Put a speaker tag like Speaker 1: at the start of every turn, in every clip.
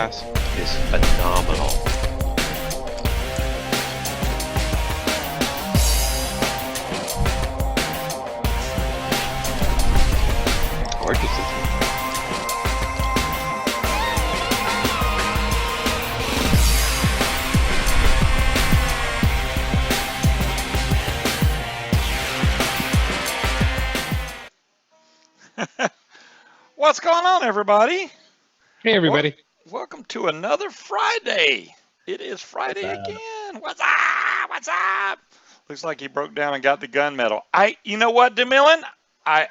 Speaker 1: X-Class is phenomenal. Gorgeous.
Speaker 2: What's going on, everybody?
Speaker 1: Hey, everybody.
Speaker 2: Welcome to another Friday. It is Friday again. What's up? What's up? Looks like he broke down and got the gunmetal. You know what, DeMillan? I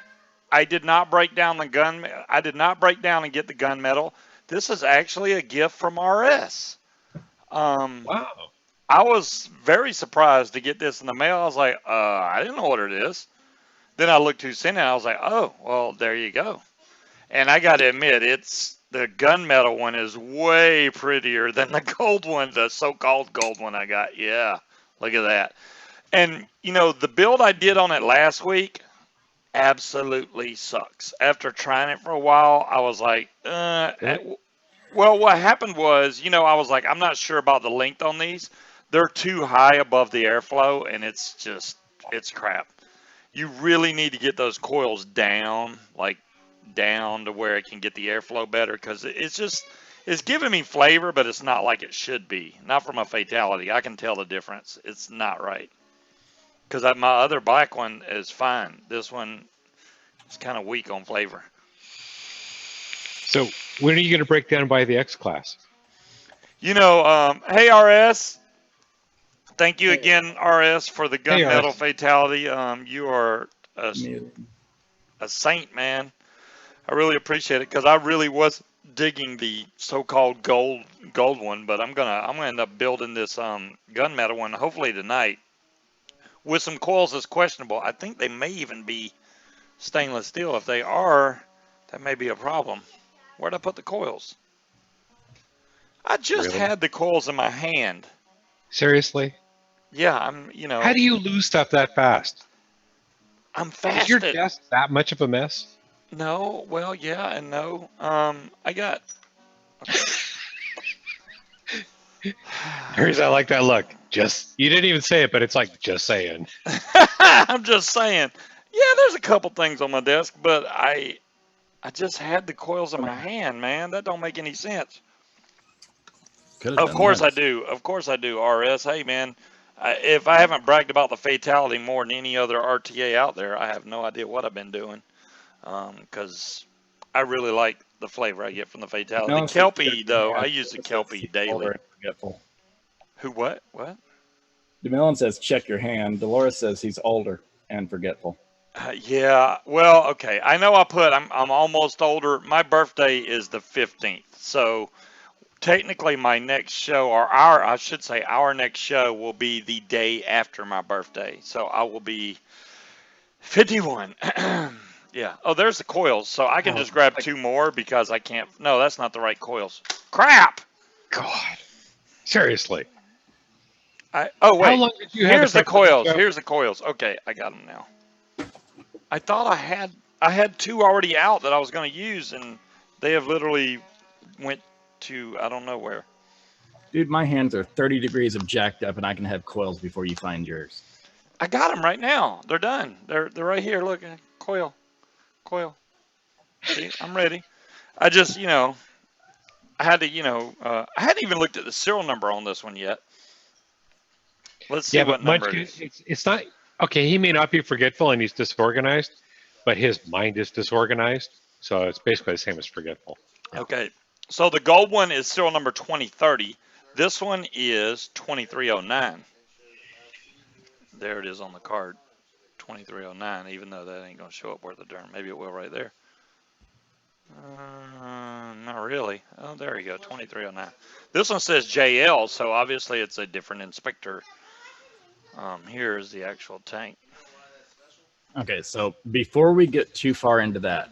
Speaker 2: did not break down the gun. I did not break down and get the gunmetal. This is actually a gift from RS.
Speaker 1: Wow.
Speaker 2: I was very surprised to get this in the mail. I was like, I didn't know what it is. Then I looked who sent it. I was like, oh, well, there you go. And I got to admit, the gunmetal one is way prettier than the gold one, the so-called gold one I got. Yeah, look at that. And, you know, the build I did on it last week absolutely sucks. After trying it for a while, I was like, well, what happened was, you know, I was like, I'm not sure about the length on these. They're too high above the airflow, and it's crap. You really need to get those coils down, like down to where it can get the airflow better, because it's giving me flavor, but it's not like it should be. Not from a Fatality. I can tell the difference. It's not right. Because my other black one is fine. This one is kind of weak on flavor.
Speaker 1: So when are you going to break down by the X-Class?
Speaker 2: You know, hey, RS. Thank you again, RS, for the gunmetal Fatality. You are a saint, man. I really appreciate it, because I really was digging the so-called gold one, but I'm gonna end up building this gunmetal one hopefully tonight with some coils that's questionable. I think they may even be stainless steel. If they are, that may be a problem. Where'd I put the coils? I just had the coils in my hand.
Speaker 1: Seriously?
Speaker 2: Yeah, you know.
Speaker 1: How do you lose stuff that fast?
Speaker 2: I'm fast.
Speaker 1: Is your desk that much of a mess?
Speaker 2: No, well, yeah and no. I got. Okay.
Speaker 1: Here's I like that look. You didn't even say it, but it's like just saying.
Speaker 2: I'm just saying. Yeah, there's a couple things on my desk, but I just had the coils in my hand, man. That don't make any sense. Of course I do. Of course I do, RS. Hey, man, if I haven't bragged about the Fatality more than any other RTA out there, I have no idea what I've been doing, because I really like the flavor I get from the Fatality. The Kelpie, though, I use the Kelpie daily. Who, what? What?
Speaker 3: DeMillan says, check your hand. Dolores says he's older and forgetful.
Speaker 2: Yeah, well, okay. I know I'm almost older. My birthday is the 15th. So technically my next show, or our next show will be the day after my birthday. So I will be 51. Yeah. Oh, there's the coils. So I can just grab two more, because I can't. No, that's not the right coils. Crap.
Speaker 1: God. Seriously.
Speaker 2: Oh, wait.
Speaker 1: How long did you have
Speaker 2: Here's the coils. Here's the coils. Okay, I got them now. I thought I had two already out that I was going to use, and they have literally went to I don't know where.
Speaker 3: Dude, my hands are 30 degrees of jacked up, and I can have coils before you find yours.
Speaker 2: I got them right now. They're done. They're right here. Look, coil. See, I'm ready. I just, you know, I had to, you know, I hadn't even looked at the serial number on this one yet. Let's see what number it is.
Speaker 1: It's not, okay, he may not be forgetful and he's disorganized, but his mind is disorganized. So it's basically the same as forgetful.
Speaker 2: Okay, so the gold one is serial number 2030. This one is 2309. There it is on the card, 2309, even though that ain't going to show up worth a darn. Maybe it will right there. Not really. Oh, there you go, 2309. This one says JL, so obviously it's a different inspector. Here's the actual tank.
Speaker 3: Okay, so before we get too far into that,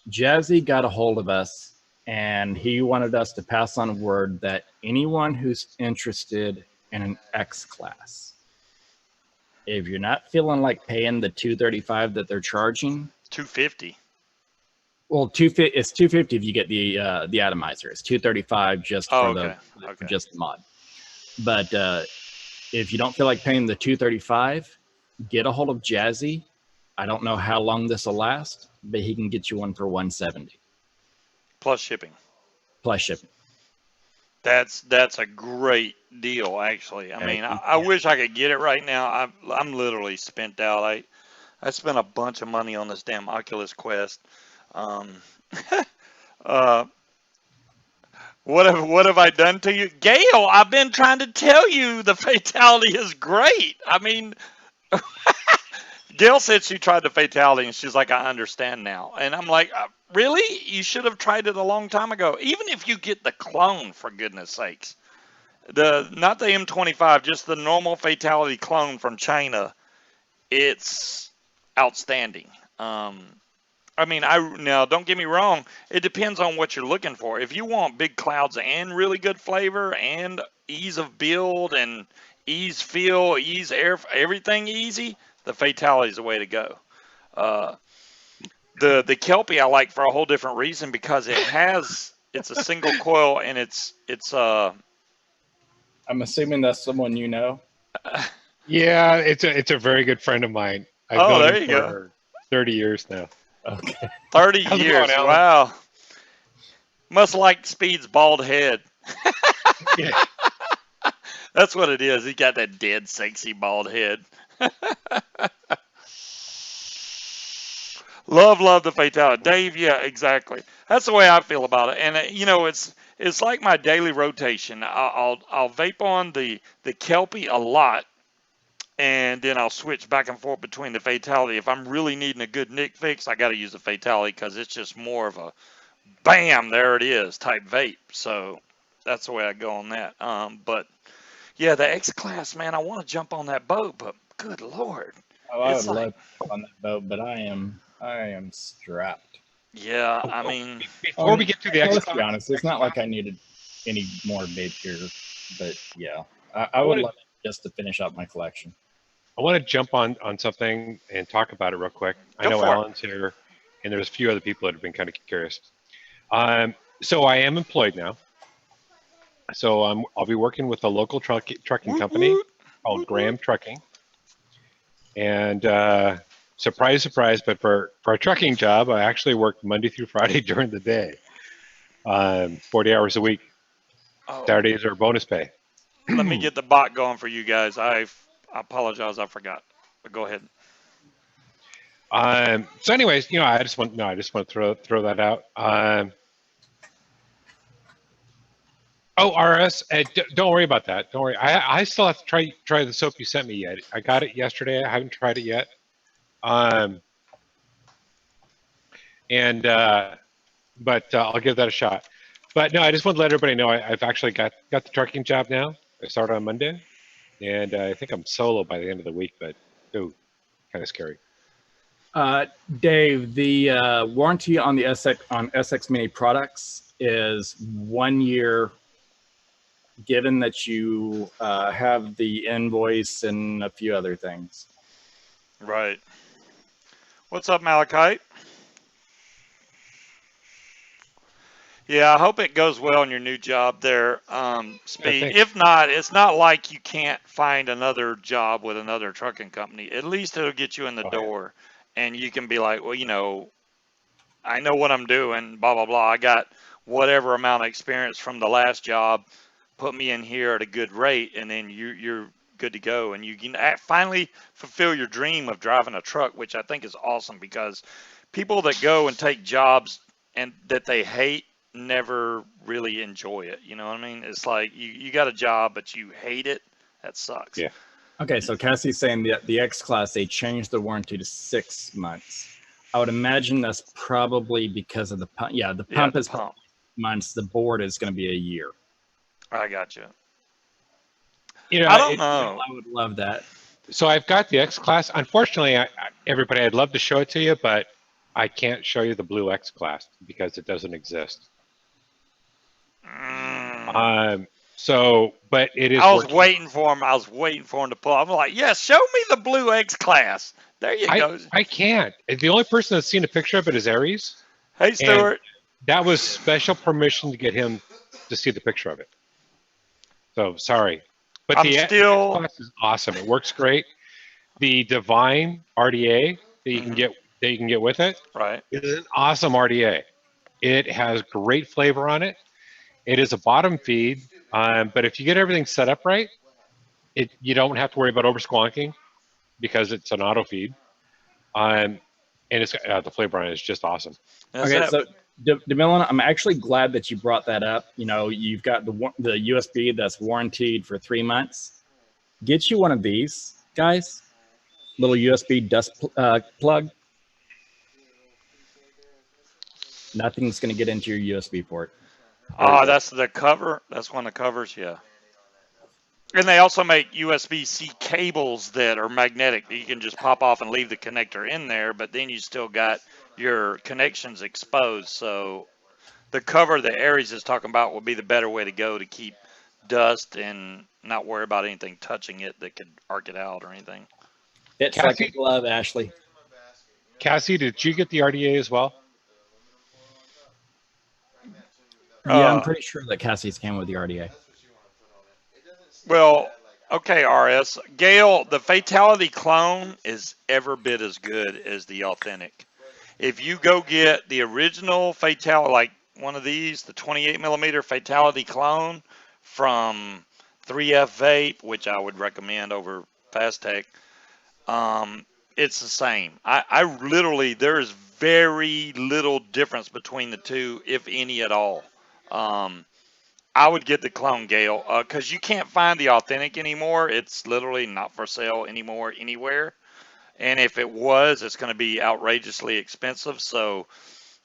Speaker 3: Jazzy got a hold of us, and he wanted us to pass on word that anyone who's interested in an X-Class, if you're not feeling like paying the $235 that they're charging,
Speaker 2: $250.
Speaker 3: Well, it's 250 if you get the atomizer. It's 235 just
Speaker 2: Oh,
Speaker 3: for
Speaker 2: okay.
Speaker 3: for
Speaker 2: Okay.
Speaker 3: just the mod. But if you don't feel like paying the 235, get a hold of Jazzy. I don't know how long this will last, but he can get you one for 170
Speaker 2: Plus shipping.
Speaker 3: plus shipping.
Speaker 2: That's a great deal, actually. I mean, I wish I could get it right now. I'm literally spent out. I spent a bunch of money on this damn Oculus Quest. Um, uh, what have I done to you, Gail? I've been trying to tell you the Fatality is great. I mean, Gail said she tried the Fatality and she's like, I understand now. And I'm like, really? You should have tried it a long time ago. Even if you get the clone, for goodness sakes. Not the M25, just the normal Fatality clone from China. It's outstanding. I mean, now don't get me wrong. It depends on what you're looking for. If you want big clouds and really good flavor and ease of build and ease feel, ease air, everything easy, the Fatality is the way to go. Uh, the Kelpie I like for a whole different reason because it's a single coil and it's
Speaker 3: I'm assuming that's someone you know.
Speaker 1: Yeah, it's a very good friend of mine. I've
Speaker 2: Oh,
Speaker 1: known
Speaker 2: there
Speaker 1: him
Speaker 2: you go.
Speaker 1: for 30 years now.
Speaker 3: Okay.
Speaker 2: 30
Speaker 1: How's it
Speaker 2: years.
Speaker 1: going, Alan?
Speaker 2: Wow. Must like Speed's bald head.
Speaker 1: Yeah.
Speaker 2: That's what it is. He got that dead, sexy bald head. Love the Fatality. Dave, yeah, exactly. That's the way I feel about it. And, it's like my daily rotation. I'll vape on the Kelpie a lot, and then I'll switch back and forth between the Fatality. If I'm really needing a good nick fix, I got to use the Fatality because it's just more of a bam, there it is type vape. So that's the way I go on that. But yeah, the X Class, man, I want to jump on that boat, but good Lord.
Speaker 3: Oh, I would
Speaker 2: It's like,
Speaker 3: love to go on that boat, but I am strapped.
Speaker 2: yeah, I mean,
Speaker 1: Before we get to the X
Speaker 3: Let's be
Speaker 1: class,
Speaker 3: honest. It's not like I needed any more vape gear, but yeah, I would love it just to finish up my collection.
Speaker 1: I want to jump on something and talk about it real quick. I
Speaker 2: Go
Speaker 1: know
Speaker 2: for it.
Speaker 1: Alan's here, and there's a few other people that have been kind of curious. So I am employed now. So I'll be working with a local trucking
Speaker 2: woot,
Speaker 1: company
Speaker 2: woot,
Speaker 1: called
Speaker 2: woot,
Speaker 1: Graham
Speaker 2: woot.
Speaker 1: Trucking. And surprise, surprise, but for a trucking job, I actually work Monday through Friday during the day, 40 hours a week.
Speaker 2: Oh,
Speaker 1: Saturdays are bonus pay.
Speaker 2: let me get the bot going for you guys. I apologize, I forgot. But go ahead.
Speaker 1: So, anyways, I just want to throw that out. RS, don't worry about that. Don't worry. I still have to try the soap you sent me yet. I got it yesterday. I haven't tried it yet. But I'll give that a shot. But no, I just want to let everybody know I've actually got the trucking job now. I started on Monday, and I think I'm solo by the end of the week. But kind of scary.
Speaker 3: Dave, the warranty on the SX Mini products is 1 year, given that you have the invoice and a few other things.
Speaker 2: Right. What's up, Malachite? Yeah, I hope it goes well in your new job there, Speed.
Speaker 1: thanks.
Speaker 2: If not, it's not like you can't find another job with another trucking company. At least it'll get you in the door, and you can be like, well, I know what I'm doing, blah, blah, blah. I got whatever amount of experience from the last job. Put me in here at a good rate, and then you're good to go. And you can finally fulfill your dream of driving a truck, which I think is awesome because people that go and take jobs and that they hate never really enjoy it. You know what I mean? It's like you got a job, but you hate it. That sucks.
Speaker 1: Yeah.
Speaker 3: Okay, so Cassie's saying the X Class, they changed the warranty to 6 months. I would imagine that's probably because of the pump. Yeah, the pump is
Speaker 2: pump.
Speaker 3: months. The board is going to be a year.
Speaker 2: I got you.
Speaker 1: I
Speaker 2: don't know.
Speaker 3: I would love that.
Speaker 1: So I've got the X Class. Unfortunately, everybody, I'd love to show it to you, but I can't show you the blue X Class because it doesn't exist. But it is.
Speaker 2: I was waiting for him. I was waiting for him to pull. I'm like, yeah, show me the blue X Class. There you go.
Speaker 1: I can't. The only person that's seen a picture of it is Aries.
Speaker 2: Hey, Stuart.
Speaker 1: That was special permission to get him to see the picture of it. So sorry, but
Speaker 2: I'm
Speaker 1: the
Speaker 2: still.
Speaker 1: class is awesome. It works great. The Divine RDA that you can
Speaker 2: Mhm.
Speaker 1: get with it
Speaker 2: Right.
Speaker 1: is an awesome RDA. It has great flavor on it. It is a bottom feed, but if you get everything set up right, you don't have to worry about over squonking because it's an auto feed. And it's the flavor on it is just awesome.
Speaker 2: Is
Speaker 3: Okay,
Speaker 2: that
Speaker 3: so DeMillan, I'm actually glad that you brought that up. You know, you've got the USB that's warranted for 3 months. Get you one of these, guys. Little USB dust plug. Nothing's going to get into your USB port. There you go.
Speaker 2: that's the cover? That's one of the covers, yeah. And they also make USB-C cables that are magnetic that you can just pop off and leave the connector in there, but then you still got your connections exposed. So the cover that Aries is talking about would be the better way to go to keep dust and not worry about anything touching it that could arc it out or anything.
Speaker 3: It's like a glove, Ashley.
Speaker 1: Cassie, did you get the RDA as well?
Speaker 3: Yeah, I'm pretty sure that Cassie's came with the RDA.
Speaker 2: Well, okay, RS. Gail, the Fatality clone is every bit as good as the authentic. If you go get the original Fatality, like one of these, the 28 millimeter Fatality clone from 3F Vape, which I would recommend over Fastech, it's the same. I literally, there is very little difference between the two, if any at all. I would get the clone, Gale, because you can't find the authentic anymore. It's literally not for sale anymore anywhere. And if it was, it's going to be outrageously expensive. So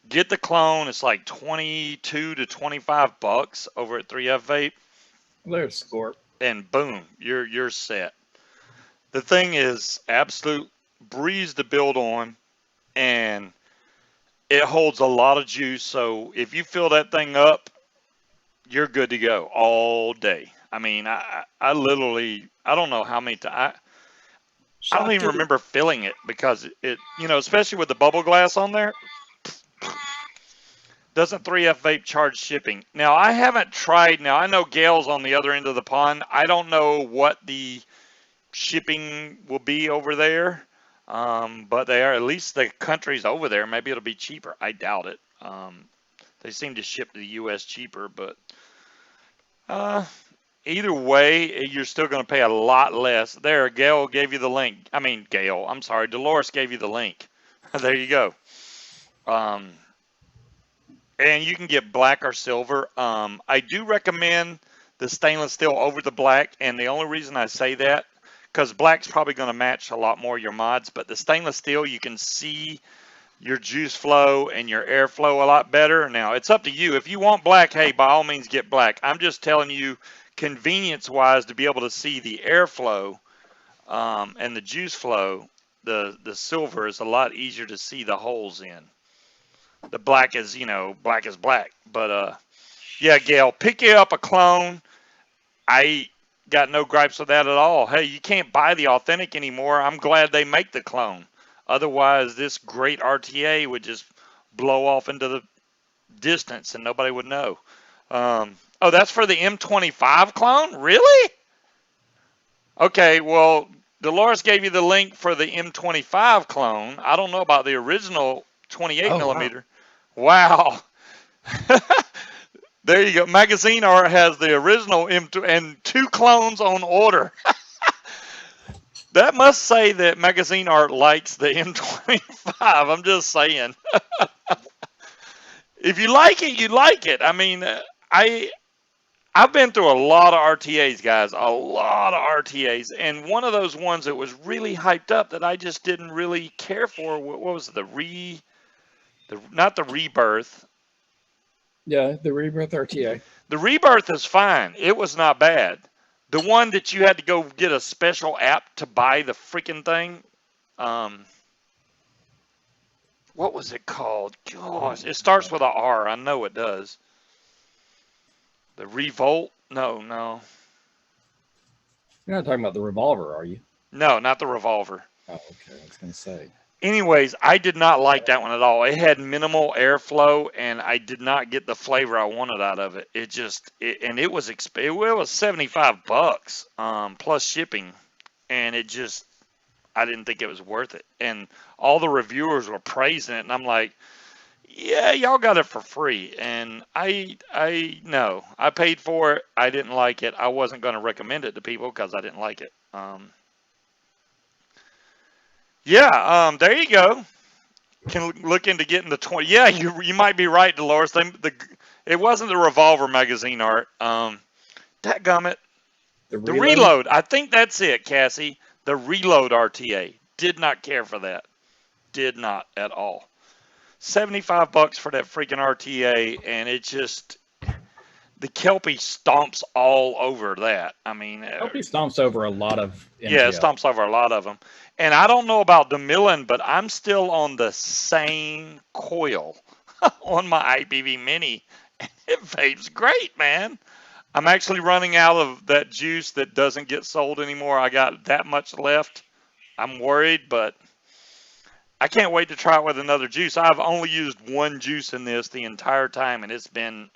Speaker 2: get the clone. It's like 22 to 25 bucks over at 3F Vape.
Speaker 3: There's Scorp.
Speaker 2: And boom, you're set. The thing is absolute breeze to build on, and it holds a lot of juice. So if you fill that thing up, you're good to go all day. I mean, I literally, I don't know how many times. I don't even remember filling it because it, especially with the bubble glass on there, doesn't 3F Vape charge shipping. Now, I haven't tried. Now, I know Gail's on the other end of the pond. I don't know what the shipping will be over there, but they are, at least the countries over there. Maybe it'll be cheaper. I doubt it. They seem to ship to the U.S. cheaper, but either way, you're still going to pay a lot less. There, Gail gave you the link. I mean, Gail, I'm sorry, Dolores gave you the link. There you go. And you can get black or silver. I do recommend the stainless steel over the black, and the only reason I say that, because black's probably going to match a lot more your mods, but the stainless steel, you can see your juice flow and your airflow a lot better. Now, it's up to you. If you want black, hey, by all means get black. I'm just telling you, convenience-wise, to be able to see the airflow and the juice flow, the silver is a lot easier to see the holes in. The black is, black is black. But, yeah, Gail, pick you up a clone. I got no gripes with that at all. Hey, you can't buy the authentic anymore. I'm glad they make the clone. Otherwise, this great RTA would just blow off into the distance and nobody would know. Oh, that's for the M25 clone? Really? Okay, well, Dolores gave you the link for the M25 clone. I don't know about the original 28 millimeter. Wow. There you go. Magazine Art has the original M2 and 2 clones on order. That must say that Magazine Art likes the M25. I'm just saying. If you like it, you like it. I mean, I've been through a lot of RTAs, guys, a lot of RTAs, and one of those ones that was really hyped up that I just didn't really care for. What was it, not the Rebirth?
Speaker 3: Yeah, the Rebirth RTA.
Speaker 2: The Rebirth is fine. It was not bad. The one that you had to go get a special app to buy the freaking thing. What was it called? Gosh, it starts with a R. I know it does. The Revolt? No.
Speaker 3: You're not talking about the revolver, are you?
Speaker 2: No, not the Revolver.
Speaker 3: Oh, okay. I was going to say.
Speaker 2: Anyways, I did not like that one at all. It had minimal airflow, and I did not get the flavor I wanted out of it. And it was it was $75 plus shipping, and I didn't think it was worth it. And all the reviewers were praising it, and I'm like, yeah, y'all got it for free. And no, I paid for it. I didn't like it. I wasn't going to recommend it to people because I didn't like it. There you go. Can look into getting the 20. Yeah, you might be right, Dolores. It wasn't the revolver magazine art. Dadgummit. The reload. I think that's it, Cassie. The reload RTA. Did not care for that. Did not at all. $75 for that freaking RTA, and it just the Kelpie stomps all over that. I mean,
Speaker 3: Kelpie stomps over a lot of MTL.
Speaker 2: Yeah, it stomps over a lot of them. And I don't know about the milling, but I'm still on the same coil on my IPV Mini. It vapes great, man. I'm actually running out of that juice that doesn't get sold anymore. I got that much left. I'm worried, but I can't wait to try it with another juice. I've only used one juice in this the entire time, and it's been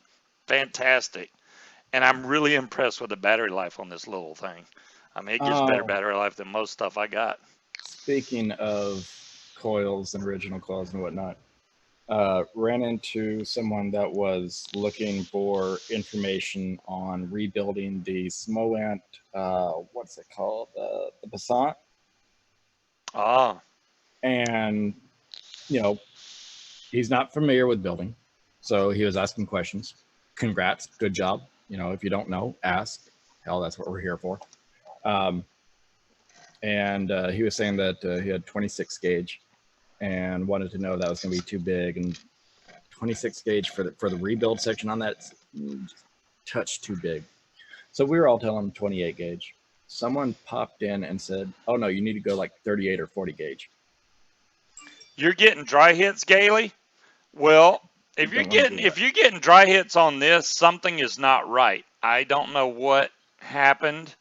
Speaker 2: fantastic. And I'm really impressed with the battery life on this little thing. I mean, it gives better battery life than most stuff I got.
Speaker 3: Speaking of coils and original coils and whatnot, ran into someone that was looking for information on rebuilding the Smoant, what's it called? The Passat. And, he's not familiar with building. So he was asking questions. Congrats. Good job. If you don't know, ask. Hell, that's what we're here for. And he was saying that he had 26 gauge and wanted to know that was going to be too big. And 26 gauge for the rebuild section on that, just touch too big. So we were all telling him 28 gauge. Someone popped in and said, "Oh no, you need to go like 38 or 40 gauge."
Speaker 2: You're getting dry hits, Gailey? Well, if you're getting dry hits on this, something is not right. I don't know what happened.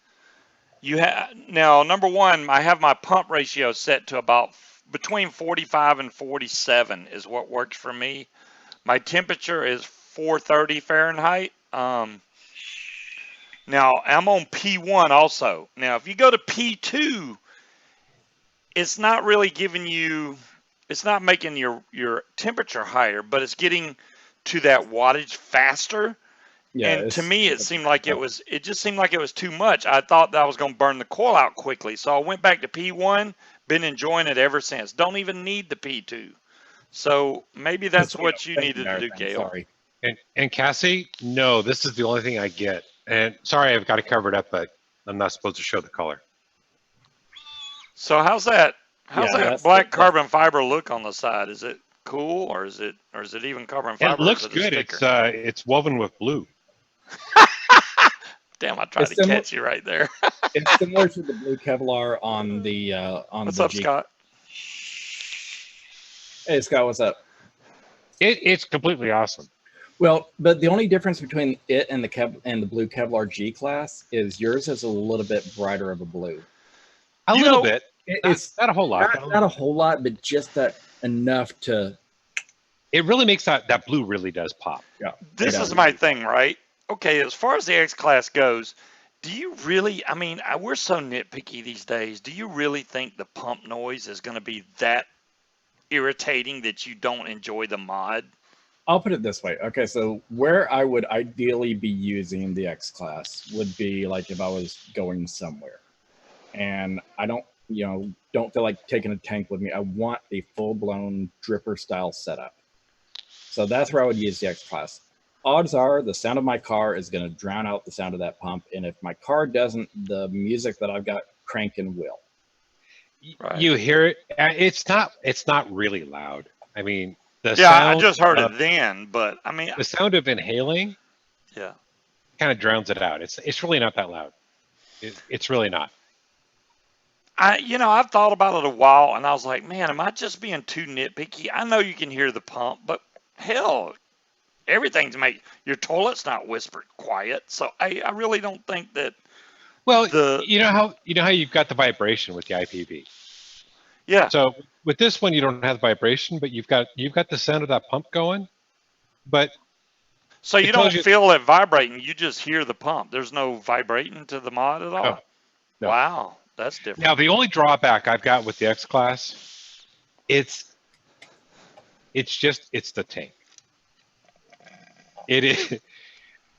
Speaker 2: Now, number one, I have my pump ratio set to about between 45 and 47 is what works for me. My temperature is 430 Fahrenheit. Now, I'm on P1 also. Now, if you go to P2, it's not really it's not making your temperature higher, but it's getting to that wattage faster. Yeah, and to me, it just seemed like it was too much. I thought that I was going to burn the coil out quickly. So I went back to P1, been enjoying it ever since. Don't even need the P2. So maybe that's what you needed to do, Gail.
Speaker 3: Sorry.
Speaker 1: And Cassie, no, this is the only thing I get. And sorry, I've got it covered up, but I'm not supposed to show the color.
Speaker 2: So how's that black carbon fiber look on the side? Is it cool, or is it even carbon fiber?
Speaker 1: It looks good. It's woven with blue.
Speaker 2: Damn, I tried to catch you right there.
Speaker 3: It's similar to the blue Kevlar on the
Speaker 2: What's up, Scott?
Speaker 3: Hey, Scott, what's up?
Speaker 1: It's completely awesome.
Speaker 3: Well, but the only difference between it and the blue Kevlar G class is yours is a little bit brighter of a blue.
Speaker 1: A little bit. It's not a whole lot.
Speaker 3: Not a whole lot, but just that enough to.
Speaker 1: It really makes that blue really does pop.
Speaker 3: Yeah.
Speaker 2: This is my thing, right? Okay, as far as the X class goes, do you really? I mean, we're so nitpicky these days. Do you really think the pump noise is going to be that irritating that you don't enjoy the mod?
Speaker 3: I'll put it this way. Okay, so where I would ideally be using the X class would be like if I was going somewhere, and I don't feel like taking a tank with me. I want a full-blown dripper style setup. So that's where I would use the X class. Odds are the sound of my car is going to drown out the sound of that pump, and if my car doesn't, the music that I've got cranking will.
Speaker 1: Right. You hear it. It's not really loud. I mean,
Speaker 2: I just heard it then, but I mean,
Speaker 1: the sound of inhaling, kind of drowns it out. It's really not that loud. It's really not.
Speaker 2: I've thought about it a while, and I was like, man, am I just being too nitpicky? I know you can hear the pump, but hell, everything's your toilet's not whispered quiet, so I really don't think that.
Speaker 1: Well, you know how you've got the vibration with the IPV.
Speaker 2: Yeah.
Speaker 1: So with this one, you don't have vibration, but you've got the sound of that pump going. But
Speaker 2: So
Speaker 1: it
Speaker 2: you
Speaker 1: tells
Speaker 2: don't
Speaker 1: you
Speaker 2: feel it vibrating. You just hear the pump. There's no vibrating to the mod at all.
Speaker 1: no, no.
Speaker 2: Wow, that's different.
Speaker 1: Now the only drawback I've got with the X class, it's the tank. It is.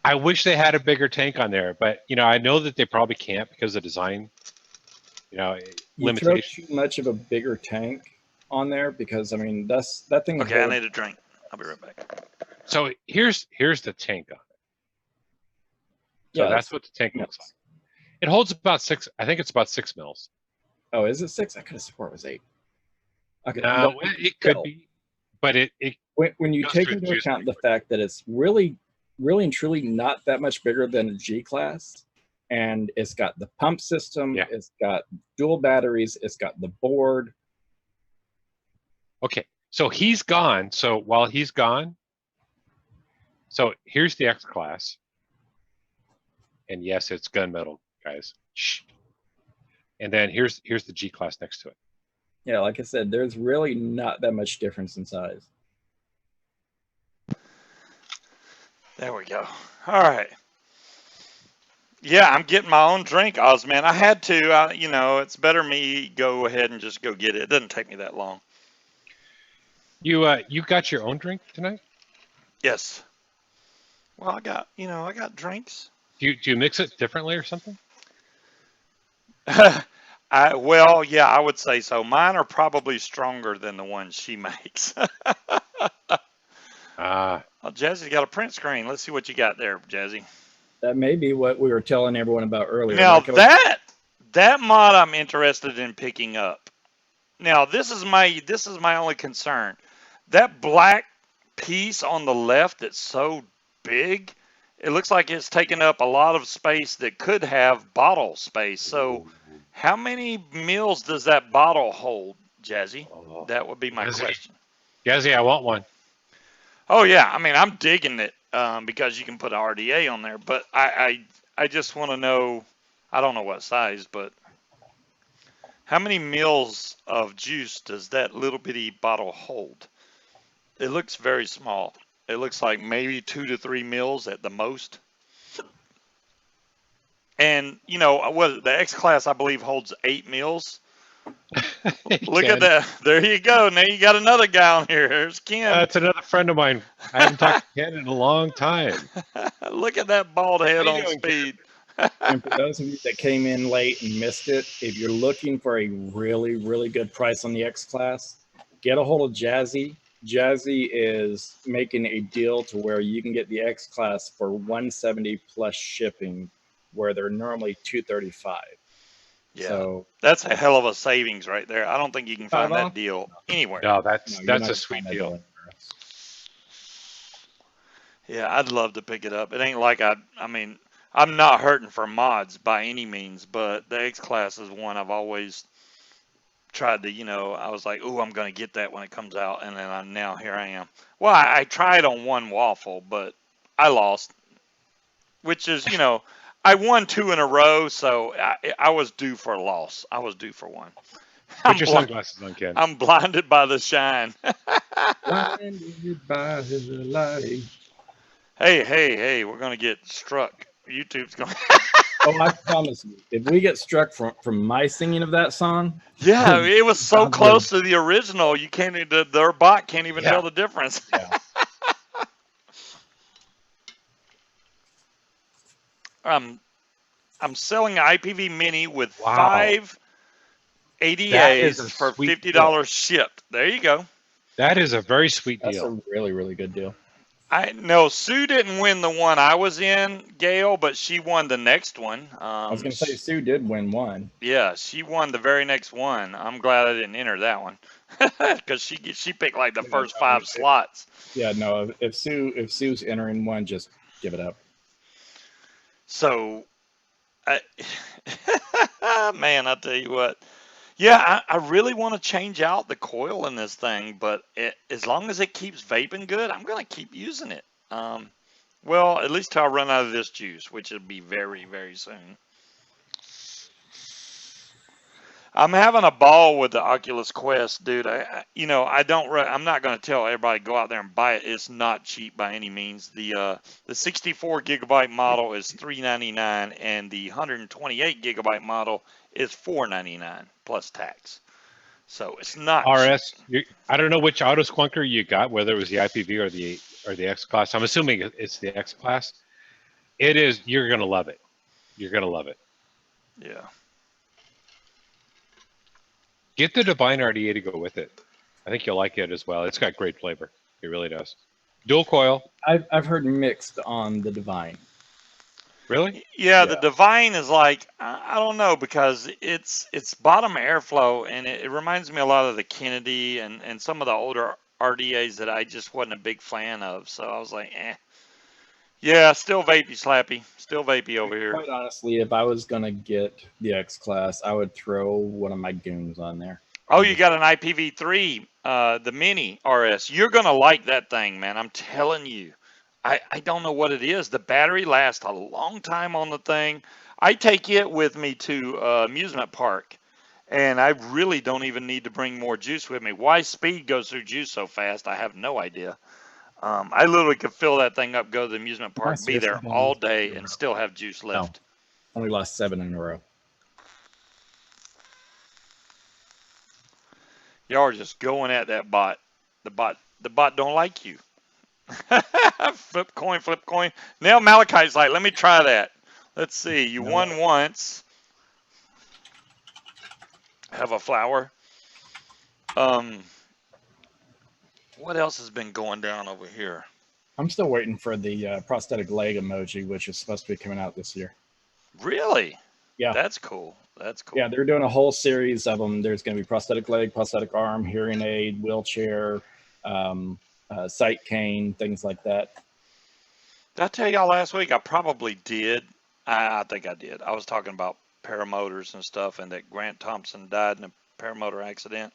Speaker 1: I wish they had a bigger tank on there, but I know that they probably can't because of design,
Speaker 3: You throw
Speaker 1: limitation.
Speaker 3: too much of a bigger tank on there because I mean that thing.
Speaker 2: Okay, I need a drink. I'll be right back.
Speaker 1: So here's the tank on it. So
Speaker 3: Yeah,
Speaker 1: that's what the tank looks like. It holds about 6. I think it's about 6 mils.
Speaker 3: Oh, is it 6? I could have sworn it was 8. Okay,
Speaker 1: No,
Speaker 3: but
Speaker 1: it could
Speaker 3: still,
Speaker 1: be, but it
Speaker 3: when you
Speaker 1: goes
Speaker 3: take
Speaker 1: through
Speaker 3: into
Speaker 1: juice
Speaker 3: account
Speaker 1: pretty
Speaker 3: the
Speaker 1: quick.
Speaker 3: fact that it's really and truly not that much bigger than a G class, and it's got the pump system,
Speaker 1: Yeah.
Speaker 3: it's got dual batteries, it's got the board.
Speaker 1: Okay, so he's gone. So while he's gone, so here's the X class, and yes, it's gunmetal, guys. Shh. And then here's the G class next to it.
Speaker 3: Yeah, like I said, there's really not that much difference in size.
Speaker 2: There we go. All right. Yeah, I'm getting my own drink, Osman. I had to. It's better me go ahead and just go get it. It doesn't take me that long.
Speaker 1: You got your own drink tonight?
Speaker 2: Yes. Well, I got drinks.
Speaker 1: Do you mix it differently or something?
Speaker 2: Well, yeah, I would say so. Mine are probably stronger than the ones she makes.
Speaker 1: Ah.
Speaker 2: Oh, Jazzy's got a print screen. Let's see what you got there, Jazzy.
Speaker 3: That may be what we were telling everyone about earlier.
Speaker 2: Now
Speaker 3: Like
Speaker 2: that mod I'm interested in picking up. Now this is my only concern. That black piece on the left that's so big, it looks like it's taking up a lot of space that could have bottle space. So how many mils does that bottle hold, Jazzy? That would be my question.
Speaker 1: Jazzy, I want one.
Speaker 2: Oh yeah, I mean I'm digging it because you can put RDA on there, but I just want to know. I don't know what size, but how many mils of juice does that little bitty bottle hold? It looks very small. It looks like maybe 2 to 3 mils at the most. And what the X class I believe holds 8 mils. Look at that. There you go. Now you got another guy on here. There's Ken.
Speaker 1: That's another friend of mine. I haven't talked to Ken in a long time.
Speaker 2: Look at that bald head on
Speaker 1: doing,
Speaker 2: speed.
Speaker 3: And for those of you that came in late and missed it, if you're looking for a really, really good price on the X class, get a hold of Jazzy. Jazzy is making a deal to where you can get the X class for $170 plus shipping, where they're normally $235.
Speaker 2: Yeah,
Speaker 3: so
Speaker 2: that's a hell of a savings right there. I don't think you can find that deal anywhere.
Speaker 1: No, that's a sweet deal.
Speaker 2: Yeah, I'd love to pick it up. It ain't like I mean, I'm not hurting for mods by any means, but the X class is one I've always tried to, I was like, "Ooh, I'm going to get that when it comes out." And then now here I am. Well, I tried on one waffle, but I lost, which is, I won 2 in a row, so I was due for a loss. I was due for one.
Speaker 1: Put your sunglasses on, Ken.
Speaker 2: I'm blinded by the shine.
Speaker 3: Blinded by the light.
Speaker 2: Hey, we're going to get struck. YouTube's going to...
Speaker 3: Oh, I promise you, if we get struck from my singing of that song.
Speaker 2: Yeah, it was so close to the original. You can't even, their bot can't even tell the difference.
Speaker 3: Yeah.
Speaker 2: I'm selling an IPV Mini with 5 ADAs for $50 shipped. There you go.
Speaker 1: That is a very sweet deal.
Speaker 3: That's a really, really good deal.
Speaker 2: I know Sue didn't win the one I was in, Gail, but she won the next one.
Speaker 3: I was going to say Sue did win one.
Speaker 2: Yeah, she won the very next one. I'm glad I didn't enter that one because she picked like the first 5 slots.
Speaker 3: Yeah, no. If Sue's entering one, just give it up.
Speaker 2: So, man, I tell you what. Yeah, I really want to change out the coil in this thing, but as long as it keeps vaping good, I'm going to keep using it. Well, at least till I run out of this juice, which will be very, very soon. I'm having a ball with the Oculus Quest, dude. I'm not going to tell everybody go out there and buy it. It's not cheap by any means. The 64 gigabyte model is $399, and the 128 gigabyte model is $499 plus tax. So it's not cheap.
Speaker 1: RS, I don't know which auto squonker you got, whether it was the IPV or the X class. I'm assuming it's the X class. It is. You're gonna love it. You're gonna love it.
Speaker 2: Yeah.
Speaker 1: Get the Divine RDA to go with it. I think you'll like it as well. It's got great flavor. It really does. Dual coil.
Speaker 3: I've heard mixed on the Divine.
Speaker 1: Really?
Speaker 2: Yeah,
Speaker 3: Yeah.
Speaker 2: the Divine is like, I don't know, because it's bottom airflow, and it reminds me a lot of the Kennedy and some of the older RDAs that I just wasn't a big fan of. So I was like, eh. Yeah, still vapey slappy. Still vapey over here.
Speaker 3: Quite honestly, if I was gonna get the X class, I would throw one of my goons on there.
Speaker 2: Oh, you got an IPv3, the Mini RS. You're going to like that thing, man. I'm telling you. I don't know what it is. The battery lasts a long time on the thing. I take it with me to amusement park, and I really don't even need to bring more juice with me. Why speed goes through juice so fast, I have no idea. I literally could fill that thing up, go to the amusement park, be there all day, and still have juice left.
Speaker 3: Only lost 7 in a row.
Speaker 2: Y'all are just going at that bot. The bot don't like you. Flip coin, flip coin. Now Malachi's like, let me try that. Let's see. You won once. Have a flower. What else has been going down over here?
Speaker 3: I'm still waiting for the prosthetic leg emoji, which is supposed to be coming out this year.
Speaker 2: Really?
Speaker 3: Yeah.
Speaker 2: That's cool. That's cool.
Speaker 3: Yeah, they're doing a whole series of them. There's going to be prosthetic leg, prosthetic arm, hearing aid, wheelchair, sight cane, things like that.
Speaker 2: Did I tell y'all last week? I probably did. I think I did. I was talking about paramotors and stuff, and that Grant Thompson died in a paramotor accident.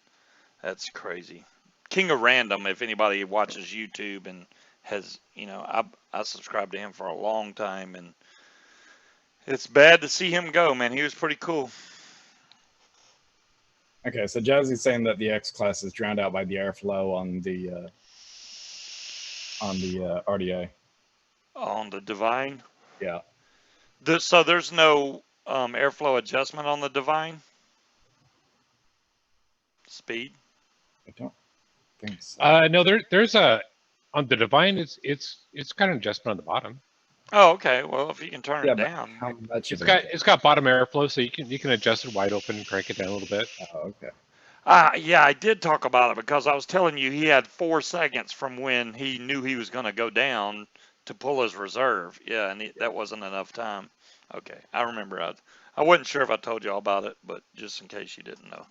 Speaker 2: That's crazy. King of Random, if anybody watches YouTube and has, I subscribed to him for a long time, and it's bad to see him go, man. He was pretty cool.
Speaker 3: Okay, so Jazzy's saying that the X class is drowned out by the airflow on the RDA.
Speaker 2: On the Divine?
Speaker 3: Yeah.
Speaker 2: So there's no airflow adjustment on the Divine? Speed?
Speaker 3: I don't think so.
Speaker 1: No, there's a on the Divine. It's got an adjustment on the bottom.
Speaker 2: Oh, okay. Well, if you can turn it down.
Speaker 3: How much
Speaker 1: It's got bottom airflow, so you can adjust it wide open and crank it down a little bit.
Speaker 3: Oh, okay.
Speaker 2: Yeah, I did talk about it because I was telling you he had 4 seconds from when he knew he was going to go down to pull his reserve. Yeah, and that wasn't enough time. Okay, I remember. I wasn't sure if I told you all about it, but just in case you didn't know.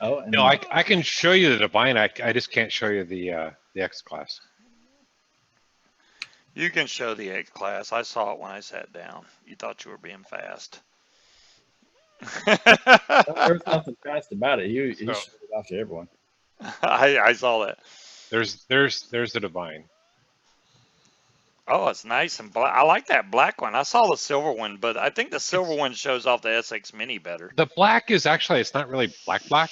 Speaker 3: Oh,
Speaker 1: No, I can show you the Divine. I just can't show you the X class.
Speaker 2: You can show the X class. I saw it when I sat down. You thought you were being fast.
Speaker 3: There's nothing fast about it. He showed it off to everyone.
Speaker 2: I saw that.
Speaker 1: There's the Divine.
Speaker 2: Oh, it's nice and black. I like that black one. I saw the silver one, but I think the silver one shows off the SX Mini better.
Speaker 1: The black is actually, it's not really black.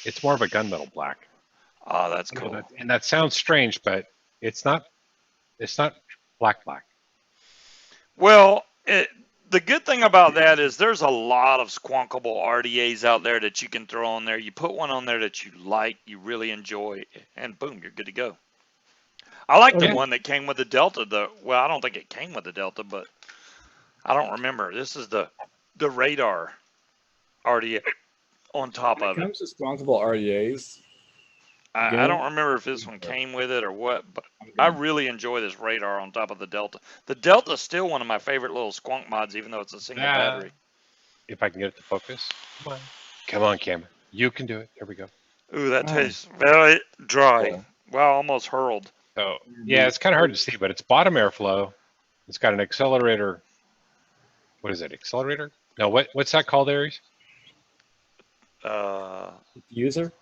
Speaker 1: It's more of a gunmetal black.
Speaker 2: Oh, that's cool.
Speaker 1: And that sounds strange, but it's not black.
Speaker 2: Well, the good thing about that is there's a lot of squonkable RDAs out there that you can throw on there. You put one on there that you like, you really enjoy, and boom, you're good to go. I like the one that came with the Delta. Well, I don't think it came with the Delta, but I don't remember. This is the radar RDA on top of it.
Speaker 3: When it comes to squonkable RDAs,
Speaker 2: I don't remember if this one came with it or what, but I really enjoy this radar on top of the Delta. The Delta is still one of my favorite little squonk mods, even though it's a single battery.
Speaker 1: If I can get it to focus. Come on, camera. You can do it. There we go.
Speaker 2: Ooh, that tastes very dry.
Speaker 3: Cool.
Speaker 2: Wow, almost hurled.
Speaker 1: So, yeah, it's kind of hard to see, but it's bottom airflow. It's got an accelerator. What is it? Accelerator? No, what's that called, Aries?
Speaker 3: User?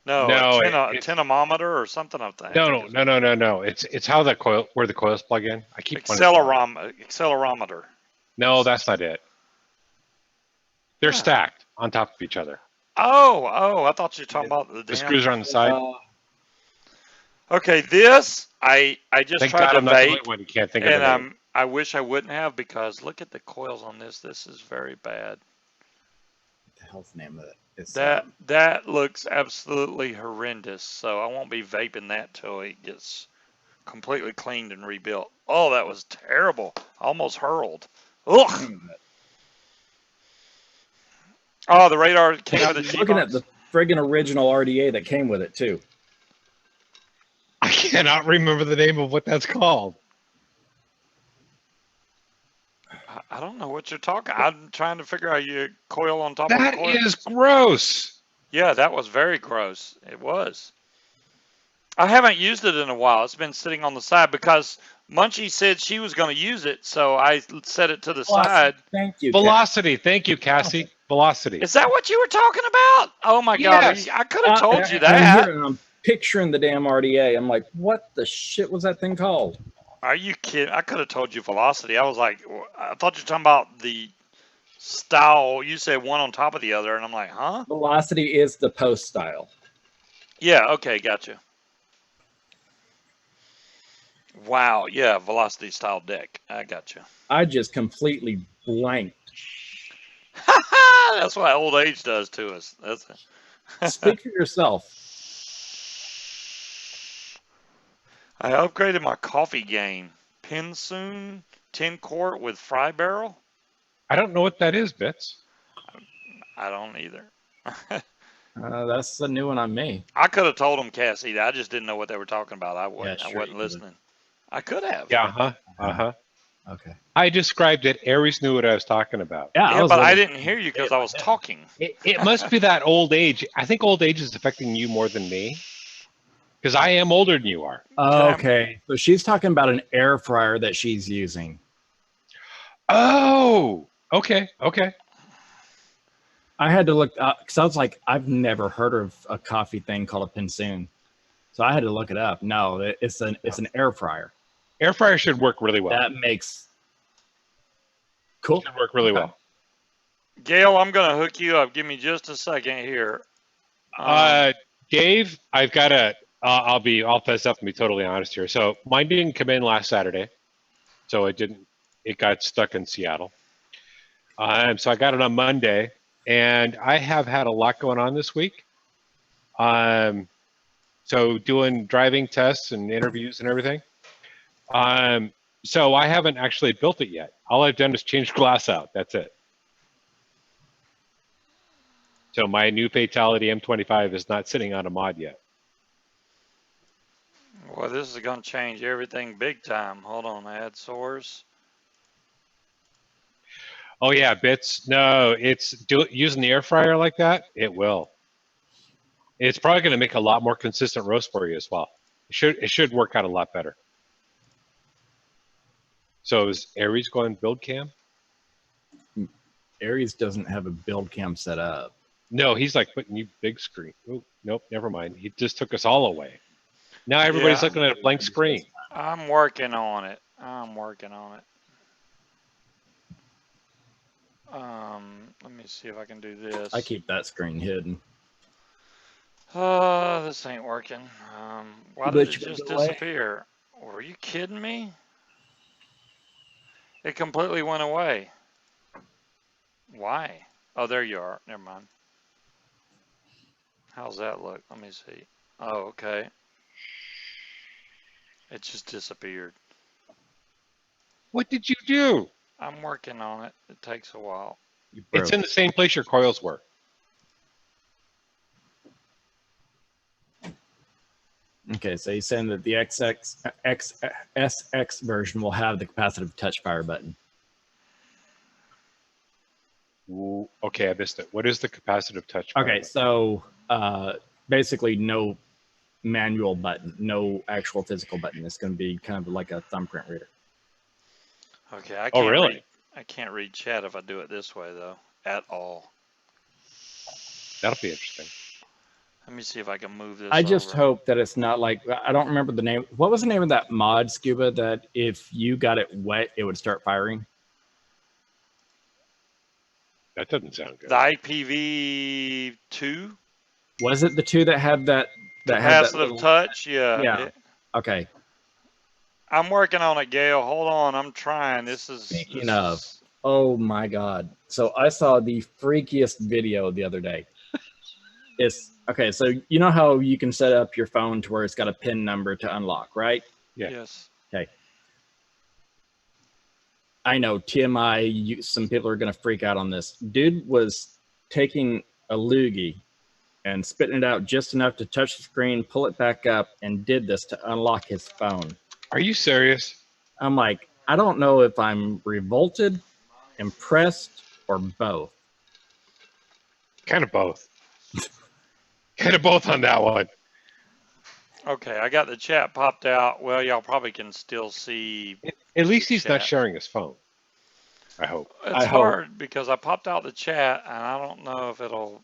Speaker 2: No,
Speaker 1: No,
Speaker 2: a tenemometer or something of that.
Speaker 1: No. It's how where the coils plug in. I keep
Speaker 2: accelerometer.
Speaker 1: No, that's not it. They're
Speaker 2: Yeah.
Speaker 1: stacked on top of each other.
Speaker 2: Oh, I thought you were talking about the
Speaker 1: The
Speaker 2: damn.
Speaker 1: screws are on the side.
Speaker 2: Okay, this I just
Speaker 1: Thank
Speaker 2: tried
Speaker 1: God
Speaker 2: to
Speaker 1: I'm not the
Speaker 2: vape,
Speaker 1: only one who can't think of the
Speaker 2: and
Speaker 1: name.
Speaker 2: I wish I wouldn't have, because look at the coils on this. This is very bad.
Speaker 3: What the hell's the name of it? It's
Speaker 2: That looks absolutely horrendous. So I won't be vaping that till it gets completely cleaned and rebuilt. Oh, that was terrible. Almost hurled. Ugh. Oh, the radar came with a G
Speaker 3: looking at
Speaker 2: box.
Speaker 3: the friggin' original RDA that came with it too.
Speaker 1: I cannot remember the name of what that's called.
Speaker 2: I don't know what you're talking. I'm trying to figure out your coil on top of a
Speaker 1: That
Speaker 2: coil.
Speaker 1: is gross.
Speaker 2: Yeah, that was very gross. It was. I haven't used it in a while. It's been sitting on the side because Munchie said she was going to use it, so I set it to the side.
Speaker 3: Thank you.
Speaker 1: Velocity. Thank you, Cassie. Velocity.
Speaker 2: Is that what you were talking about? Oh my God!
Speaker 1: Yes.
Speaker 2: I could have told you
Speaker 3: And I'm
Speaker 2: that.
Speaker 3: here and I'm picturing the damn RDA. I'm like, what the shit was that thing called?
Speaker 2: Are you kidding? I could have told you Velocity. I was like, I thought you were talking about the style. You said one on top of the other, and I'm like, huh?
Speaker 3: Velocity is the post style.
Speaker 2: Yeah. Okay. Gotcha. Wow. Yeah. Velocity style deck. I gotcha.
Speaker 3: I just completely blanked.
Speaker 2: That's what old age does to us. That's it.
Speaker 3: Speak for yourself.
Speaker 2: I upgraded my coffee game. Pinsoon 10 quart with fry barrel.
Speaker 1: I don't know what that is, Bits.
Speaker 2: I don't either.
Speaker 3: That's the new one on me.
Speaker 2: I could have told them, Cassie. I just didn't know what they were talking about. I wasn't,
Speaker 3: Yeah,
Speaker 2: I
Speaker 3: sure
Speaker 2: wasn't
Speaker 3: you could've.
Speaker 2: listening. I could have.
Speaker 1: Yeah, uh-huh.
Speaker 3: Okay.
Speaker 1: I described it. Aries knew what I was talking about.
Speaker 2: Yeah, but I didn't hear you because I was talking.
Speaker 1: It must be that old age. I think old age is affecting you more than me. Because I am older than you are.
Speaker 3: Okay. So she's talking about an air fryer that she's using.
Speaker 1: Oh, okay.
Speaker 3: I had to look because I was like, I've never heard of a coffee thing called a pinsoon. So I had to look it up. No, it's an air fryer.
Speaker 1: Air fryer should work really well.
Speaker 3: That makes cool.
Speaker 1: Should work really well.
Speaker 2: Gail, I'm going to hook you up. Give me just a second here.
Speaker 1: Dave, I've got to. I'll fess up and be totally honest here. So mine didn't come in last Saturday, so it didn't. It got stuck in Seattle. So I got it on Monday, and I have had a lot going on this week. So doing driving tests and interviews and everything. So I haven't actually built it yet. All I've done is change glass out. That's it. So my new Fatality M25 is not sitting on a mod yet.
Speaker 2: Well, this is going to change everything big time. Hold on, add source.
Speaker 1: Oh yeah, Bits. No, using the air fryer like that. It will. It's probably going to make a lot more consistent roast for you as well. It should work out a lot better. So is Aries going build cam?
Speaker 3: Aries doesn't have a build cam set up.
Speaker 1: No, he's like putting you big screen. Oh, nope, never mind. He just took us all away. Now everybody's looking at a blank screen.
Speaker 2: I'm working on it. Let me see if I can do this.
Speaker 3: I keep that screen hidden.
Speaker 2: This ain't working. Why did it just disappear? Were you kidding me? It completely went away. Why? Oh, there you are. Never mind. How's that look? Let me see. Oh, okay. It just disappeared.
Speaker 1: What did you do?
Speaker 2: I'm working on it. It takes a while.
Speaker 1: It's in the same place your coils were.
Speaker 3: Okay, so he's saying that the SX version will have the capacitive touch fire button.
Speaker 1: Ooh, okay, I missed it. What is the capacitive touch?
Speaker 3: Okay, so basically no manual button, no actual physical button. It's going to be kind of like a thumbprint reader.
Speaker 2: Okay, I can't
Speaker 1: oh, really?
Speaker 2: I can't read chat if I do it this way, though, at all.
Speaker 1: That'll be interesting.
Speaker 2: Let me see if I can move this
Speaker 3: I just
Speaker 2: over.
Speaker 3: hope that it's not like, I don't remember the name. What was the name of that mod, Scuba, that if you got it wet, it would start firing?
Speaker 1: That doesn't sound good.
Speaker 2: The IPv2
Speaker 3: Was it the 2 that had that
Speaker 2: capacitive
Speaker 3: little
Speaker 2: touch? Yeah.
Speaker 3: Yeah. Okay.
Speaker 2: I'm working on it, Gail. Hold on. I'm trying.
Speaker 3: Speaking of, oh my God. So I saw the freakiest video the other day. It's okay. So you know how you can set up your phone to where it's got a PIN number to unlock, right?
Speaker 1: Yeah.
Speaker 2: Yes.
Speaker 3: Okay. I know TMI, some people are going to freak out on this. Dude was taking a loogie and spitting it out just enough to touch the screen, pull it back up, and did this to unlock his phone.
Speaker 1: Are you serious?
Speaker 3: I'm like, I don't know if I'm revolted, impressed, or both.
Speaker 1: Kind of both. Kind of both on that one.
Speaker 2: Okay, I got the chat popped out. Well, y'all probably can still see.
Speaker 1: At least he's not
Speaker 2: chat.
Speaker 1: sharing his phone. I hope.
Speaker 2: It's hard because I popped out the chat and I don't know if it'll.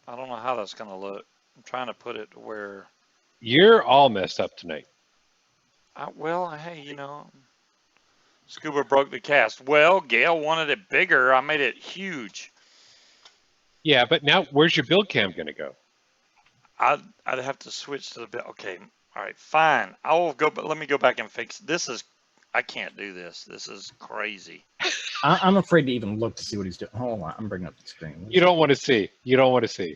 Speaker 2: I don't know how that's going to look. I'm trying to put it to where.
Speaker 1: You're all messed up tonight.
Speaker 2: Well, hey, you know, Scuba broke the cast. Well, Gail wanted it bigger. I made it huge.
Speaker 1: Yeah, but now where's your build cam going to go?
Speaker 2: I'd have to switch to the bit. Okay, all right, fine. I will go, but let me go back and fix. This is, I can't do this. This is crazy.
Speaker 3: I'm afraid to even look to see what he's doing. Hold on, I'm bringing up the screen.
Speaker 1: You don't want to see. You don't want to see.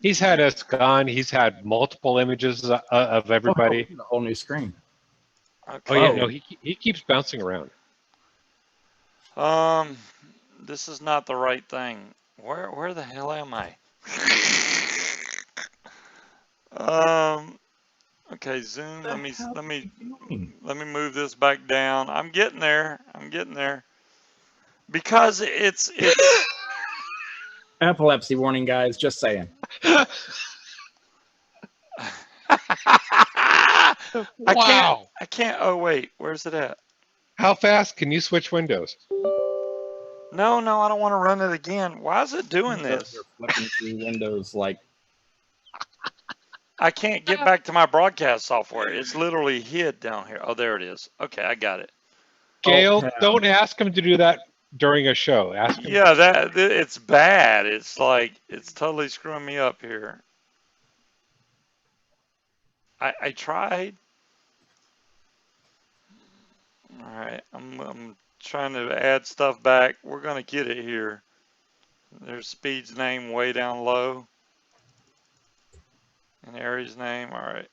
Speaker 1: He's had us gone. He's had multiple images of everybody.
Speaker 3: A whole new screen.
Speaker 2: Okay.
Speaker 1: Oh yeah, no, he keeps bouncing around.
Speaker 2: This is not the right thing. Where the hell am I? Okay, zoom. Let me move this back down. I'm getting there. Because it's
Speaker 3: epilepsy warning, guys. Just saying.
Speaker 1: Wow.
Speaker 2: I can't. Oh wait, where's it at?
Speaker 1: How fast can you switch windows?
Speaker 2: No, I don't want to run it again. Why is it doing this?
Speaker 3: You're flipping through windows like.
Speaker 2: I can't get back to my broadcast software. It's literally hid down here. Oh, there it is. Okay, I got it.
Speaker 1: Gail, don't ask him to do that during a show. Ask him.
Speaker 2: Yeah, it's bad. It's like it's totally screwing me up here. I tried. All right, I'm trying to add stuff back. We're gonna get it here. There's Speed's name way down low. And Aries' name. All right.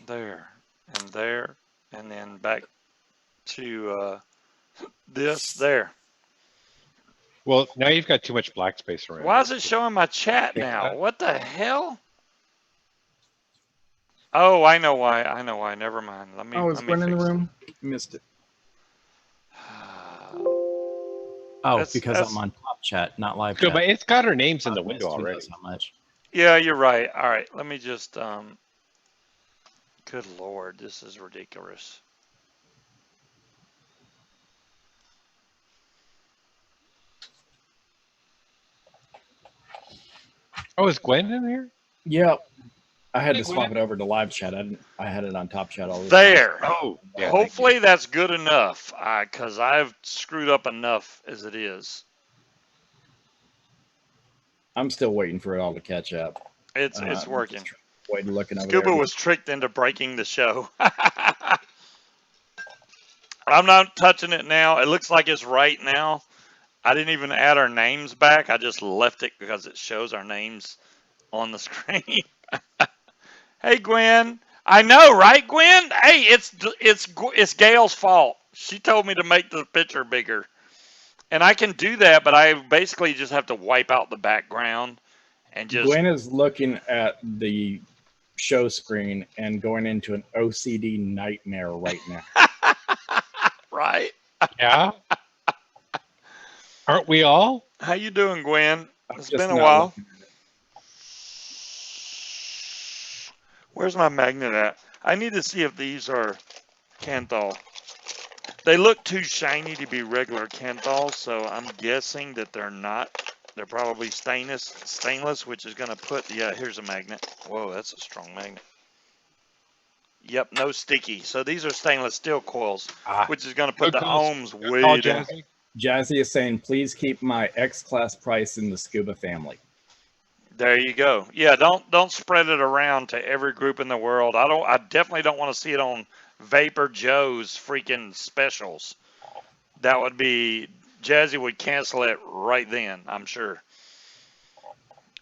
Speaker 2: There and then back to this there.
Speaker 1: Well, now you've got too much black space around.
Speaker 2: Why is it showing my chat now? What the hell? Oh, I know why. Never mind. Let me.
Speaker 3: Oh, is Gwen in the room? Missed it. Oh, because I'm on top chat, not live chat.
Speaker 1: But it's got our names in the window already.
Speaker 3: How much?
Speaker 2: Yeah, you're right. All right, let me just. Good Lord, this is ridiculous.
Speaker 1: Oh, is Gwen in here?
Speaker 3: Yep. I had to swap it over to live chat. I had it on top chat all the time.
Speaker 2: There.
Speaker 1: Oh, yeah,
Speaker 2: hopefully that's good enough, because I've screwed up enough as it is.
Speaker 3: I'm still waiting for it all to catch up.
Speaker 2: It's working.
Speaker 3: Looking over
Speaker 2: Scuba was tricked into breaking the show. I'm not touching it now. It looks like it's right now. I didn't even add our names back. I just left it because it shows our names on the screen. Hey, Gwen. I know, right, Gwen? Hey, it's Gail's fault. She told me to make the picture bigger. And I can do that, but I basically just have to wipe out the background and just...
Speaker 3: Gwen is looking at the show screen and going into an OCD nightmare right now.
Speaker 2: Right?
Speaker 1: Yeah. Aren't we all?
Speaker 2: How you doing, Gwen? It's been a while. Where's my magnet at? I need to see if these are Kanthal. They look too shiny to be regular Kanthal, so I'm guessing that they're not. They're probably stainless, which is going to put... Yeah, here's a magnet. Whoa, that's a strong magnet. Yep, no sticky. So these are stainless steel coils,
Speaker 1: Ah,
Speaker 2: which is going to put
Speaker 1: good
Speaker 2: the
Speaker 1: calls.
Speaker 2: ohms
Speaker 1: Good
Speaker 2: way
Speaker 1: call,
Speaker 2: down.
Speaker 1: Jazzy.
Speaker 3: Jazzy is saying, please keep my X-Class price in the Scuba family.
Speaker 2: There you go. Yeah, don't spread it around to every group in the world. I definitely don't want to see it on Vapor Joe's freaking specials. That would be Jazzy would cancel it right then, I'm sure.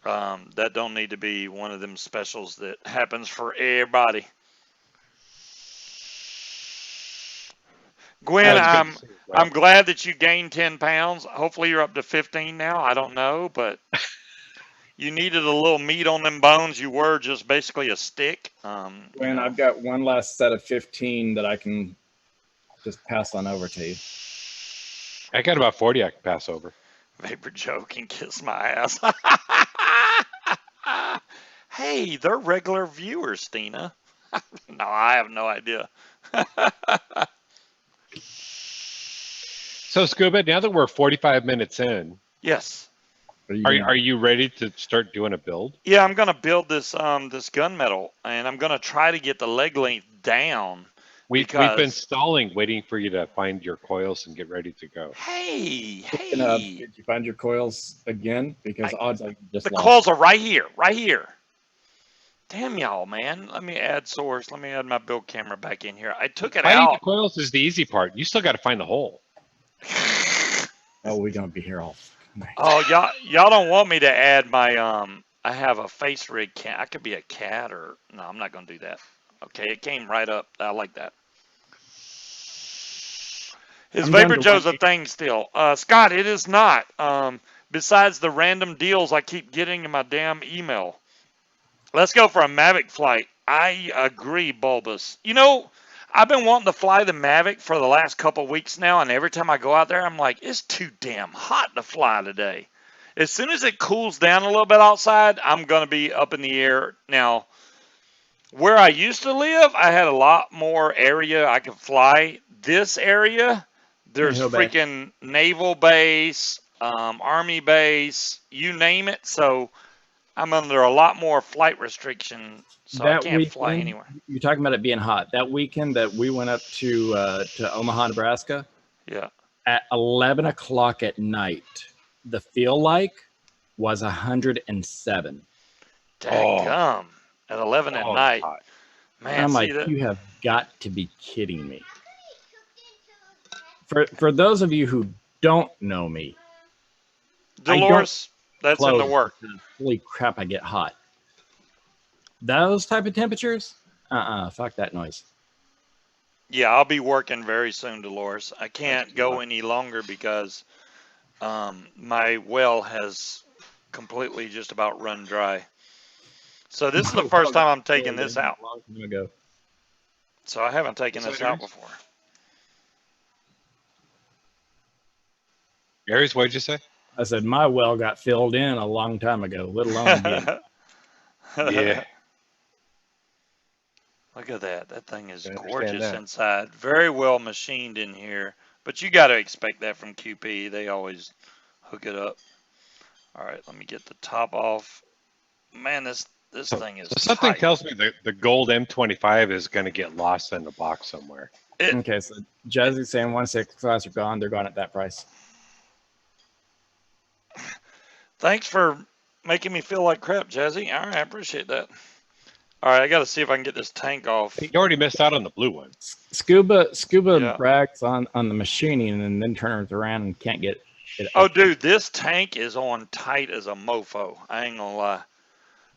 Speaker 2: That don't need to be one of them specials that happens for everybody. Gwen,
Speaker 1: That's good to see. Well,
Speaker 2: I'm glad that you gained 10 pounds. Hopefully you're up to 15 now. I don't know, but you needed a little meat on them bones. You were just basically a stick.
Speaker 3: When I've got one last set of 15 that I can just pass on over to you.
Speaker 1: I got about 40 I can pass over.
Speaker 2: Vapor Joe can kiss my ass. Hey, they're regular viewers, Stina. No, I have no idea.
Speaker 1: So Scuba, now that we're 45 minutes in,
Speaker 2: Yes.
Speaker 1: are you ready to start doing a build?
Speaker 2: Yeah, I'm gonna build this this gunmetal, and I'm gonna try to get the leg length down.
Speaker 1: We've been
Speaker 2: Because
Speaker 1: stalling, waiting for you to find your coils and get ready to go.
Speaker 2: hey,
Speaker 3: Did you find your coils again? Because odds are you just
Speaker 2: the
Speaker 3: lost.
Speaker 2: coils are right here, right here. Damn y'all, man. Let me add source. Let me add my build camera back in here. I took it
Speaker 1: Finding
Speaker 2: out.
Speaker 1: the coils is the easy part. You still got to find the hole.
Speaker 3: Oh, we're gonna be here all night.
Speaker 2: Oh, y'all don't want me to add my I have a face rig cat. I could be a cat or no, I'm not gonna do that. Okay, it came right up. I like that. His
Speaker 3: I'm down
Speaker 2: Vapor
Speaker 3: to
Speaker 2: Joe's a
Speaker 3: 180.
Speaker 2: thing still. Scott, it is not. Besides the random deals I keep getting in my damn email. Let's go for a Mavic flight. I agree, Bulbous. You know, I've been wanting to fly the Mavic for the last couple weeks now, and every time I go out there, I'm like, it's too damn hot to fly today. As soon as it cools down a little bit outside, I'm going to be up in the air. Now, where I used to live, I had a lot more area I could fly. This area, there's
Speaker 3: Hey, Hobay.
Speaker 2: freaking naval base, army base, you name it. So I'm under a lot more flight restriction, so I
Speaker 3: That
Speaker 2: can't fly
Speaker 3: weekend,
Speaker 2: anywhere.
Speaker 3: you're talking about it being hot. That weekend that we went up to Omaha, Nebraska,
Speaker 2: Yeah.
Speaker 3: at 11 o'clock at night, the feel like was 107.
Speaker 2: Dadgum. At 11 at
Speaker 1: Oh,
Speaker 2: night.
Speaker 1: hot.
Speaker 2: Man,
Speaker 3: I'm
Speaker 2: see
Speaker 3: like,
Speaker 2: that?
Speaker 3: you have got to be kidding me. For those of you who don't know me,
Speaker 2: Dolores, that's in the
Speaker 3: clothes,
Speaker 2: work.
Speaker 3: holy crap, I get hot. Those type of temperatures? Fuck that noise.
Speaker 2: Yeah, I'll be working very soon, Dolores. I can't
Speaker 1: That's
Speaker 2: go
Speaker 1: hot.
Speaker 2: any longer because my well has completely just about run dry. So this is the first time I'm taking this out.
Speaker 3: A long time ago.
Speaker 2: So I haven't taken
Speaker 1: What's
Speaker 2: this
Speaker 1: that,
Speaker 2: out
Speaker 1: Aries?
Speaker 2: before.
Speaker 1: Aries, what'd you say?
Speaker 3: I said my well got filled in a long time ago, let alone again.
Speaker 1: Yeah.
Speaker 2: Look at that. That thing is
Speaker 1: I understand
Speaker 2: gorgeous
Speaker 1: that.
Speaker 2: inside. Very well machined in here. But you got to expect that from QP. They always hook it up. All right, let me get the top off. Man, this thing is
Speaker 1: Something
Speaker 2: tight.
Speaker 1: tells me that the gold M25 is going to get lost in the box somewhere.
Speaker 3: Okay, so Jazzy's saying 1/6 class are gone. They're gone at that price.
Speaker 2: Thanks for making me feel like crap, Jazzy. All right, I appreciate that. All right, I got to see if I can get this tank off.
Speaker 1: You already missed out on the blue one.
Speaker 3: Scuba
Speaker 2: Yeah.
Speaker 3: brags on the machining and then turns around and can't get it.
Speaker 2: Oh, dude, this tank is on tight as a mofo. I ain't gonna lie.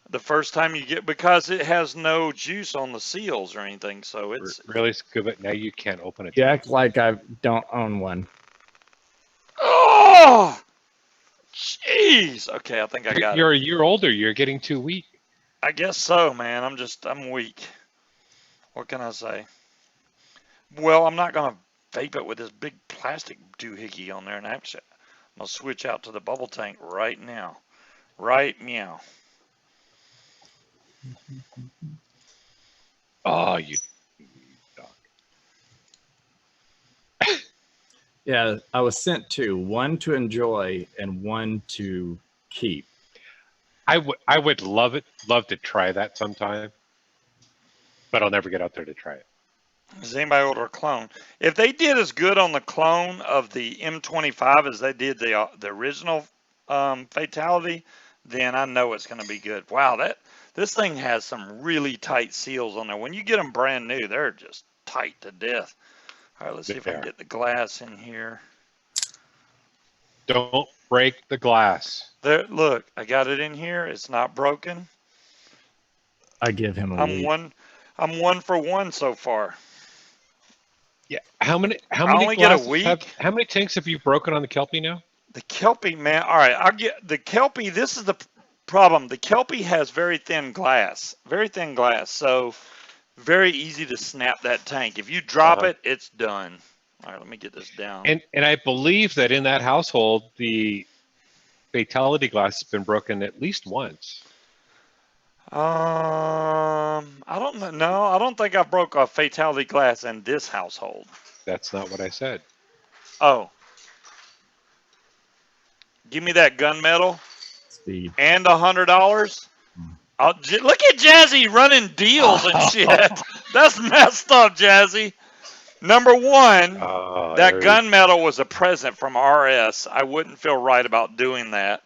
Speaker 2: The first time you get, because it has no juice on the seals or anything, so it's
Speaker 1: Really, Scuba? Now you can't open it.
Speaker 3: You act like I don't own one.
Speaker 2: oh, jeez. Okay, I think I got it.
Speaker 1: You're a year older. You're getting too weak.
Speaker 2: I guess so, man. I'm weak. What can I say? Well, I'm not gonna vape it with this big plastic doohickey on there, and actually, I'm gonna switch out to the bubble tank right now. Right meow.
Speaker 1: Oh, you dog.
Speaker 3: Yeah, I was sent two, one to enjoy and one to keep.
Speaker 1: I would love to try that sometime. but I'll never get out there to try it.
Speaker 2: Does anybody order a clone? If they did as good on the clone of the M25 as they did the original Fatality, then I know it's going to be good. Wow, this thing has some really tight seals on there. When you get them brand new, they're just tight to death. All right, let's see if I can get the glass in here.
Speaker 1: Don't break the glass.
Speaker 2: There, look, I got it in here. It's not broken.
Speaker 3: I give him a lead.
Speaker 2: I'm 1 for 1 so far.
Speaker 1: Yeah. How many
Speaker 2: only get a week.
Speaker 1: How many tanks have you broken on the Kelpie now?
Speaker 2: The Kelpie, man. All right, I'll get the Kelpie. This is the problem. The Kelpie has very thin glass. So very easy to snap that tank. If you drop it, it's done. All right, let me get this down.
Speaker 1: And I believe that in that household, the Fatality glass has been broken at least once.
Speaker 2: I don't know. No, I don't think I broke a Fatality glass in this household.
Speaker 1: That's not what I said.
Speaker 2: Oh. Give me that gunmetal.
Speaker 3: Speed.
Speaker 2: And $100. Look at Jazzy running deals and shit. That's messed up, Jazzy. Number one, that gunmetal was a present from RS. I wouldn't feel right about doing that.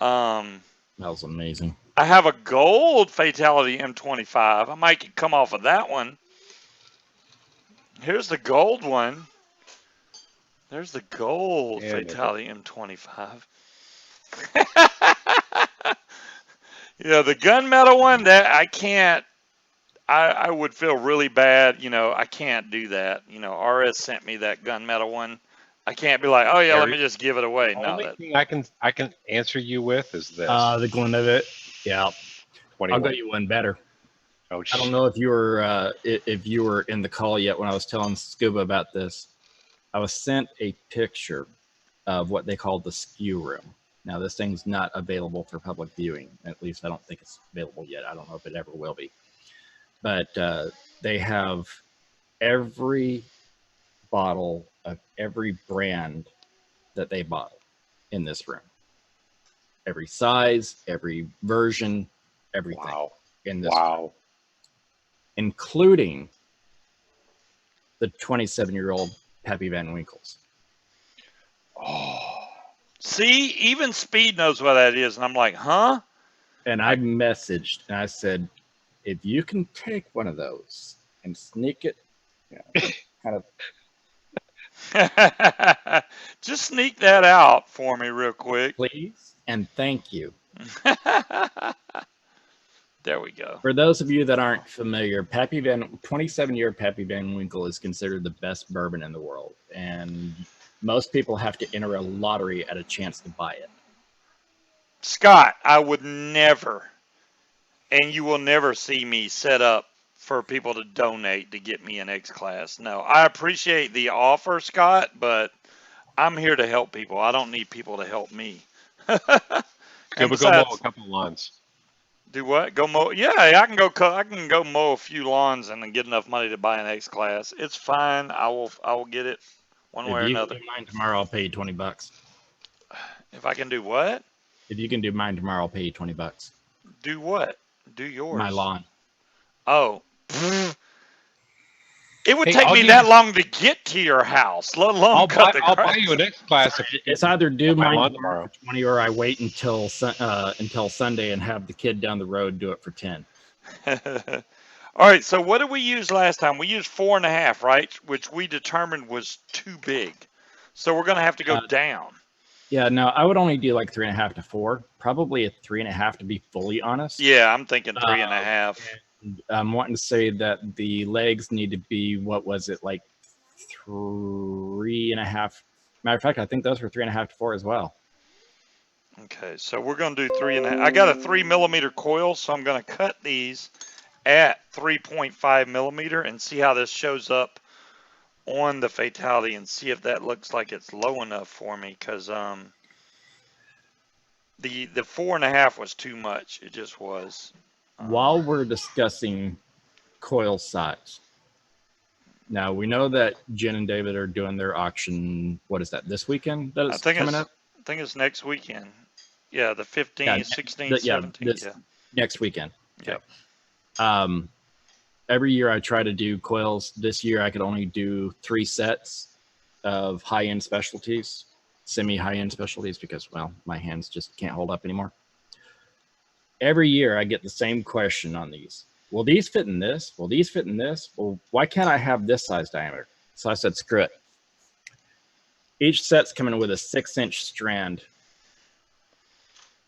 Speaker 3: That was amazing.
Speaker 2: I have a gold Fatality M25. I might come off of that one. Here's the gold one. There's the gold Fatality M25. Yeah, the gunmetal one, that I can't. I would feel really bad. I can't do that. RS sent me that gunmetal one. I can't be like, oh yeah, let me just give it away.
Speaker 1: The only thing I can answer you with is this.
Speaker 3: The Glenlivet. Yeah.
Speaker 1: 21.
Speaker 3: I'll get you one better.
Speaker 1: Oh,
Speaker 3: I don't know if you were in the call yet when I was telling Scuba about this. I was sent a picture of what they call the skew room. Now, this thing's not available for public viewing. At least I don't think it's available yet. I don't know if it ever will be. But they have every bottle of every brand that they bottle in this room. Every size, every version, everything.
Speaker 1: Wow.
Speaker 3: In this room. Including the 27-year-old Pappy Van Winkles.
Speaker 2: Oh. See, even Speed knows what that is. And I'm like, huh?
Speaker 3: And I messaged and I said, if you can take one of those and sneak it, kind
Speaker 2: of. Just sneak that out for me real quick.
Speaker 3: Please and thank you.
Speaker 2: There we go.
Speaker 3: For those of you that aren't familiar, 27-year Pappy Van Winkle is considered the best bourbon in the world. And most people have to enter a lottery at a chance to buy it.
Speaker 2: Scott, I would never, and you will never see me set up for people to donate to get me an X class. No, I appreciate the offer, Scott, but I'm here to help people. I don't need people to help me.
Speaker 1: Go mow a couple of lawns.
Speaker 2: Do what? Go mow? Yeah, I can go mow a few lawns and then get enough money to buy an X class. It's fine. I will get it one way or another.
Speaker 3: If you can do mine tomorrow, I'll pay you $20.
Speaker 2: If I can do what?
Speaker 3: If you can do mine tomorrow, I'll pay you $20.
Speaker 2: Do what? Do yours?
Speaker 3: My lawn.
Speaker 2: Oh. It would take me that long to get to your house, let alone cut the grass.
Speaker 1: I'll buy you an X class.
Speaker 3: It's either do mine tomorrow for 20 or I wait until Sunday and have the kid down the road do it for 10.
Speaker 2: All right, so what did we use last time? We used 4.5, right? Which we determined was too big. So we're going to have to go down.
Speaker 3: Yeah, no, I would only do like 3.5 to 4. Probably a 3.5 to be fully honest.
Speaker 2: Yeah, I'm thinking 3.5.
Speaker 3: I'm wanting to say that the legs need to be, what was it, like 3.5. Matter of fact, I think those were 3.5 to 4 as well.
Speaker 2: Okay, so we're going to do 3.5. I got a 3mm coil, so I'm going to cut these at 3.5 millimeter and see how this shows up on the Fatality and see if that looks like it's low enough for me, because the 4.5 was too much. It just was.
Speaker 3: While we're discussing coil size, now we know that Jen and David are doing their auction. What is that? This weekend? That is coming up?
Speaker 2: I think it's next weekend. Yeah, the 15th, 16th, 17th.
Speaker 3: Next weekend.
Speaker 2: Yep.
Speaker 3: every year I try to do coils. This year I could only do 3 sets of high-end specialties, semi-high-end specialties, because, well, my hands just can't hold up anymore. Every year I get the same question on these. Will these fit in this? Will these fit in this? Well, why can't I have this size diameter? So I said, screw it. Each set's coming with a 6-inch strand.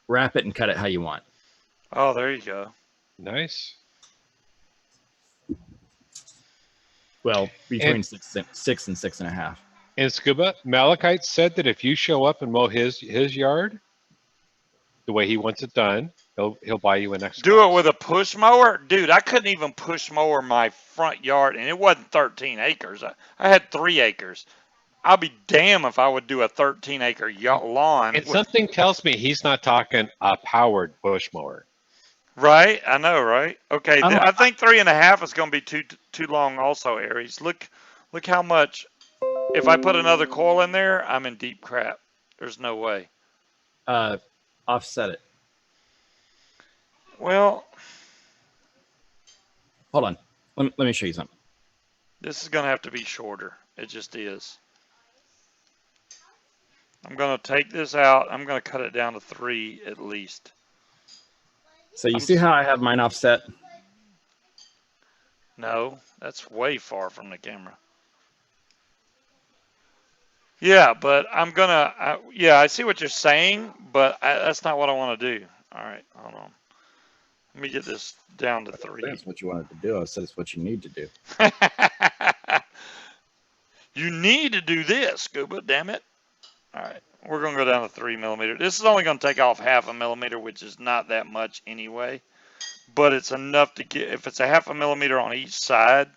Speaker 3: Wrap it and cut it how you want.
Speaker 2: Oh, there you go.
Speaker 1: Nice.
Speaker 3: Well, between
Speaker 1: And-
Speaker 3: 6 and 6.5.
Speaker 1: And Scuba, Malachite said that if you show up and mow his yard the way he wants it done, he'll buy you an Xbox.
Speaker 2: Do it with a push mower? Dude, I couldn't even push mower my front yard, and it wasn't 13 acres. I had 3 acres. I'll be damned if I would do a 13-acre lawn.
Speaker 1: And something tells me he's not talking a powered push mower.
Speaker 2: Right? I know, right? Okay,
Speaker 3: I don't-
Speaker 2: I think 3.5 is going to be too long also, Aries. Look how much. If I put another coil in there, I'm in deep crap. There's no way.
Speaker 3: Offset it.
Speaker 2: Well,
Speaker 3: Hold on. Let me show you something.
Speaker 2: this is going to have to be shorter. It just is. I'm going to take this out. I'm going to cut it down to 3 at least.
Speaker 3: So you see how I have mine offset?
Speaker 2: No, that's way far from the camera. Yeah, but I'm going to, yeah, I see what you're saying, but that's not what I want to do. All right, hold on. Let me get this down to 3.
Speaker 3: That's what you wanted to do. I said it's what you need to do.
Speaker 2: You need to do this, Scuba, damn it. All right, we're going to go down to 3 millimeter. This is only going to take off 0.5 millimeter, which is not that much anyway. But it's enough to get, if it's a 0.5 millimeter on each side,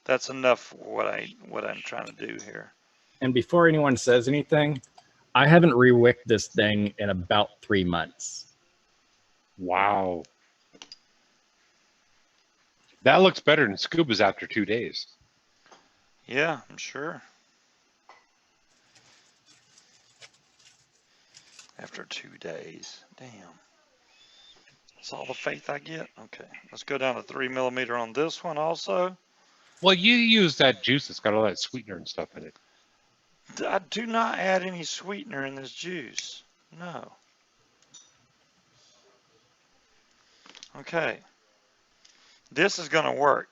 Speaker 2: that's enough for what I'm trying to do here.
Speaker 3: And before anyone says anything, I haven't re-wicked this thing in about 3 months.
Speaker 1: Wow. That looks better than Scuba's after 2 days.
Speaker 2: Yeah, I'm sure. After 2 days. Damn. That's all the faith I get? Okay. Let's go down to 3 millimeter on this one also.
Speaker 1: Well, you use that juice that's got all that sweetener and stuff in it.
Speaker 2: I do not add any sweetener in this juice. No. Okay. This is going to work.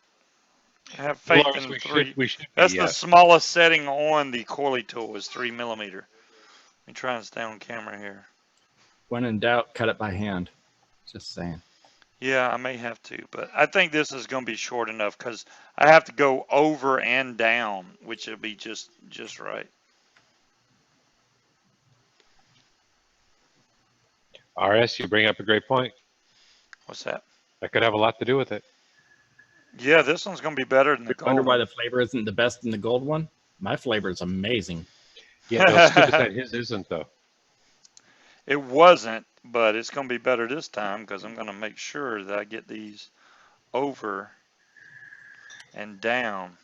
Speaker 2: I have faith
Speaker 1: Well,
Speaker 2: in
Speaker 1: we
Speaker 2: 3.
Speaker 1: should be,
Speaker 2: That's the
Speaker 1: yes.
Speaker 2: smallest setting on the coily tool is 3 millimeter. Let me try and stay on camera here.
Speaker 3: When in doubt, cut it by hand. Just saying.
Speaker 2: Yeah, I may have to, but I think this is going to be short enough because I have to go over and down, which will be just right.
Speaker 1: RS, you bring up a great point.
Speaker 2: What's that?
Speaker 1: That could have a lot to do with it.
Speaker 2: Yeah, this one's going to be better than the
Speaker 3: I wonder
Speaker 2: gold
Speaker 3: why
Speaker 2: one.
Speaker 3: the flavor isn't the best in the gold one. My flavor is amazing.
Speaker 1: Yeah, no, Scuba said his isn't, though.
Speaker 2: It wasn't, but it's going to be better this time because I'm going to make sure that I get these over and down.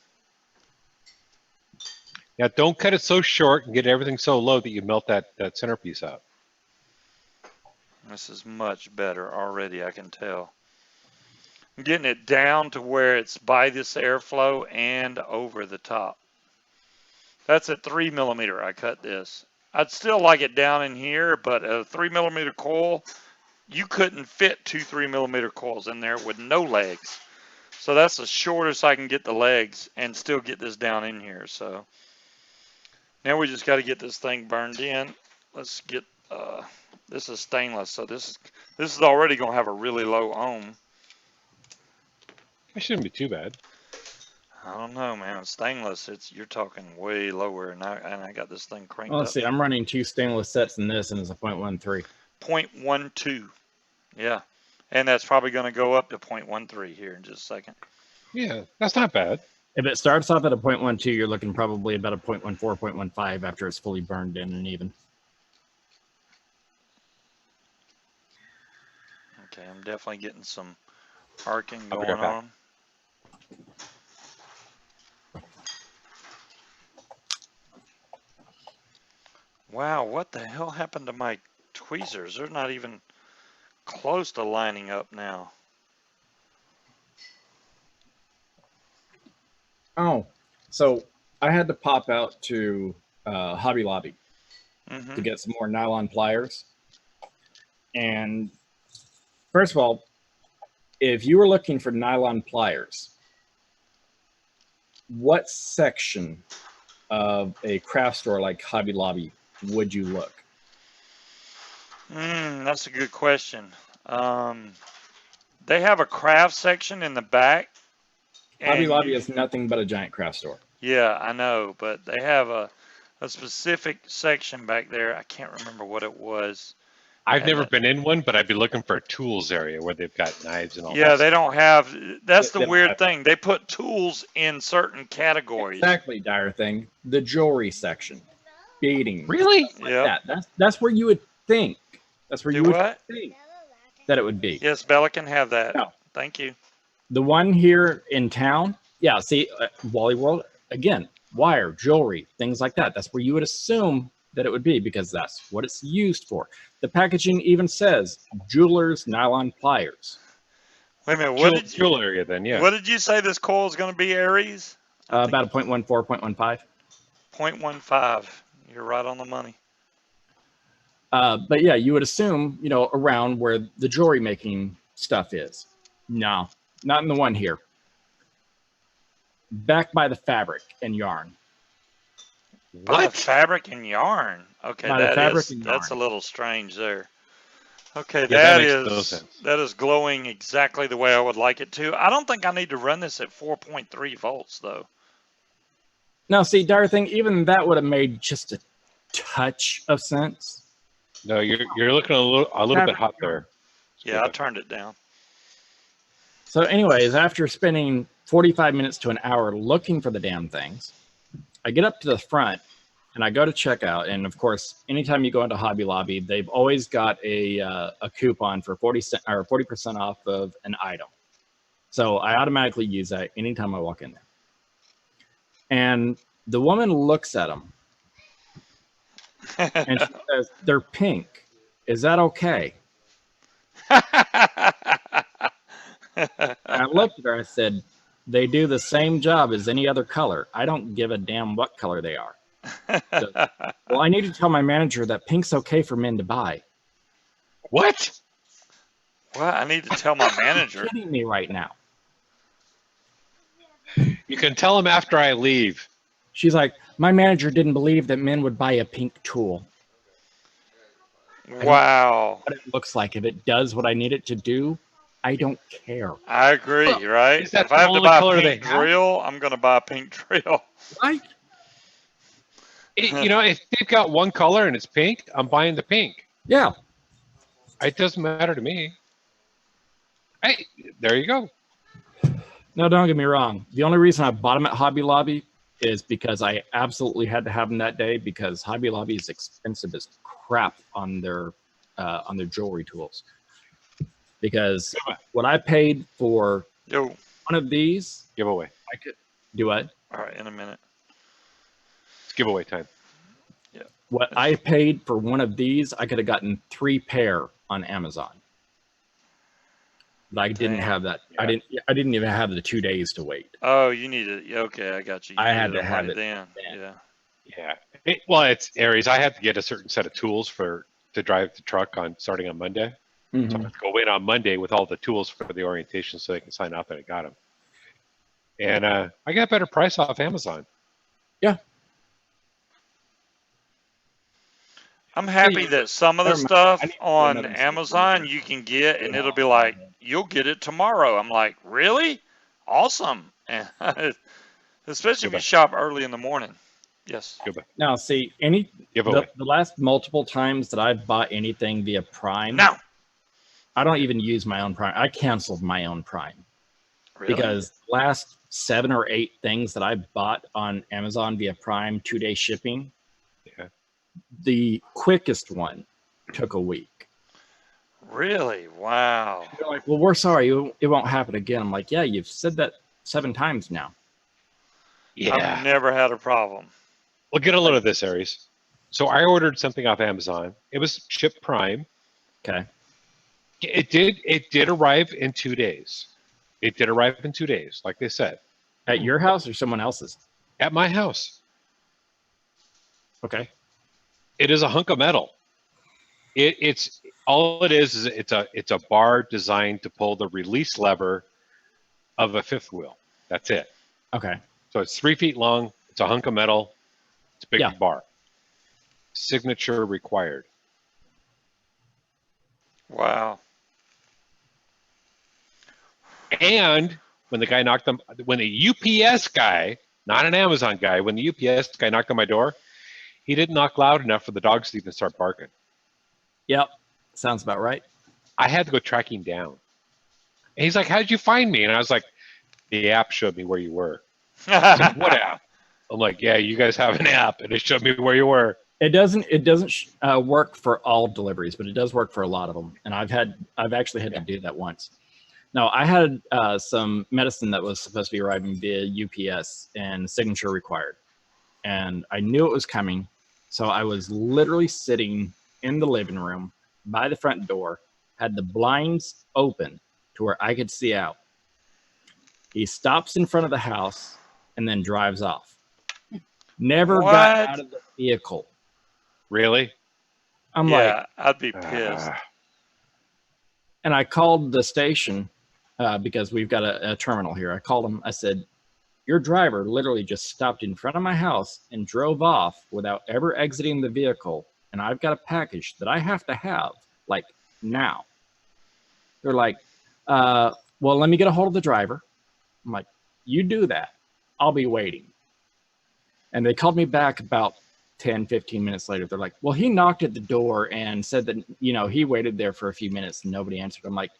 Speaker 1: Yeah, don't cut it so short and get everything so low that you melt that centerpiece out.
Speaker 2: This is much better already, I can tell. I'm getting it down to where it's by this airflow and over the top. That's at 3 millimeter. I cut this. I'd still like it down in here, but a 3 millimeter coil, you couldn't fit 2 3 millimeter coils in there with no legs. So that's the shortest I can get the legs and still get this down in here. So now we just got to get this thing burned in. Let's get, this is stainless. So this is already going to have a really low ohm.
Speaker 1: It shouldn't be too bad.
Speaker 2: I don't know, man. Stainless, you're talking way lower, and I got this thing cranked
Speaker 3: Well,
Speaker 2: up.
Speaker 3: let's see. I'm running 2 stainless sets in this, and it's a 0.13.
Speaker 2: 0.12. Yeah, and that's probably going to go up to 0.13 here in just a second.
Speaker 1: Yeah, that's not bad.
Speaker 3: If it starts off at a 0.12, you're looking probably about a 0.14, 0.15 after it's fully burned in and even.
Speaker 2: Okay, I'm definitely getting some arcing
Speaker 1: I'll be
Speaker 2: going
Speaker 1: right back.
Speaker 2: on. Wow, what the hell happened to my tweezers? They're not even close to lining up now.
Speaker 3: Oh, so I had to pop out to Hobby Lobby to get some more nylon pliers. And first of all, if you were looking for nylon pliers, what section of a craft store like Hobby Lobby would you look?
Speaker 2: That's a good question. They have a craft section in the back.
Speaker 3: Hobby
Speaker 2: and
Speaker 3: Lobby
Speaker 2: you-
Speaker 3: is nothing but a giant craft store.
Speaker 2: Yeah, I know, but they have a specific section back there. I can't remember what it was.
Speaker 1: I've
Speaker 2: And
Speaker 1: never been in one, but I'd be looking for a tools area where they've got knives and all
Speaker 2: Yeah,
Speaker 1: that.
Speaker 2: they don't have. That's
Speaker 3: They
Speaker 2: the
Speaker 3: don't
Speaker 2: weird
Speaker 3: have-
Speaker 2: thing. They put tools in certain categories.
Speaker 3: Exactly, dire thing. The jewelry section, beading.
Speaker 1: Really?
Speaker 2: Yeah.
Speaker 3: That's where you would think. That's where
Speaker 2: Do
Speaker 3: you would
Speaker 2: what?
Speaker 3: think that it would be.
Speaker 2: Yes, Bella can have that.
Speaker 3: No.
Speaker 2: Thank you.
Speaker 3: The one here in town, yeah. See, Wally World again, wire, jewelry, things like that. That's where you would assume that it would be because that's what it's used for. The packaging even says jewelers nylon pliers.
Speaker 2: Wait a minute. What did you?
Speaker 1: Jewel area then, yeah.
Speaker 2: What did you say this coil is going to be, Aries?
Speaker 3: About a 0.14, 0.15.
Speaker 2: 0.15. You're right on the money.
Speaker 3: But yeah, you would assume, around where the jewelry making stuff is. No, not in the one here. Back by the fabric and yarn.
Speaker 2: By
Speaker 1: What?
Speaker 2: fabric and yarn. Okay,
Speaker 3: By the fabric and
Speaker 2: that's a
Speaker 3: yarn.
Speaker 2: little strange there. Okay,
Speaker 1: Yeah, that
Speaker 2: that
Speaker 1: makes no
Speaker 2: is
Speaker 1: sense.
Speaker 2: that is glowing exactly the way I would like it to. I don't think I need to run this at 4.3 volts though.
Speaker 3: Now, see, dire thing, even that would have made just a touch of sense.
Speaker 1: No, you're looking a little bit hot there.
Speaker 2: Yeah, I turned it down.
Speaker 3: So, anyways, after spending 45 minutes to an hour looking for the damn things, I get up to the front and I go to checkout. And of course, anytime you go into Hobby Lobby, they've always got a coupon for 40% off of an item. So I automatically use that anytime I walk in there. And the woman looks at them and she says, "They're pink. Is that okay?" And I looked at her. I said, "They do the same job as any other color. I don't give a damn what color they are." So, well, I need to tell my manager that pink's okay for men to buy.
Speaker 1: What?
Speaker 2: Well, I need to tell my manager.
Speaker 3: You're kidding me right now.
Speaker 1: You can tell them after I leave.
Speaker 3: She's like, "My manager didn't believe that men would buy a pink tool.
Speaker 2: Wow.
Speaker 3: What it looks like. If it does what I need it to do, I don't care."
Speaker 2: I agree, right?
Speaker 1: is that
Speaker 2: If I
Speaker 1: the
Speaker 2: have to
Speaker 1: only
Speaker 2: buy a
Speaker 1: color
Speaker 2: pink
Speaker 1: they have?
Speaker 2: drill, I'm going to buy a pink drill.
Speaker 3: Right?
Speaker 1: If they've got one color and it's pink, I'm buying the pink.
Speaker 3: Yeah.
Speaker 1: It doesn't matter to me. Hey, there you go.
Speaker 3: No, don't get me wrong. The only reason I bought them at Hobby Lobby is because I absolutely had to have them that day because Hobby Lobby is expensive as crap on their jewelry tools. Because what I paid for
Speaker 2: Yo.
Speaker 3: one of these,
Speaker 1: Giveaway.
Speaker 3: I could do what?
Speaker 2: All right, in a minute.
Speaker 1: It's giveaway time.
Speaker 3: What I paid for one of these, I could have gotten 3 pair on Amazon. But I didn't
Speaker 2: Damn.
Speaker 3: have that.
Speaker 1: Yeah.
Speaker 3: I didn't even have the 2 days to wait.
Speaker 2: Oh, you need it. Okay, I got you.
Speaker 3: I
Speaker 2: need
Speaker 3: had to
Speaker 2: them
Speaker 3: have
Speaker 2: right
Speaker 3: it
Speaker 2: then.
Speaker 3: then.
Speaker 2: Yeah.
Speaker 1: Yeah. Well, it's Aries. I have to get a certain set of tools to drive the truck starting on Monday. So I have to go in on Monday with all the tools for the orientation so they can sign off that I got them. And I got a better price off Amazon.
Speaker 3: Yeah.
Speaker 2: I'm happy that some of the
Speaker 3: Never mind.
Speaker 2: stuff
Speaker 3: I need to do
Speaker 2: on
Speaker 3: another
Speaker 2: Amazon
Speaker 3: sequence.
Speaker 2: you can get, and it'll be like, you'll get it tomorrow. I'm like, really? Awesome. And especially if you shop early in the morning. Yes.
Speaker 3: Now, see,
Speaker 1: Giveaway.
Speaker 3: the last multiple times that I've bought anything via Prime,
Speaker 2: No.
Speaker 3: I don't even use my own Prime. I canceled my own Prime
Speaker 2: Really?
Speaker 3: because last 7 or 8 things that I bought on Amazon via Prime 2-day shipping,
Speaker 1: Yeah.
Speaker 3: the quickest one took a week.
Speaker 2: Really? Wow.
Speaker 3: They're like, "Well, we're sorry, it won't happen again." I'm like, "Yeah, you've said that 7 times now."
Speaker 2: I've never had a problem.
Speaker 1: Well, get a load of this, Aries. So I ordered something off Amazon. It was shipped Prime.
Speaker 3: Okay.
Speaker 1: It did arrive in 2 days. It did arrive in 2 days, like they said.
Speaker 3: At your house or someone else's?
Speaker 1: At my house.
Speaker 3: Okay.
Speaker 1: It is a hunk of metal. It's all it is it's a bar designed to pull the release lever of a fifth wheel. That's it.
Speaker 3: Okay.
Speaker 1: So it's 3 feet long. It's a hunk of metal. It's a big
Speaker 3: Yeah.
Speaker 1: bar. Signature required.
Speaker 2: Wow.
Speaker 1: And when the UPS guy, not an Amazon guy, when the UPS guy knocked on my door, he didn't knock loud enough for the dogs to even start barking.
Speaker 3: Yep. Sounds about right.
Speaker 1: I had to go track him down. And he's like, "How did you find me?" And I was like, "The app showed me where you were." He's like, "What app?" I'm like, "Yeah, you guys have an app, and it showed me where you were."
Speaker 3: It doesn't work for all deliveries, but it does work for a lot of them. And I've actually had to do that once. Now, I had some medicine that was supposed to be arriving via UPS and signature required. And I knew it was coming. So I was literally sitting in the living room by the front door, had the blinds open to where I could see out. He stops in front of the house and then drives off. Never got out of the vehicle.
Speaker 1: Really?
Speaker 3: I'm
Speaker 2: yeah, I'd be pissed.
Speaker 3: And I called the station because we've got a terminal here. I called him. I said, "Your driver literally just stopped in front of my house and drove off without ever exiting the vehicle. And I've got a package that I have to have, like, now." They're like, "Well, let me get a hold of the driver." I'm like, "You do that. I'll be waiting." And they called me back about 10, 15 minutes later. They're like, "Well, he knocked at the door and said that, he waited there for a few minutes and nobody answered." I'm like,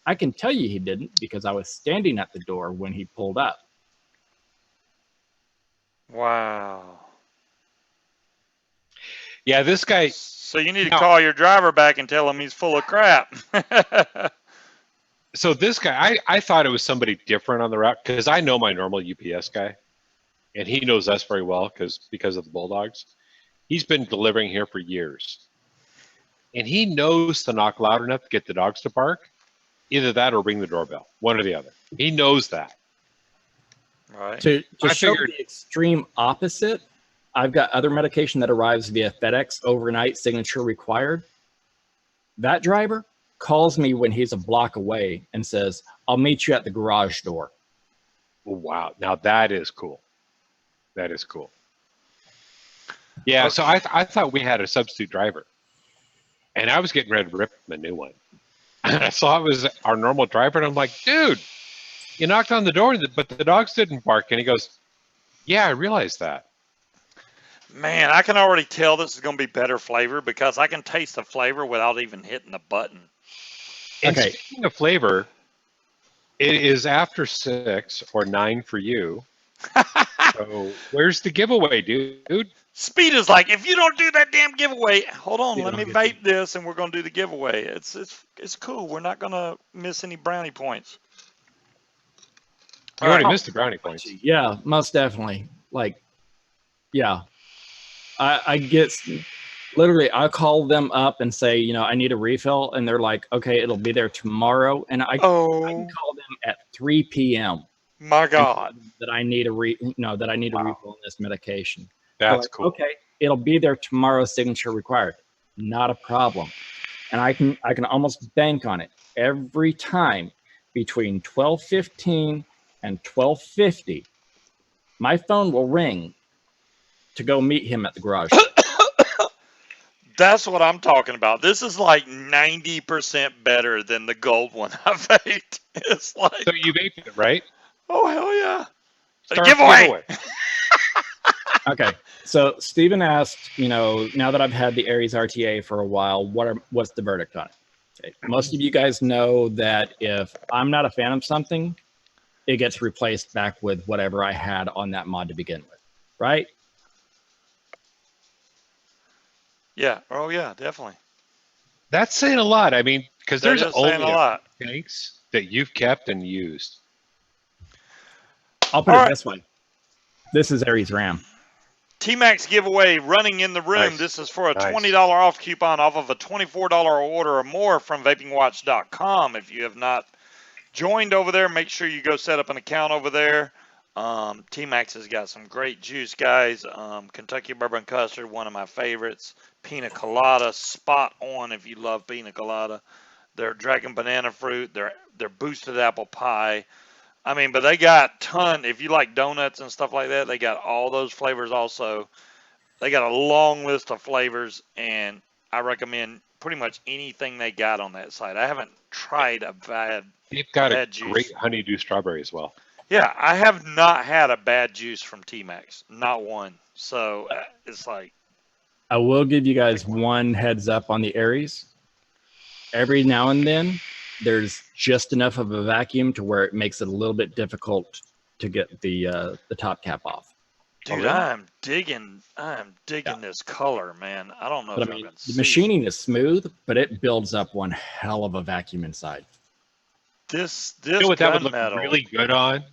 Speaker 3: "I can tell you he didn't because I was standing at the door when he pulled up."
Speaker 2: Wow.
Speaker 1: Yeah, this guy.
Speaker 2: So you need to call your driver back and tell him he's full of crap.
Speaker 1: So this guy, I thought it was somebody different on the route because I know my normal UPS guy, and he knows us very well because of the Bulldogs. He's been delivering here for years, and he knows to knock loud enough to get the dogs to bark. Either that or ring the doorbell, one or the other. He knows that.
Speaker 2: Right.
Speaker 3: To
Speaker 1: I
Speaker 3: show
Speaker 1: figured-
Speaker 3: the extreme opposite, I've got other medication that arrives via FedEx overnight, signature required. That driver calls me when he's a block away and says, "I'll meet you at the garage door."
Speaker 1: Oh, wow. Now that is cool. That is cool. Yeah, so I thought we had a substitute driver, and I was getting ready to rip him a new one. And I saw it was our normal driver, and I'm like, "Dude, you knocked on the door, but the dogs didn't bark." And he goes, "Yeah, I realized that."
Speaker 2: Man, I can already tell this is going to be better flavor because I can taste the flavor without even hitting the button.
Speaker 1: And
Speaker 3: Okay.
Speaker 1: speaking of flavor, it is after 6 or 9 for you. So where's the giveaway, dude?
Speaker 2: Speed is like, if you don't do that damn giveaway, hold on,
Speaker 3: You
Speaker 2: let
Speaker 3: don't
Speaker 2: me
Speaker 3: get
Speaker 2: vape this and we're going to do the giveaway. It's cool. We're not going to miss any brownie points.
Speaker 1: You already missed the brownie points.
Speaker 3: Yeah, most definitely. Like, yeah. I get literally, I call them up and say, I need a refill. And they're like, "Okay, it'll be there tomorrow." And I can call them at 3 p.m.
Speaker 2: My God.
Speaker 3: that I need a refill on this medication.
Speaker 1: That's
Speaker 3: like,
Speaker 1: cool.
Speaker 3: "Okay, it'll be there tomorrow, signature required." Not a problem. And I can almost bank on it every time between 12:15 and 12:50. My phone will ring to go meet him at the garage.
Speaker 2: That's what I'm talking about. This is like 90% better than the gold one I vaped. It's like,
Speaker 1: So you vaped it, right?
Speaker 2: oh, hell yeah.
Speaker 1: Start
Speaker 2: Giveaway.
Speaker 3: Okay. So Steven asked, now that I've had the Aries RTA for a while, what's the verdict on it? Okay. Most of you guys know that if I'm not a fan of something, it gets replaced back with whatever I had on that mod to begin with, right?
Speaker 2: Yeah. Oh, yeah, definitely.
Speaker 1: That's saying a lot. I mean, because
Speaker 2: That
Speaker 1: there's
Speaker 2: is saying
Speaker 1: only
Speaker 2: a lot.
Speaker 1: tanks that you've kept and used.
Speaker 3: I'll put
Speaker 2: All
Speaker 3: it
Speaker 2: right.
Speaker 3: this way. This is Aries RAM.
Speaker 2: T-Max giveaway running in the room.
Speaker 1: Nice.
Speaker 2: This is for a
Speaker 1: Nice.
Speaker 2: $20 off coupon off of a $24 order or more from vapingwatch.com. If you have not joined over there, make sure you go set up an account over there. T-Max has got some great juice, guys. Kentucky Bourbon Custard, one of my favorites. Pina Colada, spot on if you love Pina Colada. Their Dragon Banana Fruit, their Boosted Apple Pie. I mean, but they got ton. If you like donuts and stuff like that, they got all those flavors also. They got a long list of flavors, and I recommend pretty much anything they got on that site. I haven't tried a
Speaker 1: They've got a
Speaker 2: bad juice.
Speaker 1: great honeydew strawberry as well.
Speaker 2: Yeah, I have not had a bad juice from T-Max, not one. So it's like,
Speaker 3: I will give you guys one heads up on the Aries. Every now and then, there's just enough of a vacuum to where it makes it a little bit difficult to get the top cap off.
Speaker 2: dude,
Speaker 1: really?
Speaker 2: I'm digging this color, man. I don't know
Speaker 3: But
Speaker 2: if
Speaker 3: I
Speaker 2: y'all
Speaker 3: mean,
Speaker 2: can
Speaker 3: the
Speaker 2: see.
Speaker 3: machining is smooth, but it builds up one hell of a vacuum inside.
Speaker 2: This
Speaker 1: You know what that would look
Speaker 2: gunmetal
Speaker 1: really good on?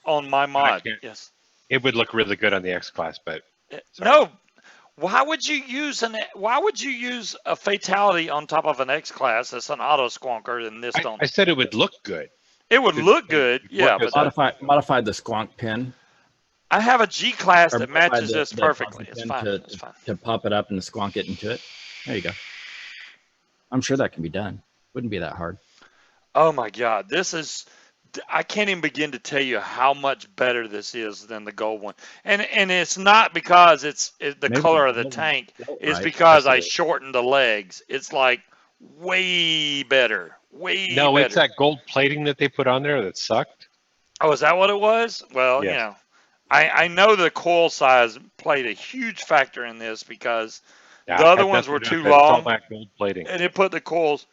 Speaker 2: on my mod.
Speaker 1: can't-
Speaker 2: Yes.
Speaker 1: It would look really good on the X Class, but sorry.
Speaker 2: No. Why would you use a fatality on top of an X class that's an auto squonker and this don't?
Speaker 1: I said it would look good.
Speaker 2: It would
Speaker 1: It-
Speaker 2: look good,
Speaker 1: it
Speaker 2: yeah,
Speaker 1: work
Speaker 2: but
Speaker 1: as
Speaker 3: Modified the squonk pin
Speaker 2: I have a G class
Speaker 3: or
Speaker 2: that
Speaker 3: modified
Speaker 2: matches
Speaker 3: the-
Speaker 2: this
Speaker 3: the
Speaker 2: perfectly.
Speaker 3: posi
Speaker 2: It's
Speaker 3: pin
Speaker 2: fine.
Speaker 3: to,
Speaker 2: It's fine.
Speaker 3: to pop it up and squonk it into it. There you go. I'm sure that can be done. Wouldn't be that hard.
Speaker 2: Oh my God, I can't even begin to tell you how much better this is than the gold one. And it's not because it's the
Speaker 3: Maybe
Speaker 2: color of
Speaker 3: the
Speaker 2: the
Speaker 3: gold
Speaker 2: tank.
Speaker 3: one built
Speaker 2: It's
Speaker 3: right.
Speaker 2: because I
Speaker 3: That's it.
Speaker 2: shortened the legs. It's like way better. Way
Speaker 1: No,
Speaker 2: better.
Speaker 1: it's that gold plating that they put on there that sucked.
Speaker 2: Oh, is that what it was? Well,
Speaker 1: Yes.
Speaker 2: you know, I know the coil size played a huge factor in this because
Speaker 1: Yeah,
Speaker 2: the
Speaker 1: it
Speaker 2: other
Speaker 1: had
Speaker 2: ones
Speaker 1: nothing
Speaker 2: were
Speaker 1: to do
Speaker 2: too
Speaker 1: with it. It's all
Speaker 2: long,
Speaker 1: that gold plating.
Speaker 2: and it put the coils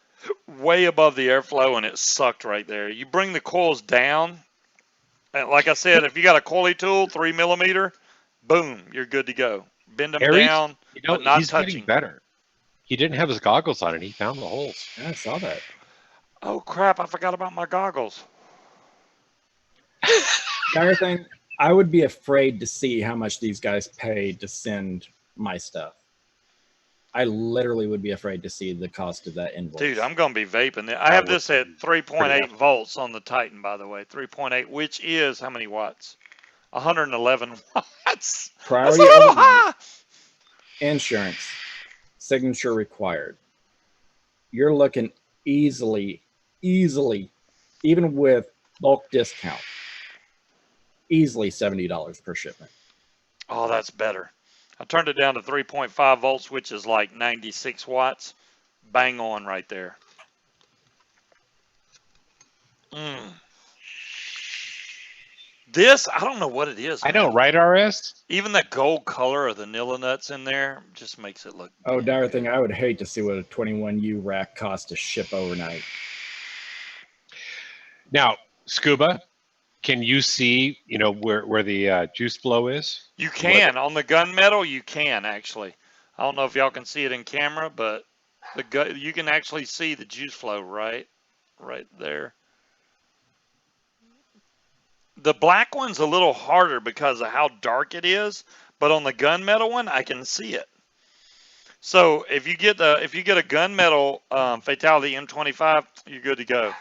Speaker 2: way above the airflow, and it sucked right there. You bring the coils down, and like I said, if you got a coily tool, 3 mm, boom, you're good to go. Bend them
Speaker 1: Aries,
Speaker 2: down,
Speaker 1: you know,
Speaker 2: but not
Speaker 1: he's getting
Speaker 2: touching.
Speaker 1: better. He didn't have his goggles on and he found the holes.
Speaker 3: Yeah, I saw that.
Speaker 2: Oh crap! I forgot about my goggles.
Speaker 3: Entire thing, I would be afraid to see how much these guys paid to send my stuff. I literally would be afraid to see the cost of that invoice.
Speaker 2: Dude, I'm going to be vaping. I have this at 3.8
Speaker 1: happy.
Speaker 2: volts on the Titan, by the way. 3.8, which is how many watts? 111 watts. That's a
Speaker 3: Priority
Speaker 2: little
Speaker 3: over
Speaker 2: high.
Speaker 3: insurance, signature required. You're looking easily, even with bulk discount, easily $70 per shipment.
Speaker 2: Oh, that's better. I turned it down to 3.5 volts, which is like 96 watts. Bang on right there. This, I don't know what it is.
Speaker 1: I know, right, RS?
Speaker 2: Even the gold color of the Nilla nuts in there just makes it look.
Speaker 3: Oh, dire thing, I would hate to see what a 21U rack costs to ship overnight.
Speaker 1: Now, Scuba, can you see, you know, where the juice flow is?
Speaker 2: You can on the gunmetal. You can actually. I don't know if y'all can see it in camera, but you can actually see the juice flow right there. The black one's a little harder because of how dark it is, but on the gunmetal one, I can see it. So if you get a gunmetal Fatality M25, you're good to go.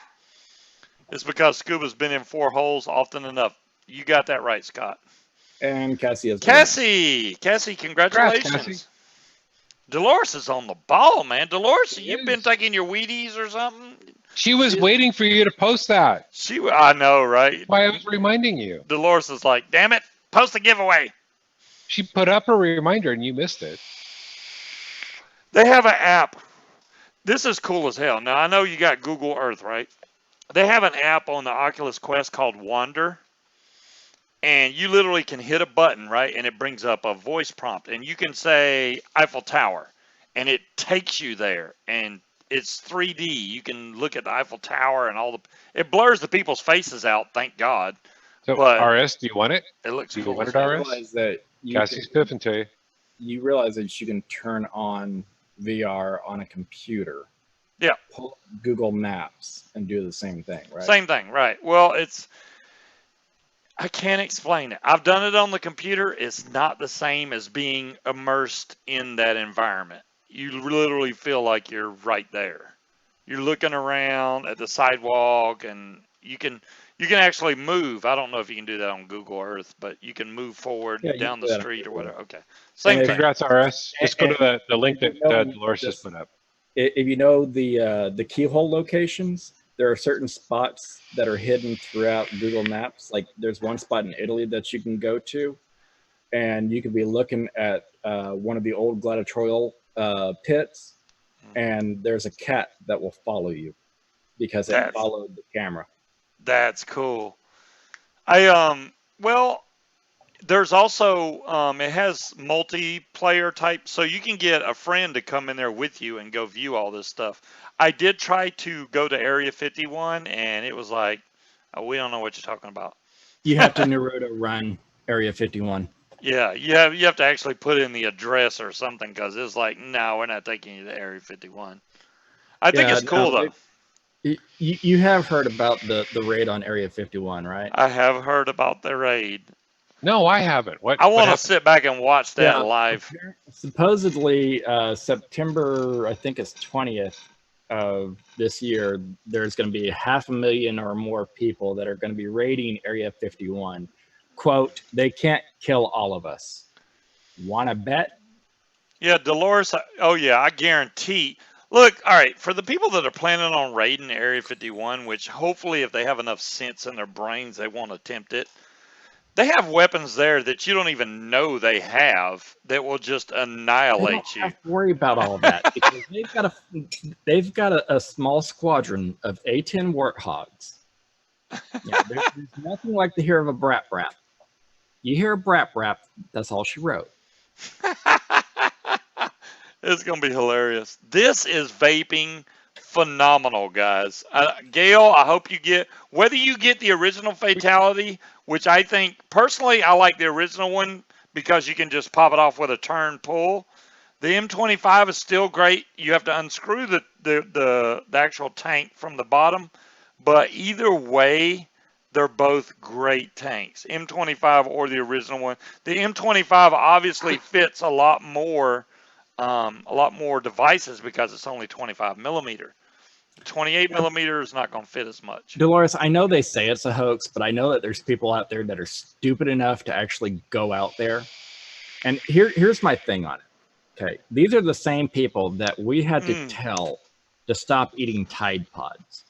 Speaker 2: It's because Scuba's been in 4 holes often enough. You got that right, Scott.
Speaker 3: And Cassie has
Speaker 2: Cassie, congratulations.
Speaker 1: Cassie.
Speaker 2: Dolores is on the ball, man. Dolores,
Speaker 1: She
Speaker 2: you've
Speaker 1: is.
Speaker 2: been taking your Wheaties or something?
Speaker 1: She was waiting for you to post that.
Speaker 2: I know, right?
Speaker 1: That's why I was reminding you.
Speaker 2: Dolores is like, damn it, post the giveaway.
Speaker 1: She put up a reminder and you missed it.
Speaker 2: They have an app. This is cool as hell. Now, I know you got Google Earth, right? They have an app on the Oculus Quest called Wander. And you literally can hit a button, right? And it brings up a voice prompt. And you can say Eiffel Tower. And it takes you there. And it's 3D. You can look at the Eiffel Tower and it blurs the people's faces out, thank God.
Speaker 1: So,
Speaker 2: But
Speaker 1: RS, do you want it?
Speaker 2: it looks
Speaker 1: Do you
Speaker 2: cool.
Speaker 1: want
Speaker 2: as
Speaker 1: it,
Speaker 2: hell.
Speaker 1: RS?
Speaker 3: realize that
Speaker 1: Cassie's piffing to you.
Speaker 3: you realize that you can turn on VR on a computer.
Speaker 2: Yeah.
Speaker 3: Pull up Google Maps and do the same thing, right?
Speaker 2: Same thing, right. Well, I can't explain it. I've done it on the computer. It's not the same as being immersed in that environment. You literally feel like you're right there. You're looking around at the sidewalk, and you can You can actually move. I don't know if you can do that on Google Earth, but you can move forward
Speaker 3: Yeah, you
Speaker 2: down
Speaker 3: can
Speaker 2: the
Speaker 3: do that on
Speaker 2: street or
Speaker 3: Google.
Speaker 2: whatever. Okay, same
Speaker 3: if-
Speaker 2: thing.
Speaker 1: Congrats, RS. Just go to the link that
Speaker 3: you know,
Speaker 1: Dolores just
Speaker 3: just-
Speaker 1: put up.
Speaker 3: If you know the keyhole locations, there are certain spots that are hidden throughout Google Maps. Like there's one spot in Italy that you can go to, and you could be looking at one of the old gladiatorial pits, and there's a cat that will follow you because it
Speaker 2: That's
Speaker 3: followed the camera.
Speaker 2: that's cool. Well, there's also it has multiplayer type, so you can get a friend to come in there with you and go view all this stuff. I did try to go to Area 51, and it was like, oh, we don't know what you're talking about.
Speaker 3: You have to Naruto run Area 51.
Speaker 2: Yeah, you have to actually put in the address or something because it's like, no, we're not taking you to Area 51. I think it's cool though.
Speaker 3: You have heard about the raid on Area 51, right?
Speaker 2: I have heard about the raid.
Speaker 1: No, I haven't. What?
Speaker 2: I want to
Speaker 1: happened?
Speaker 2: sit back and watch that
Speaker 3: Yeah.
Speaker 2: live.
Speaker 3: Supposedly, September, I think it's 20th of this year, there's going to be 500,000 or more people that are going to be raiding Area 51. Quote, they can't kill all of us. Want to bet?
Speaker 2: Yeah, Dolores. Oh yeah, I guarantee. Look, all right, for the people that are planning on raiding Area 51, which hopefully if they have enough sense in their brains, they won't attempt it. They have weapons there that you don't even know they have that will just
Speaker 3: They
Speaker 2: annihilate
Speaker 3: don't
Speaker 2: you.
Speaker 3: have to worry about all of that because they've got a small squadron of A-10 warthogs. Yeah, there's nothing like the hear of a brat brat. You hear a brat brat, that's all she wrote.
Speaker 2: It's going to be hilarious. This is vaping phenomenal, guys. Gail, I hope you get, whether you get the original Fatality, which I think, personally, I like the original one because you can just pop it off with a turn pull. The M25 is still great. You have to unscrew the actual tank from the bottom. But either way, they're both great tanks. M25 or the original one. The M25 obviously fits a lot more devices because it's only 25 millimeter. 28 millimeter is not going to fit as much.
Speaker 3: Dolores, I know they say it's a hoax, but I know that there's people out there that are stupid enough to actually go out there. And here's my thing on it. Okay, these are the same people that we had to tell to stop eating Tide Pods.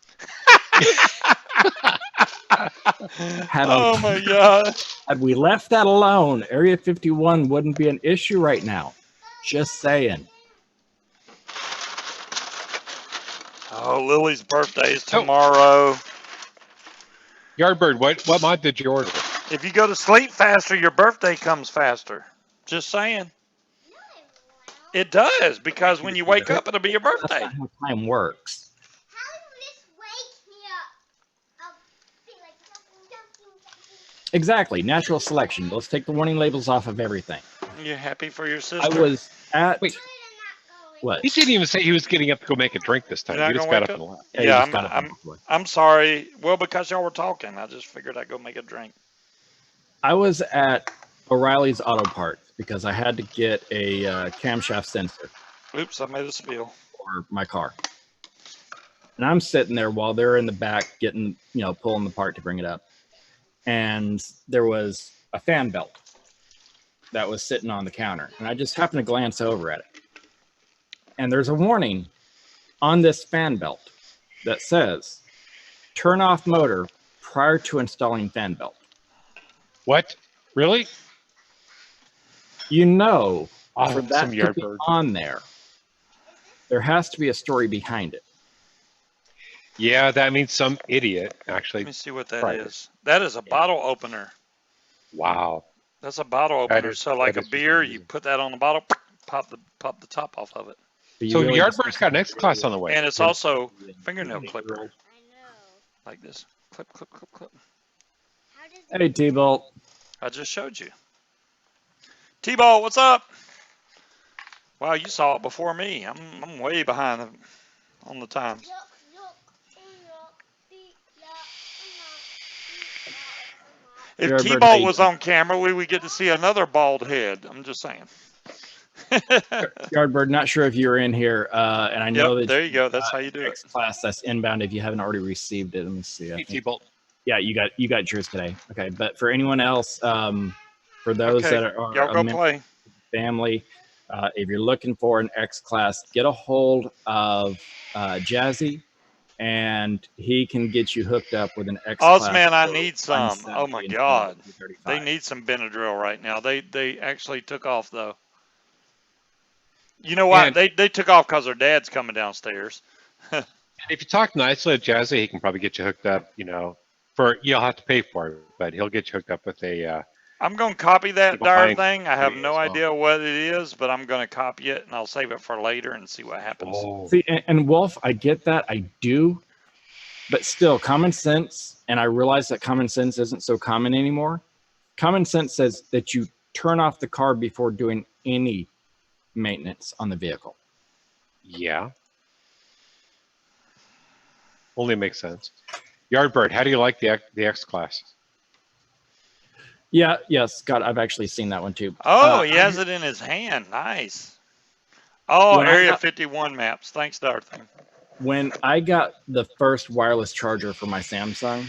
Speaker 2: Oh my God.
Speaker 3: Had we left that alone, Area 51 wouldn't be an issue right now. Just saying.
Speaker 2: Oh, Lily's birthday is tomorrow.
Speaker 1: Yardbird, what mod did you order?
Speaker 2: If you go to sleep faster, your birthday comes faster. Just saying. It does, because when you wake up, it'll be your
Speaker 3: That's
Speaker 2: birthday.
Speaker 3: not how time works. Exactly. Natural selection. Let's take the warning labels off of everything.
Speaker 2: You happy for your sister?
Speaker 3: I was at...
Speaker 1: Wait.
Speaker 3: What?
Speaker 1: He didn't even say he was getting up to go make a drink this time.
Speaker 2: You're
Speaker 1: He
Speaker 2: not
Speaker 1: just
Speaker 2: gonna
Speaker 1: got
Speaker 2: wake
Speaker 1: up
Speaker 2: up?
Speaker 1: and left.
Speaker 3: Yeah, you
Speaker 2: Yeah,
Speaker 3: just got up.
Speaker 2: I'm sorry. Well, because y'all were talking, I just figured I'd go make a drink.
Speaker 3: I was at O'Reilly's Auto Parts because I had to get a camshaft sensor
Speaker 2: Oops, I made a spill.
Speaker 3: for my car. And I'm sitting there while they're in the back getting, pulling the part to bring it up. And there was a fan belt that was sitting on the counter. And I just happened to glance over at it. And there's a warning on this fan belt that says, turn off motor prior to installing fan belt.
Speaker 1: What? Really?
Speaker 3: For that
Speaker 1: Some
Speaker 3: to be
Speaker 1: Yardbird.
Speaker 3: on there has to be a story behind it.
Speaker 1: Yeah, that means some idiot actually.
Speaker 2: Let me see what that
Speaker 1: Right.
Speaker 2: is. That is a bottle opener.
Speaker 1: Wow.
Speaker 2: That's a bottle opener.
Speaker 1: is-
Speaker 2: So like
Speaker 1: that
Speaker 2: a
Speaker 1: is
Speaker 2: beer,
Speaker 1: amazing.
Speaker 2: you put that on the bottle, pop the top off of it.
Speaker 3: But you
Speaker 1: So
Speaker 3: really just-
Speaker 1: Yardbird's got an X class on the way.
Speaker 2: And it's also fingernail clipper.
Speaker 4: I know.
Speaker 2: Like this. Clip, clip, clip, clip.
Speaker 4: How does
Speaker 3: Hey, T-Bolt.
Speaker 2: I just showed you. T-Ball, what's up? Wow, you saw it before me. I'm way behind on the times. If
Speaker 3: Yardbird,
Speaker 2: T-Ball
Speaker 3: how you
Speaker 2: was
Speaker 3: doing?
Speaker 2: on camera, we would get to see another bald head. I'm just saying.
Speaker 3: Yardbird, not sure if you were in here, and I know
Speaker 2: Yep,
Speaker 3: that
Speaker 2: there you go. That's how you do it.
Speaker 3: X class that's inbound if you haven't already received it. Let me see. I
Speaker 1: Hey,
Speaker 3: think
Speaker 1: T-Bolt.
Speaker 3: Yeah, you got yours today. Okay, but for anyone else, for those
Speaker 2: Okay,
Speaker 3: that are
Speaker 2: y'all
Speaker 3: a
Speaker 2: go
Speaker 3: member
Speaker 2: play.
Speaker 3: of the family, if you're looking for an X class, get a hold of Jazzy, and he can get you hooked up with an X class.
Speaker 2: Ozman, I
Speaker 3: for
Speaker 2: need some. Oh my
Speaker 3: 170 instead of the
Speaker 2: God. They
Speaker 3: 235.
Speaker 2: need some Benadryl right now. They actually took off though. You know what?
Speaker 1: And
Speaker 2: They took off because their dad's coming downstairs.
Speaker 1: if you talk nicely to Jazzy, he can probably get you hooked up. For you'll have to pay for it, but he'll get you hooked up with a
Speaker 2: I'm going to copy that dire
Speaker 1: behind
Speaker 2: thing. I have
Speaker 1: video
Speaker 2: no
Speaker 1: as well.
Speaker 2: idea what it is, but I'm going to copy it and I'll save it for later and see what happens.
Speaker 1: Oh,
Speaker 3: See, and Wolf, I get that, I do, but still, common sense, and I realize that common sense isn't so common anymore. Common sense says that you turn off the car before doing any maintenance on the vehicle.
Speaker 1: yeah. Only makes sense. Yardbird, how do you like the X class?
Speaker 3: Yeah, yes, God, I've actually seen that one too.
Speaker 2: Oh, he has it in his hand. Nice. Oh,
Speaker 3: When I
Speaker 2: Area
Speaker 3: got-
Speaker 2: 51 maps. Thanks, Dorothy.
Speaker 3: When I got the first wireless charger for my Samsung,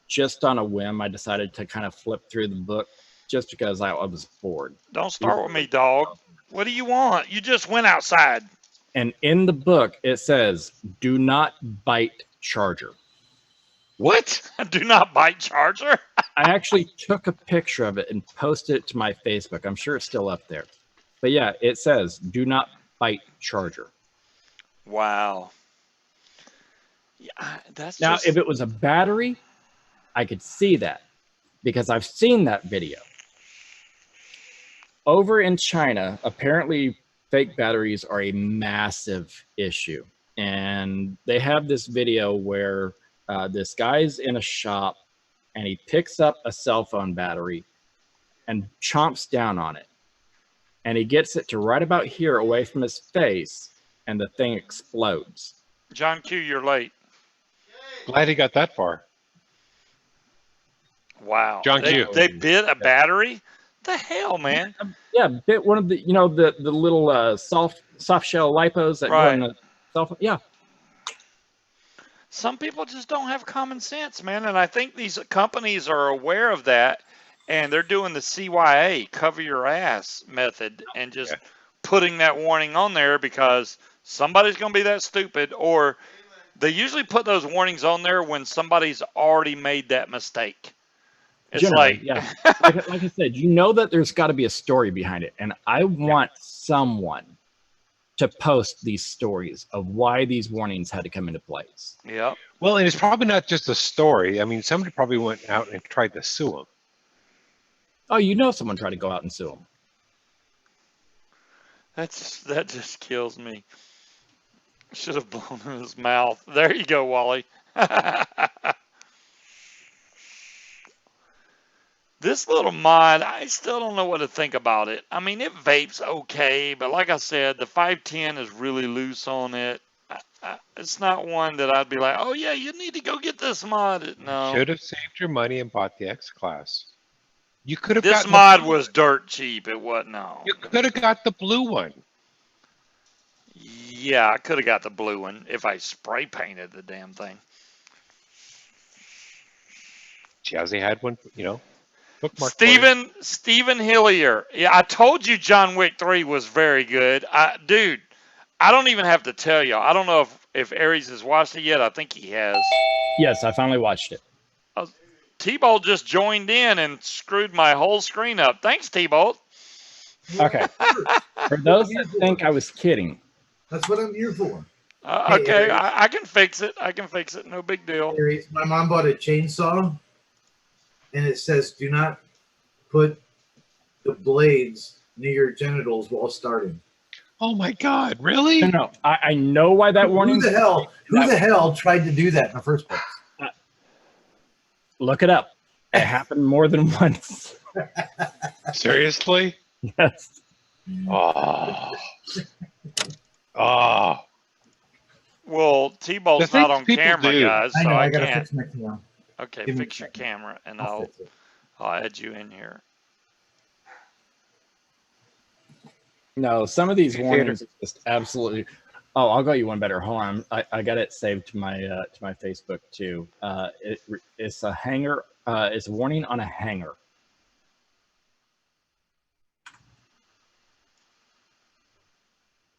Speaker 3: just on a whim, I decided to kind of flip through the book just because I was bored.
Speaker 2: Don't start with me, dog. What do you want? You just went outside.
Speaker 3: And in the book, it says, do not bite charger.
Speaker 1: What?
Speaker 2: Do not bite charger.
Speaker 3: I actually took a picture of it and posted it to my Facebook. I'm sure it's still up there. But yeah, it says, do not bite charger.
Speaker 2: Wow. Yeah, that's
Speaker 3: Now,
Speaker 2: just...
Speaker 3: if it was a battery, I could see that because I've seen that video. Over in China, apparently fake batteries are a massive issue. And they have this video where this guy's in a shop and he picks up a cell phone battery and chomps down on it. And he gets it to right about here away from his face, and the thing explodes.
Speaker 2: John Q, you're late.
Speaker 1: Glad he got that far.
Speaker 2: Wow.
Speaker 1: John Q.
Speaker 2: They bit a battery? The hell, man?
Speaker 3: Yeah, bit one of the, the little soft shell lipos that go in the cell phone. Yeah.
Speaker 2: Some people just don't have common sense, man. And I think these companies are aware of that, and they're doing the CYA, cover your ass method, and just putting that warning on there because somebody's going to be that stupid, or they usually put those warnings on there when somebody's already made that mistake. It's
Speaker 3: generally, yeah. Like I said, that there's got to be a story behind it. And I want someone to post these stories of why these warnings had to come into place.
Speaker 2: Yeah.
Speaker 1: Well, and it's probably not just a story. I mean, somebody probably went out and tried to sue him.
Speaker 3: Oh, someone tried to go out and sue him.
Speaker 2: That just kills me. Should have blown in his mouth. There you go, Wally. This little mod, I still don't know what to think about it. I mean, it vapes okay, but like I said, the 510 is really loose on it. It's not one that I'd be like, oh yeah, you need to go get this mod. No.
Speaker 1: Should have saved your money and bought the X class. You could have.
Speaker 2: This mod was dirt cheap. It wasn't. No.
Speaker 1: You could have got the blue one.
Speaker 2: Yeah, I could have got the blue one if I spray painted the damn thing.
Speaker 1: Jazzy had one, bookmark.
Speaker 2: Stephen Hillier. Yeah, I told you John Wick 3 was very good. Dude, I don't even have to tell y'all. I don't know if Aries has watched it yet. I think he has.
Speaker 3: Yes, I finally watched it.
Speaker 2: T-Bolt just joined in and screwed my whole screen up. Thanks, T-Bolt.
Speaker 3: Okay. For those that think I was kidding.
Speaker 4: That's what I'm here for.
Speaker 2: Okay, I can fix it. I can fix it. No big deal.
Speaker 4: Aries, my mom bought a chainsaw, and it says, do not put the blades near your genitals while starting.
Speaker 1: Oh my God! Really?
Speaker 3: No. I know why that warning.
Speaker 4: Who the hell tried to do that in the first place?
Speaker 3: Look it up. It happened more than once.
Speaker 1: Seriously?
Speaker 3: Yes.
Speaker 1: Oh. Oh.
Speaker 2: Well, T-Bolt's not on camera,
Speaker 1: do.
Speaker 2: guys, so
Speaker 4: I
Speaker 2: I
Speaker 4: gotta
Speaker 2: can't.
Speaker 4: fix my camera.
Speaker 2: Okay,
Speaker 4: Give me
Speaker 2: fix
Speaker 4: a
Speaker 2: your
Speaker 4: second.
Speaker 2: camera, and
Speaker 4: I'll
Speaker 2: I'll
Speaker 4: fix it.
Speaker 2: add you in here.
Speaker 3: No, some of these warnings are just absolutely. Oh, I'll go you one better. Hold on, I got it saved to my Facebook too. It's a hanger. It's a warning on a hanger.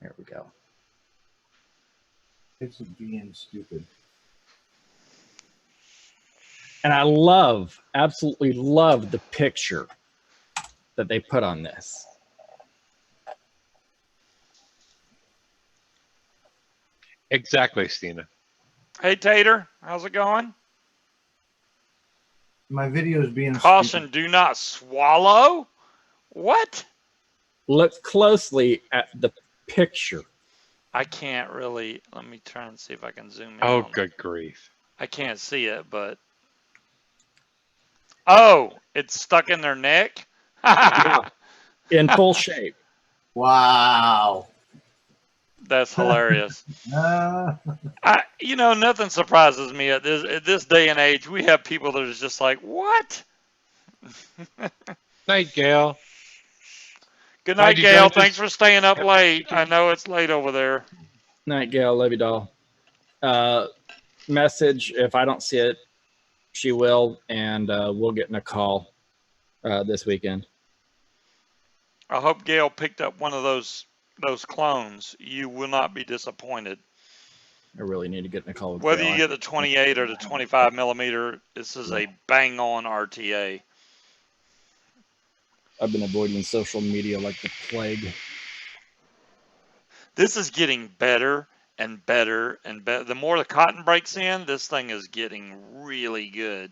Speaker 3: There we go.
Speaker 4: It's being stupid.
Speaker 3: And I absolutely love the picture that they put on this.
Speaker 1: Exactly, Stina.
Speaker 2: Hey, Tater, how's it going?
Speaker 4: My video is being
Speaker 2: Caution,
Speaker 4: stupid.
Speaker 2: do not swallow. What?
Speaker 3: Look closely at the picture.
Speaker 2: I can't really. Let me try and see if I can zoom in.
Speaker 1: Oh,
Speaker 2: on it.
Speaker 1: good grief.
Speaker 2: I can't see it, but. Oh, it's stuck in their neck?
Speaker 3: In full shape.
Speaker 4: Wow.
Speaker 2: That's hilarious.
Speaker 4: Uh,
Speaker 2: Nothing surprises me at this day and age. We have people that are just like, what?
Speaker 1: Night, Gail.
Speaker 2: Good
Speaker 1: Hi,
Speaker 2: night,
Speaker 1: did you
Speaker 2: Gail.
Speaker 1: guys
Speaker 2: Thanks
Speaker 1: just
Speaker 2: for staying up
Speaker 1: have a
Speaker 2: late.
Speaker 1: chicken?
Speaker 2: I know it's late over there.
Speaker 3: Night, Gail. Love you, doll. Message. If I don't see it, she will, and we'll get in a call this weekend.
Speaker 2: I hope Gail picked up one of those clones. You will not be disappointed.
Speaker 3: I really need to get in a call with
Speaker 2: Whether
Speaker 3: Gail.
Speaker 2: you get the 28 or the 25 millimeter, this is a bang on RTA.
Speaker 3: I've been avoiding social media like the plague.
Speaker 2: This is getting better and better and better. The more the cotton breaks in, this thing is getting really good.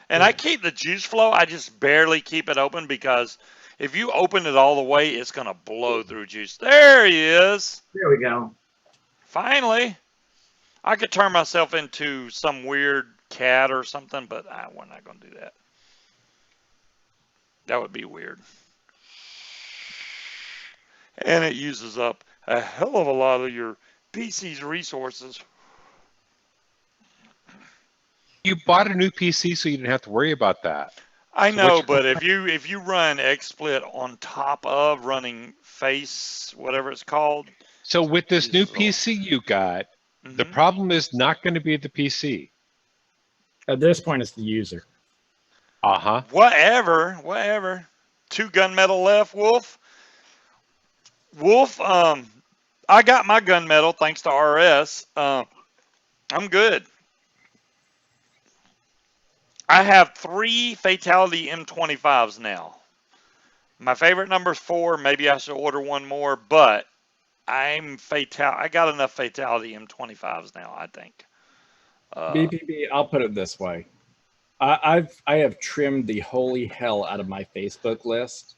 Speaker 2: And I keep the juice flow. I just barely keep it open because if you open it all the way, it's going to blow through juice. There he is.
Speaker 4: there we go.
Speaker 2: Finally. I could turn myself into some weird cat or something, but we're not going to do that. That would be weird. And it uses up a hell of a lot of your PC's resources.
Speaker 1: You bought a new PC so you didn't have to worry about that.
Speaker 2: I
Speaker 1: So
Speaker 2: know,
Speaker 1: what's
Speaker 2: but if you run XSplit on top of running Face, whatever it's called.
Speaker 1: So with this new
Speaker 2: Jesus.
Speaker 1: PC you got, the problem is not going to be the PC.
Speaker 3: At this point, it's the user.
Speaker 1: Uh-huh.
Speaker 2: Whatever. 2 gunmetal left, Wolf. Wolf, I got my gunmetal thanks to RS. I'm good. I have 3 Fatality M25s now. My favorite number is 4. Maybe I should order one more, but I got enough Fatality M25s now, I think.
Speaker 3: BPB, I'll put it this way. I have trimmed the holy hell out of my Facebook list,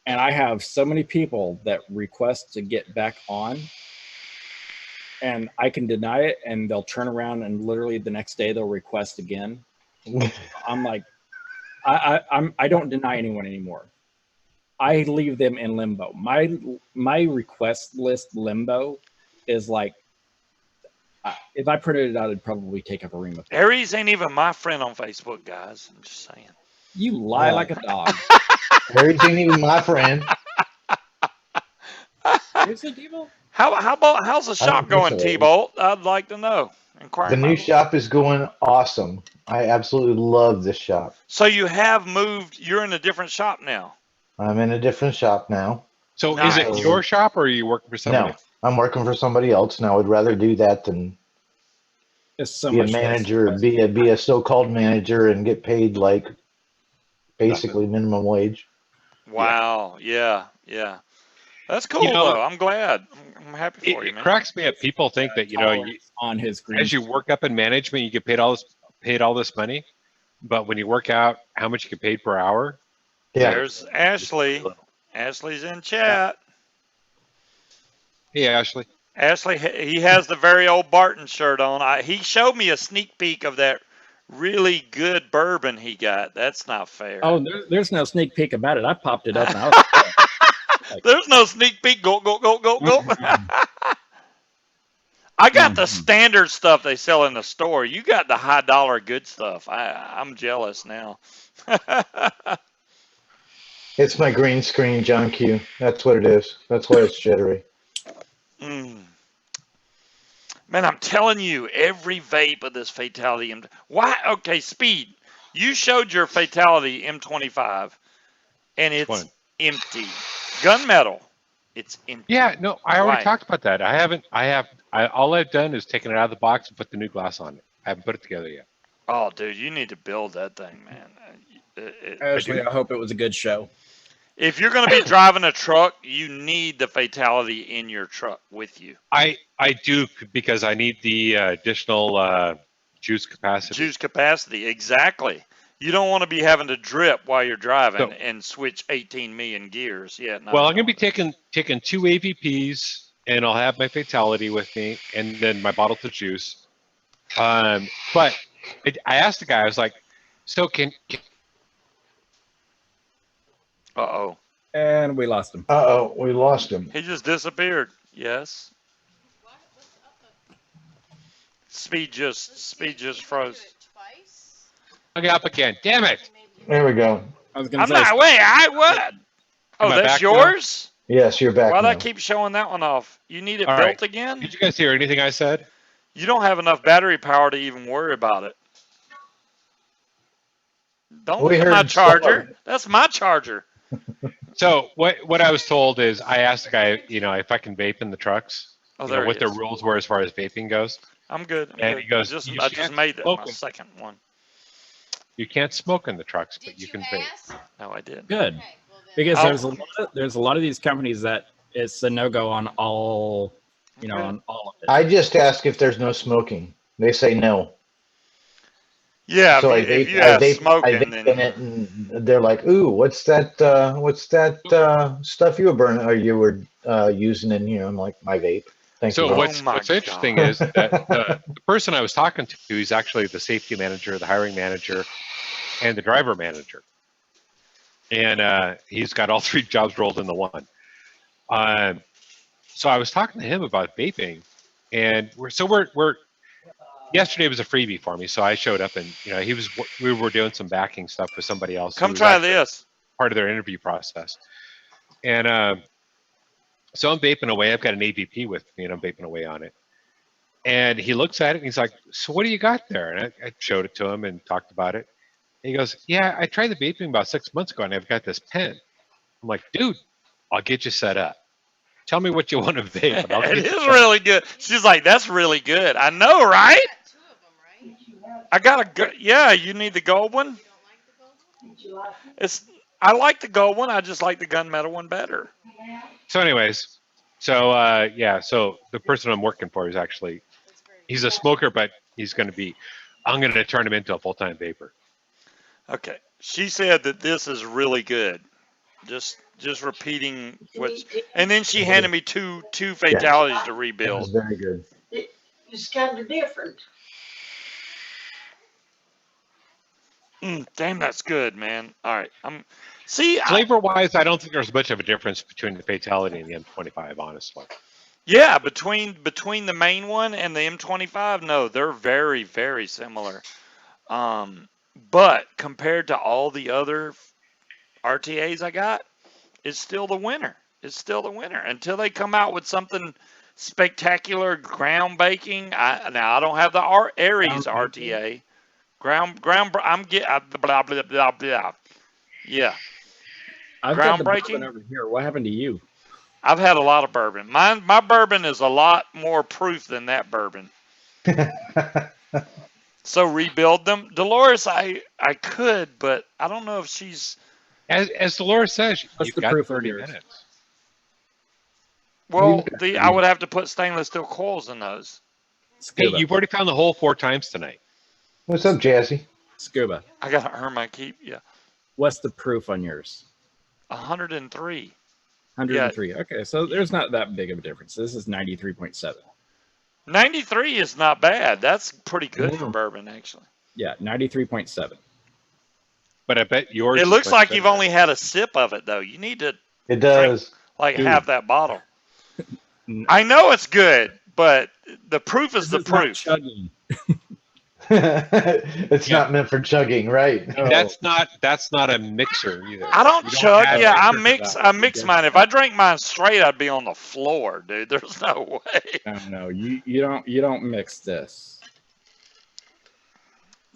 Speaker 3: and I have so many people that request to get back on, and I can deny it, and they'll turn around and literally the next day they'll request again. I'm like, I don't deny anyone anymore. I leave them in limbo. My request list limbo is like, if I printed it out, it'd probably take up a room of paper.
Speaker 2: Aries ain't even my friend on Facebook, guys. I'm just saying.
Speaker 3: You lie like a dog.
Speaker 5: Aries ain't even my friend.
Speaker 3: Seriously, Devo?
Speaker 2: How's the shop going,
Speaker 5: Unofficially.
Speaker 2: T-Bolt? I'd like to know.
Speaker 5: The new shop is going awesome. I absolutely love this shop.
Speaker 2: So you have moved. You're in a different shop now.
Speaker 5: I'm in a different shop now.
Speaker 1: So
Speaker 2: Nice.
Speaker 1: is it your shop or are you working for somebody?
Speaker 5: No, I'm working for somebody else, and I would rather do that than
Speaker 3: It's so
Speaker 5: be a
Speaker 3: much less
Speaker 5: manager,
Speaker 3: stressful.
Speaker 5: be a so-called manager, and get paid like basically minimum wage.
Speaker 2: Wow. Yeah. That's cool,
Speaker 1: You know,
Speaker 2: though. I'm glad. I'm happy for you,
Speaker 1: It
Speaker 2: man.
Speaker 1: cracks me up. People think that,
Speaker 3: On his green
Speaker 1: as you work up in management, you get paid all this money. But when you work out how much you get paid per hour,
Speaker 5: Yeah.
Speaker 2: There's Ashley. Ashley's in chat.
Speaker 1: hey Ashley,
Speaker 2: Ashley, he has the very old Barton shirt on. He showed me a sneak peek of that really good bourbon he got. That's not fair.
Speaker 3: Oh, there's no sneak peek about it. I popped it up. And
Speaker 2: There's no sneak peek. Go. I got the standard stuff they sell in the store. You got the high dollar good stuff. I'm jealous now.
Speaker 5: It's my green screen, John Q. That's what it is. That's why it's jittery.
Speaker 2: Man, I'm telling you, every vape of this Fatality M. Why? Okay, Speed. You showed your Fatality M25, and
Speaker 1: Which
Speaker 2: it's
Speaker 1: one?
Speaker 2: empty. Gunmetal, it's empty.
Speaker 1: Yeah, no, I already
Speaker 2: Why?
Speaker 1: talked about that. All I've done is taken it out of the box and put the new glass on it. I haven't put it together yet.
Speaker 2: Oh, dude, you need to build that thing, man.
Speaker 3: Ashley, I hope it was a good show.
Speaker 2: If you're going to be driving a truck, you need the Fatality in your truck with you.
Speaker 1: I do because I need the additional juice capacity.
Speaker 2: Juice capacity, exactly. You don't want to be having to drip while you're driving
Speaker 1: So-
Speaker 2: and switch 18 million gears. Yeah, no.
Speaker 1: Well, I'm going to be taking 2 AVPs, and I'll have my Fatality with me, and then my bottle of juice. But I asked the guy, I was like, so can
Speaker 2: Uh-oh.
Speaker 3: And we lost him.
Speaker 5: Uh-oh, we lost him.
Speaker 2: He just disappeared. Yes. Speed just froze.
Speaker 1: hook it up again? Damn it!
Speaker 5: There we go.
Speaker 3: I was going
Speaker 2: I'm
Speaker 3: to say,
Speaker 2: not. Wait, what? Oh,
Speaker 1: Am I
Speaker 2: that's
Speaker 1: back now?
Speaker 2: yours?
Speaker 5: Yes, you're back
Speaker 2: Why'd I
Speaker 5: now.
Speaker 2: keep showing that one off? You need it
Speaker 1: All
Speaker 2: built
Speaker 1: right.
Speaker 2: again?
Speaker 1: Did you guys hear anything I said?
Speaker 2: You don't have enough battery power to even worry about it. Don't
Speaker 5: We
Speaker 2: look at my
Speaker 5: heard
Speaker 2: charger.
Speaker 5: some.
Speaker 2: That's my charger.
Speaker 1: So what I was told is I asked the guy, if I can vape in the trucks,
Speaker 2: Oh, there
Speaker 1: what
Speaker 2: it
Speaker 1: the
Speaker 2: is.
Speaker 1: rules were as far as vaping goes.
Speaker 2: I'm good. I'm
Speaker 1: And
Speaker 2: good.
Speaker 1: he goes,
Speaker 2: I just
Speaker 1: "You
Speaker 2: made that
Speaker 1: can't
Speaker 2: my
Speaker 1: smoke 'em."
Speaker 2: second one.
Speaker 1: You can't smoke in the trucks, but you can vape.
Speaker 2: No, I did.
Speaker 3: good. Because
Speaker 2: Oh.
Speaker 3: there's a lot of these companies that it's a no-go on all,
Speaker 2: Okay.
Speaker 3: on all of it.
Speaker 5: I just ask if there's no smoking. They say no.
Speaker 2: Yeah,
Speaker 5: So
Speaker 2: if you
Speaker 5: I
Speaker 2: have
Speaker 5: vape
Speaker 2: smoking,
Speaker 5: in
Speaker 2: then
Speaker 5: it, and they're like, "Ooh, what's that? Stuff you were burning or you were using in here?" I'm like, "My vape." Thank
Speaker 1: So
Speaker 5: you.
Speaker 2: what-
Speaker 1: what's
Speaker 2: my
Speaker 1: interesting
Speaker 2: God.
Speaker 1: is that the person I was talking to, he's actually the safety manager, the hiring manager, and the driver manager. And he's got all 3 jobs rolled into one. So I was talking to him about vaping, and we're yesterday was a freebie for me, so I showed up, and we were doing some backing stuff with somebody else. who
Speaker 2: come
Speaker 1: was
Speaker 2: try
Speaker 1: actually
Speaker 2: this.
Speaker 1: part of their interview process. And so I'm vaping away. I've got an AVP with me, and I'm vaping away on it. And he looks at it, and he's like, "So what do you got there?" And I showed it to him and talked about it. And he goes, "Yeah, I tried the vaping about 6 months ago, and I've got this pen." I'm like, "Dude, I'll get you set up. Tell me what you want to vape, and I'll
Speaker 2: It
Speaker 1: get
Speaker 2: is
Speaker 1: you set up."
Speaker 2: really good. She's like, that's really good. I know, right? I got a good. Yeah, you need the gold one. I like the gold one. I just like the gunmetal one better.
Speaker 1: So anyways, so the person I'm working for is actually, he's a smoker, but I'm going to turn him into a full-time vapor.
Speaker 2: Okay. She said that this is really good. Just repeating what's, and then she handed me two fatalities to
Speaker 5: That was
Speaker 2: rebuild.
Speaker 5: very good.
Speaker 6: It's kind of different.
Speaker 2: Damn, that's good, man. All right, see.
Speaker 1: Flavor-wise, I don't think there's much of a difference between the Fatality and the M25, honestly.
Speaker 2: Yeah, between the main one and the M25, no, they're very, very similar. But compared to all the other RTAs I got, it's still the winner. It's still the winner until they come out with something spectacular, groundbreaking. I don't have the Aries RTA. I'm getting blah blah blah blah. Yeah,
Speaker 3: I've got the
Speaker 2: groundbreaking?
Speaker 3: bourbon over here. What happened to you?
Speaker 2: I've had a lot of bourbon. My bourbon is a lot more proof than that bourbon. So rebuild them, Dolores. I could, but I don't know if she's.
Speaker 1: As Dolores says,
Speaker 3: What's
Speaker 1: you've
Speaker 3: the
Speaker 1: got
Speaker 3: proof on
Speaker 1: 30
Speaker 3: yours?
Speaker 1: minutes.
Speaker 2: Well, I would have to put stainless steel coils in those.
Speaker 1: Hey,
Speaker 3: Scuba.
Speaker 1: you've already found the hole 4 times tonight.
Speaker 5: What's up, Jazzy?
Speaker 3: Scuba.
Speaker 2: I gotta earn my keep. Yeah,
Speaker 3: What's the proof on yours?
Speaker 2: 103.
Speaker 3: 103. Okay, so there's not that big of a difference. This is 93.7.
Speaker 2: 93 is not bad. That's pretty good for
Speaker 5: No.
Speaker 2: bourbon, actually.
Speaker 3: Yeah, 93.7.
Speaker 1: But I bet yours
Speaker 2: It
Speaker 1: is
Speaker 2: looks
Speaker 1: much
Speaker 2: like you've
Speaker 1: better.
Speaker 2: only had a sip of it, though. You need to
Speaker 5: It does.
Speaker 2: like
Speaker 3: Dude.
Speaker 2: half that bottle.
Speaker 3: N-
Speaker 2: I know it's good, but the proof is
Speaker 3: This
Speaker 2: the
Speaker 3: not
Speaker 2: proof.
Speaker 3: chugging.
Speaker 5: It's
Speaker 1: Yeah.
Speaker 5: not meant for chugging, right?
Speaker 3: No.
Speaker 1: That's not a mixer either.
Speaker 2: I don't
Speaker 1: You
Speaker 2: chug.
Speaker 1: have
Speaker 2: Yeah,
Speaker 1: a
Speaker 2: I
Speaker 1: mixer for that.
Speaker 2: I mix mine. If I drank mine straight, I'd be on the floor, dude. There's no way.
Speaker 3: No, you don't mix this.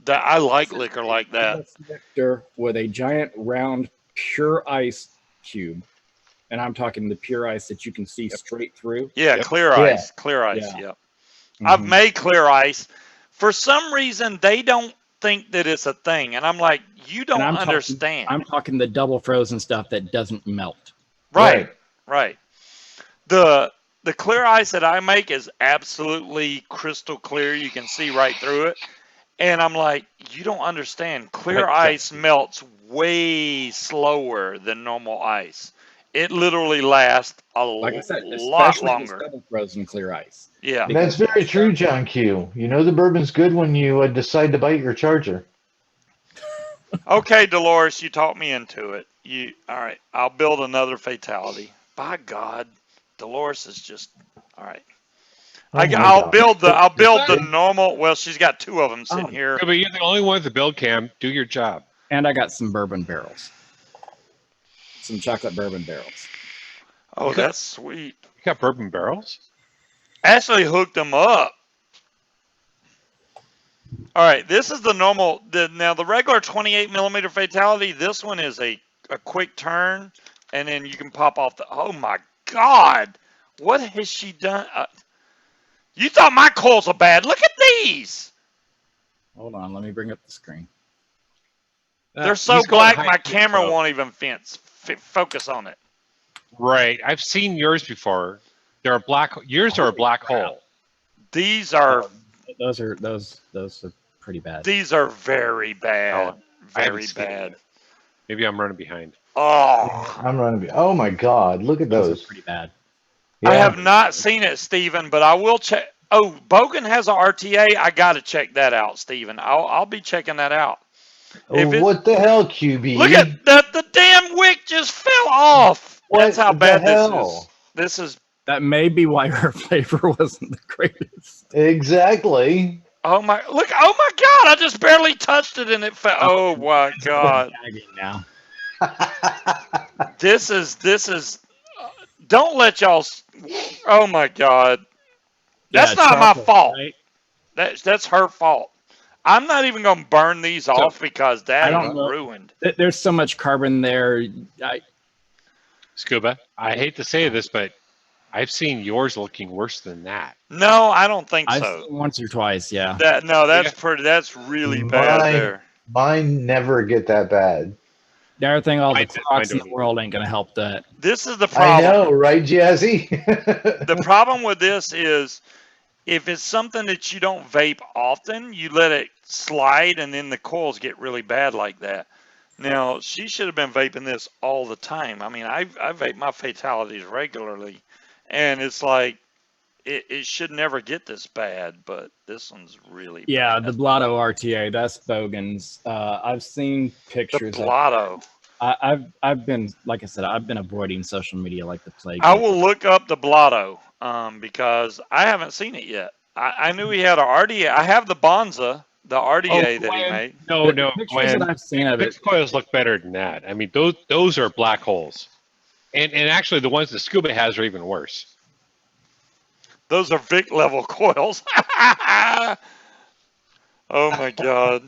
Speaker 2: I like liquor like that.
Speaker 3: This nectar with a giant round pure ice cube, and I'm talking the pure ice that you can see straight through.
Speaker 2: Yeah,
Speaker 1: Yep.
Speaker 2: clear
Speaker 5: Yeah.
Speaker 2: ice. Clear ice.
Speaker 3: Yeah.
Speaker 2: Yep. I've
Speaker 3: Mhm.
Speaker 2: made clear ice. For some reason, they don't think that it's a thing, and I'm like, you don't
Speaker 3: I'm
Speaker 2: understand.
Speaker 3: I'm talking the double frozen stuff that doesn't melt.
Speaker 2: Right. Right. The clear ice that I make is absolutely crystal clear. You can see right through it. And I'm like, you don't understand. Clear ice melts way slower than normal ice. It literally lasts a
Speaker 3: Like I said,
Speaker 2: lot
Speaker 3: especially this
Speaker 2: longer.
Speaker 3: double frozen clear ice.
Speaker 2: Yeah.
Speaker 5: That's very true, John Q. You know the bourbon's good when you decide to bite your charger.
Speaker 2: Okay, Dolores, you talked me into it. All right? I'll build another fatality. By God, Dolores is just all right.
Speaker 5: Oh my
Speaker 2: I'll
Speaker 5: God.
Speaker 2: build the normal. Well, she's got two of them sitting here.
Speaker 1: Yeah, but you're the only one with the build cam. Do your job.
Speaker 3: And I got some bourbon barrels. Some chocolate bourbon barrels.
Speaker 2: Oh, that's sweet.
Speaker 1: You got bourbon barrels?
Speaker 2: Actually hooked them up. All right, this is the normal. Now the regular 28 millimeter fatality. This one is a quick turn, and then you can pop off the. Oh my God, what has she done? You thought my coils are bad? Look at these.
Speaker 3: Hold on, let me bring up the screen.
Speaker 2: They're so
Speaker 1: he's going
Speaker 2: black,
Speaker 1: high
Speaker 2: my
Speaker 1: speed,
Speaker 2: camera
Speaker 1: so-
Speaker 2: won't even focus on it.
Speaker 1: Right. I've seen yours before. They're a black. Yours are a black hole.
Speaker 2: These are
Speaker 3: Those are pretty bad.
Speaker 2: these are very bad,
Speaker 1: I haven't
Speaker 2: very
Speaker 1: seen it
Speaker 2: bad.
Speaker 1: yet. Maybe I'm running behind.
Speaker 2: Oh.
Speaker 5: I'm running. Oh my God! Look at
Speaker 3: Those
Speaker 5: those.
Speaker 3: are pretty bad.
Speaker 2: I
Speaker 5: Yeah.
Speaker 2: have not seen it, Steven, but I will check. Oh, Bogan has a RTA. I got to check that out, Steven. I'll be checking that out. If
Speaker 5: What the hell, QB?
Speaker 2: Look at the damn wick just fell off. That's how
Speaker 5: What the
Speaker 2: bad this is.
Speaker 5: hell?
Speaker 2: This is,
Speaker 3: That may be why her flavor wasn't the greatest.
Speaker 5: Exactly.
Speaker 2: oh my, look, oh my God, I just barely touched it and it fell. Oh my God.
Speaker 3: Tagging now.
Speaker 2: This is, don't let y'all, oh my God. That's
Speaker 3: Yeah,
Speaker 2: not my
Speaker 3: chocolate,
Speaker 2: fault.
Speaker 3: right?
Speaker 2: That's her fault. I'm not even going to burn these off because
Speaker 3: I
Speaker 2: that
Speaker 3: don't
Speaker 2: is
Speaker 3: know.
Speaker 2: ruined.
Speaker 3: There's so much carbon there.
Speaker 1: Scuba, I hate to say this, but I've seen yours looking worse than that.
Speaker 2: No, I don't think
Speaker 3: I've
Speaker 2: so.
Speaker 3: seen once or twice, yeah.
Speaker 2: That's really bad there.
Speaker 5: Mine never get that bad.
Speaker 3: The other thing, all the
Speaker 1: Mine
Speaker 3: clocks in
Speaker 1: don't
Speaker 3: the world ain't gonna help that.
Speaker 2: This is the
Speaker 5: I
Speaker 2: problem.
Speaker 5: know, right, Jazzy?
Speaker 2: The problem with this is if it's something that you don't vape often, you let it slide and then the coils get really bad like that. Now, she should have been vaping this all the time. I mean, I vape my fatalities regularly, and it's like it should never get this bad, but this one's really
Speaker 3: Yeah,
Speaker 2: bad.
Speaker 3: the Blotto RTA, that's Bogan's. I've seen
Speaker 2: The
Speaker 3: pictures.
Speaker 2: Blotto.
Speaker 3: I've been, like I said, I've been avoiding social media like the plague.
Speaker 2: I will look up the Blotto because I haven't seen it yet. I knew he had a RDA. I have the Bonza, the RDA that he made.
Speaker 1: No,
Speaker 3: The pictures
Speaker 1: Glenn.
Speaker 3: that I've seen of it.
Speaker 1: Fixed coils look better than that. I mean, those are black holes, and actually the ones that Scuba has are even worse.
Speaker 2: Those are Vic level coils. Oh my God.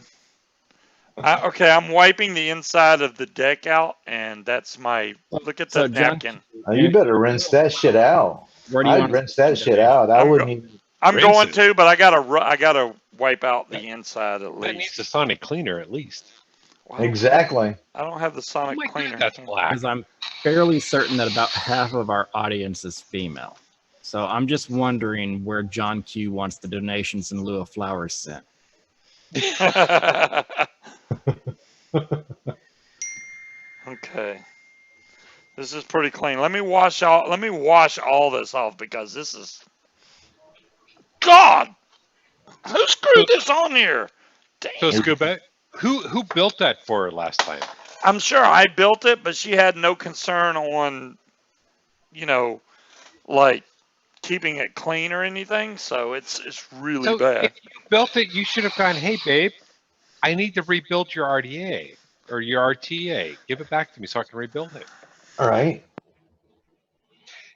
Speaker 2: Okay, I'm wiping the inside of the deck out, and that's my. Look at the
Speaker 3: So, John,
Speaker 2: napkin.
Speaker 5: Oh, you better rinse that shit out.
Speaker 3: Where do you
Speaker 5: I'd
Speaker 3: want
Speaker 5: rinse that shit out. I
Speaker 2: I'm
Speaker 5: wouldn't even.
Speaker 2: I'm
Speaker 1: Rinse
Speaker 2: going
Speaker 1: it.
Speaker 2: to, but I gotta wipe out the inside at
Speaker 1: That needs
Speaker 2: least.
Speaker 1: a sonic cleaner at least.
Speaker 2: Wow, I don't have-
Speaker 5: Exactly.
Speaker 2: I don't have the
Speaker 1: Oh
Speaker 2: sonic
Speaker 1: my
Speaker 2: cleaner.
Speaker 1: God, that's black.
Speaker 3: Because I'm fairly certain that about half of our audience is female. So I'm just wondering where John Q wants the donations in lieu of flowers sent.
Speaker 2: Okay. This is pretty clean. Let me wash all this off because this is God. Who screwed this on here?
Speaker 1: So
Speaker 2: Damn.
Speaker 1: Scuba, who built that for her last time?
Speaker 2: I'm sure I built it, but she had no concern on, like keeping it clean or anything, so it's really
Speaker 1: So
Speaker 2: bad.
Speaker 1: if you built it, you should have gone, hey, babe, I need to rebuild your RDA or your RTA. Give it back to me so I can rebuild it.
Speaker 5: All right.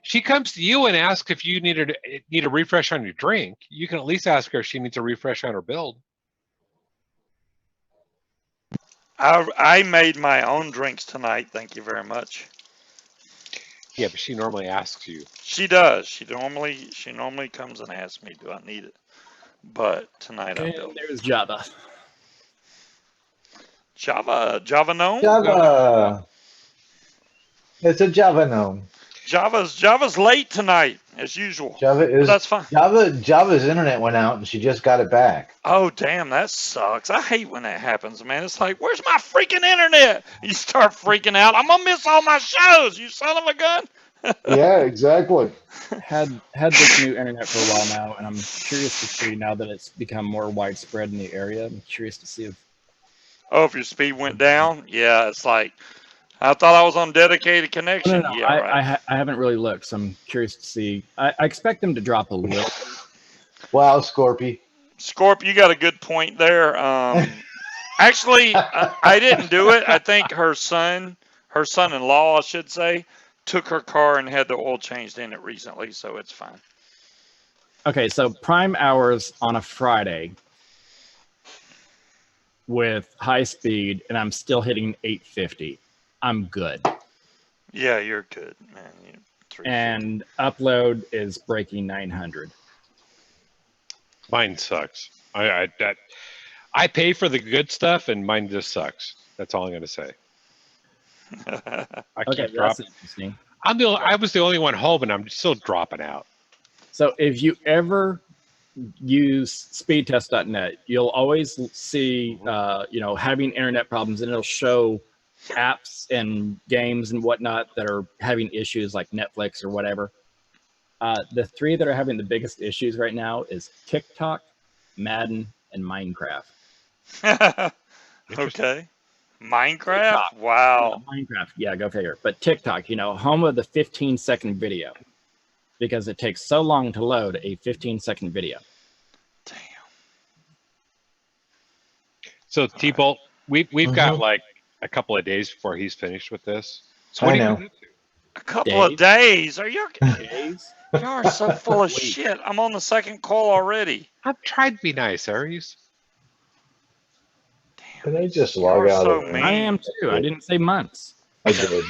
Speaker 1: She comes to you and asks if you need a refresh on your drink. You can at least ask her if she needs a refresh on her build.
Speaker 2: I made my own drinks tonight. Thank you very much.
Speaker 1: Yeah, but she normally asks you.
Speaker 2: She does. She normally comes and asks me, "Do I need it?" But tonight I
Speaker 3: And
Speaker 2: built
Speaker 3: there's Java.
Speaker 2: Java gnome.
Speaker 5: Java. It's a Java gnome.
Speaker 2: Java's late tonight as usual.
Speaker 5: Java
Speaker 2: But
Speaker 5: is
Speaker 2: that's fine.
Speaker 5: Java's internet went out and she just got it back.
Speaker 2: Oh damn, that sucks. I hate when that happens, man. It's like, where's my freaking internet? You start freaking out. I'm gonna miss all my shows. You son of a gun.
Speaker 5: Yeah, exactly.
Speaker 3: Had this new internet for a while now, and I'm curious to see now that it's become more widespread in the area. I'm curious to see if
Speaker 2: Oh, if your speed went down, yeah, it's like I thought I was on dedicated connection.
Speaker 3: no,
Speaker 2: Yeah, right.
Speaker 3: I haven't really looked, so I'm curious to see. I expect them to drop a little.
Speaker 5: Wow, Scorpy.
Speaker 2: Scorp, you got a good point there. Actually, I didn't do it. I think her son-in-law, I should say, took her car and had the oil changed in it recently, so it's fine.
Speaker 3: Okay, so prime hours on a Friday with high speed, and I'm still hitting 850. I'm good.
Speaker 2: Yeah, you're good, man.
Speaker 3: And upload is breaking 900.
Speaker 1: Mine sucks. I pay for the good stuff, and mine just sucks. That's all I'm going to say. I
Speaker 3: Okay,
Speaker 1: keep dropping.
Speaker 3: that's interesting.
Speaker 1: I was the only one home, and I'm still dropping out.
Speaker 3: So if you ever use speedtest.net, you'll always see, having internet problems, and it'll show apps and games and whatnot that are having issues like Netflix or whatever. The three that are having the biggest issues right now is TikTok, Madden, and Minecraft.
Speaker 2: Okay. Minecraft?
Speaker 3: TikTok.
Speaker 2: Wow.
Speaker 3: Yeah, Minecraft. Yeah, go figure. But TikTok, home of the 15-second video, because it takes so long to load a 15-second video.
Speaker 2: Damn.
Speaker 1: So T-Bolt, we've got like a couple of days before he's finished with this. So what
Speaker 5: I
Speaker 1: are you
Speaker 5: know.
Speaker 1: gonna do?
Speaker 2: A couple of days? Are you?
Speaker 3: Days?
Speaker 2: You are so full of shit. I'm on the second call already.
Speaker 1: I've tried to be nice, Aries.
Speaker 5: Can I just
Speaker 2: You
Speaker 5: log
Speaker 2: are
Speaker 5: out
Speaker 2: so
Speaker 5: of
Speaker 2: mean.
Speaker 3: I am too. I didn't say months.
Speaker 5: I did.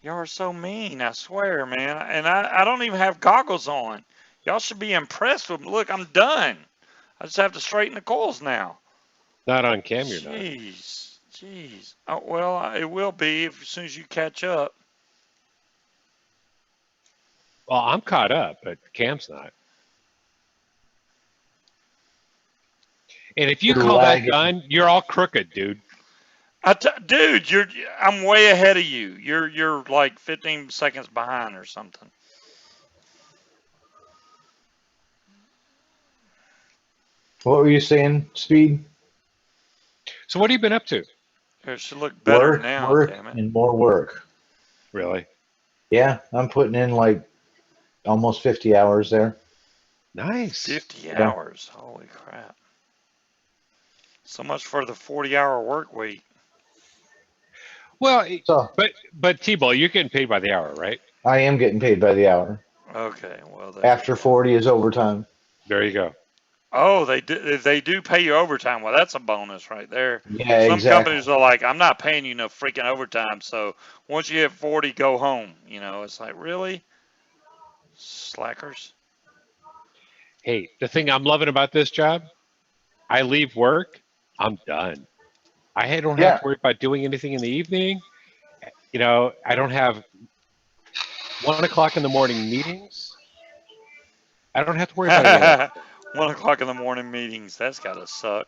Speaker 2: Y'all are so mean, I swear, man. And I don't even have goggles on. Y'all should be impressed with me. Look, I'm done. I just have to straighten the coils now.
Speaker 1: Not on cam, you're not.
Speaker 2: Jeez. Oh, well, it will be as soon as you catch up.
Speaker 1: Well, I'm caught up, but Cam's not. And if you
Speaker 5: You're
Speaker 1: call that
Speaker 5: lagging.
Speaker 1: done, you're all crooked, dude.
Speaker 2: Dude, I'm way ahead of you. You're like 15 seconds behind or something.
Speaker 5: What were you saying, Speed?
Speaker 1: So what have you been up to?
Speaker 2: It should look better
Speaker 5: Work,
Speaker 2: now,
Speaker 5: work,
Speaker 2: damn it.
Speaker 5: and more work.
Speaker 1: Really?
Speaker 5: Yeah, I'm putting in like almost 50 hours there.
Speaker 1: Nice.
Speaker 2: 50
Speaker 5: Yeah.
Speaker 2: hours. Holy crap. So much for the 40-hour work week.
Speaker 1: Well,
Speaker 5: So
Speaker 1: but T-Ball, you're getting paid by the hour, right?
Speaker 5: I am getting paid by the hour.
Speaker 2: Okay, well.
Speaker 5: After 40 is overtime.
Speaker 1: There you go.
Speaker 2: Oh, they do pay you overtime. Well, that's a bonus right there.
Speaker 5: Yeah,
Speaker 2: Some
Speaker 5: exactly.
Speaker 2: companies are like, I'm not paying you no freaking overtime. So once you hit 40, go home. It's like, really? Slackers.
Speaker 1: Hey, the thing I'm loving about this job, I leave work, I'm done. I don't have to worry about doing anything in the evening. I don't have 1 o'clock in the morning meetings. I don't have to worry about any of that.
Speaker 2: 1 o'clock in the morning meetings. That's gotta suck.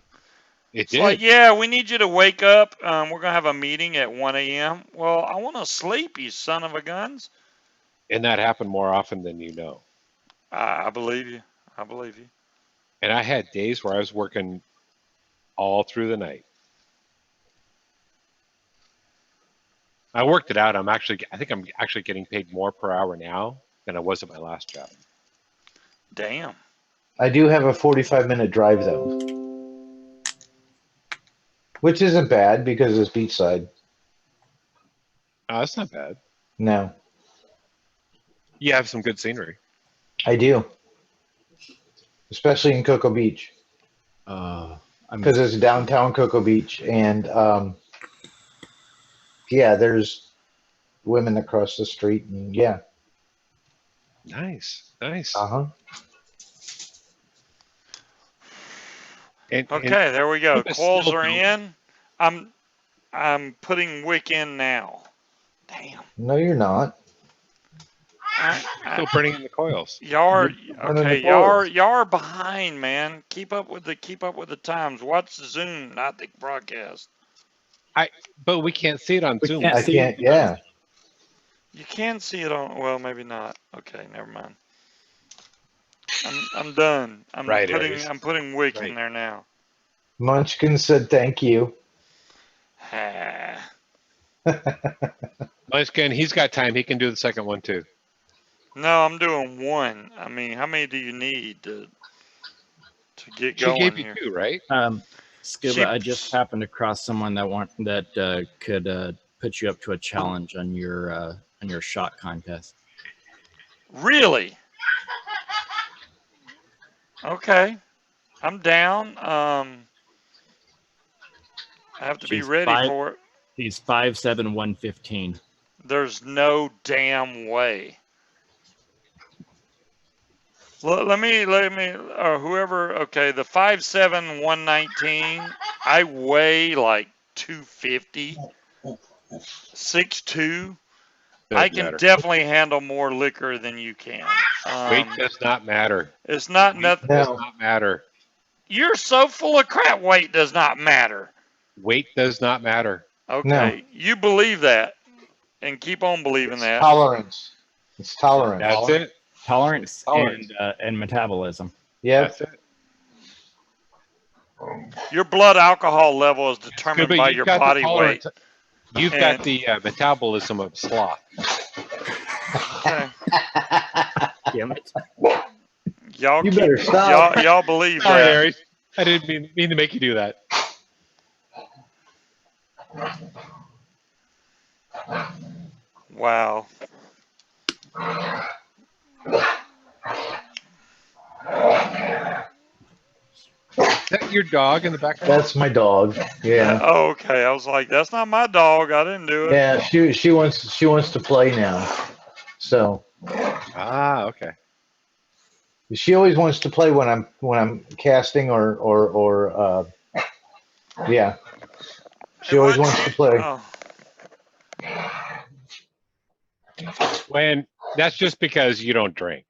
Speaker 1: It's
Speaker 2: like, yeah, we need you to wake up. We're gonna have a meeting at 1 a.m. Well, I want to sleep, you son of a guns.
Speaker 1: And that happened more often than you know.
Speaker 2: I believe you. I believe you.
Speaker 1: And I had days where I was working all through the night. I worked it out. I think I'm actually getting paid more per hour now than I was at my last job.
Speaker 2: Damn.
Speaker 5: I do have a 45-minute drive though, which isn't bad because it's beachside.
Speaker 1: Oh, that's not bad.
Speaker 5: No,
Speaker 1: You have some good scenery.
Speaker 5: I do, especially in Cocoa Beach because it's downtown Cocoa Beach, and yeah, there's women across the street, and yeah,
Speaker 1: Nice, nice.
Speaker 5: uh-huh.
Speaker 1: And
Speaker 2: Okay, there we go.
Speaker 1: keep us
Speaker 2: Coils
Speaker 1: still
Speaker 2: are
Speaker 1: building.
Speaker 2: in. I'm putting wick in now. Damn.
Speaker 5: No, you're not.
Speaker 1: Still burning in the coils.
Speaker 2: Y'all are
Speaker 5: running the
Speaker 2: okay.
Speaker 5: coils.
Speaker 2: Y'all are behind, man. Keep up with the times. Watch the Zoom, not the broadcast.
Speaker 1: But we can't see it on
Speaker 3: We
Speaker 1: Zoom.
Speaker 3: can't
Speaker 5: I
Speaker 3: see
Speaker 5: can't.
Speaker 3: it.
Speaker 5: Yeah,
Speaker 2: You can see it on. Well, maybe not. Okay, never mind. I'm done.
Speaker 1: Right, Aries.
Speaker 2: I'm putting wick in
Speaker 1: Right.
Speaker 2: there now.
Speaker 5: Munchkin said thank you.
Speaker 2: Ah.
Speaker 1: Munchkin, he's got time. He can do the second one too.
Speaker 2: No, I'm doing one. I mean, how many do you need to get
Speaker 1: She
Speaker 2: going
Speaker 1: gave you
Speaker 2: here?
Speaker 1: 2, right?
Speaker 3: Scuba,
Speaker 2: She-
Speaker 3: I just happened across someone that could put you up to a challenge on your shot contest.
Speaker 2: Really? Okay, I'm down. I have to be
Speaker 3: She's
Speaker 2: ready
Speaker 3: five-
Speaker 2: for it.
Speaker 3: He's 5'7", 115.
Speaker 2: There's no damn way. Let me, whoever, okay, the 5'7", 119, I weigh like 250, 6'2". I can
Speaker 1: Matter.
Speaker 2: definitely handle more liquor than you can.
Speaker 1: Weight does not matter.
Speaker 2: It's not nothing.
Speaker 1: Does
Speaker 5: No.
Speaker 1: not matter.
Speaker 2: You're so full of crap. Weight does not matter.
Speaker 1: Weight does not matter.
Speaker 2: Okay, you believe that, and keep on believing
Speaker 5: It's
Speaker 2: that.
Speaker 5: tolerance. It's tolerance.
Speaker 1: That's it.
Speaker 3: Tolerance
Speaker 1: Tolerance.
Speaker 3: and metabolism.
Speaker 5: Yep.
Speaker 1: That's it.
Speaker 2: Your blood alcohol level is determined
Speaker 1: Scuba,
Speaker 2: by
Speaker 1: you've
Speaker 2: your
Speaker 1: got the
Speaker 2: body weight.
Speaker 1: tolerance. You've
Speaker 2: And-
Speaker 1: got the metabolism of sloth.
Speaker 2: Okay.
Speaker 3: Damn it.
Speaker 2: Y'all
Speaker 5: You
Speaker 2: keep,
Speaker 5: better stop.
Speaker 2: y'all believe
Speaker 1: Sorry,
Speaker 2: that.
Speaker 1: Aries. I didn't mean to make you do that.
Speaker 2: Wow.
Speaker 1: Is that your dog in the background?
Speaker 5: That's my dog. Yeah.
Speaker 2: Oh, okay. I was like, that's not my dog. I didn't do it.
Speaker 5: Yeah. She wants to play now. So
Speaker 1: Ah, okay.
Speaker 5: she always wants to play when I'm casting or yeah. She always wants to play.
Speaker 2: Oh,
Speaker 1: When that's just because you don't drink.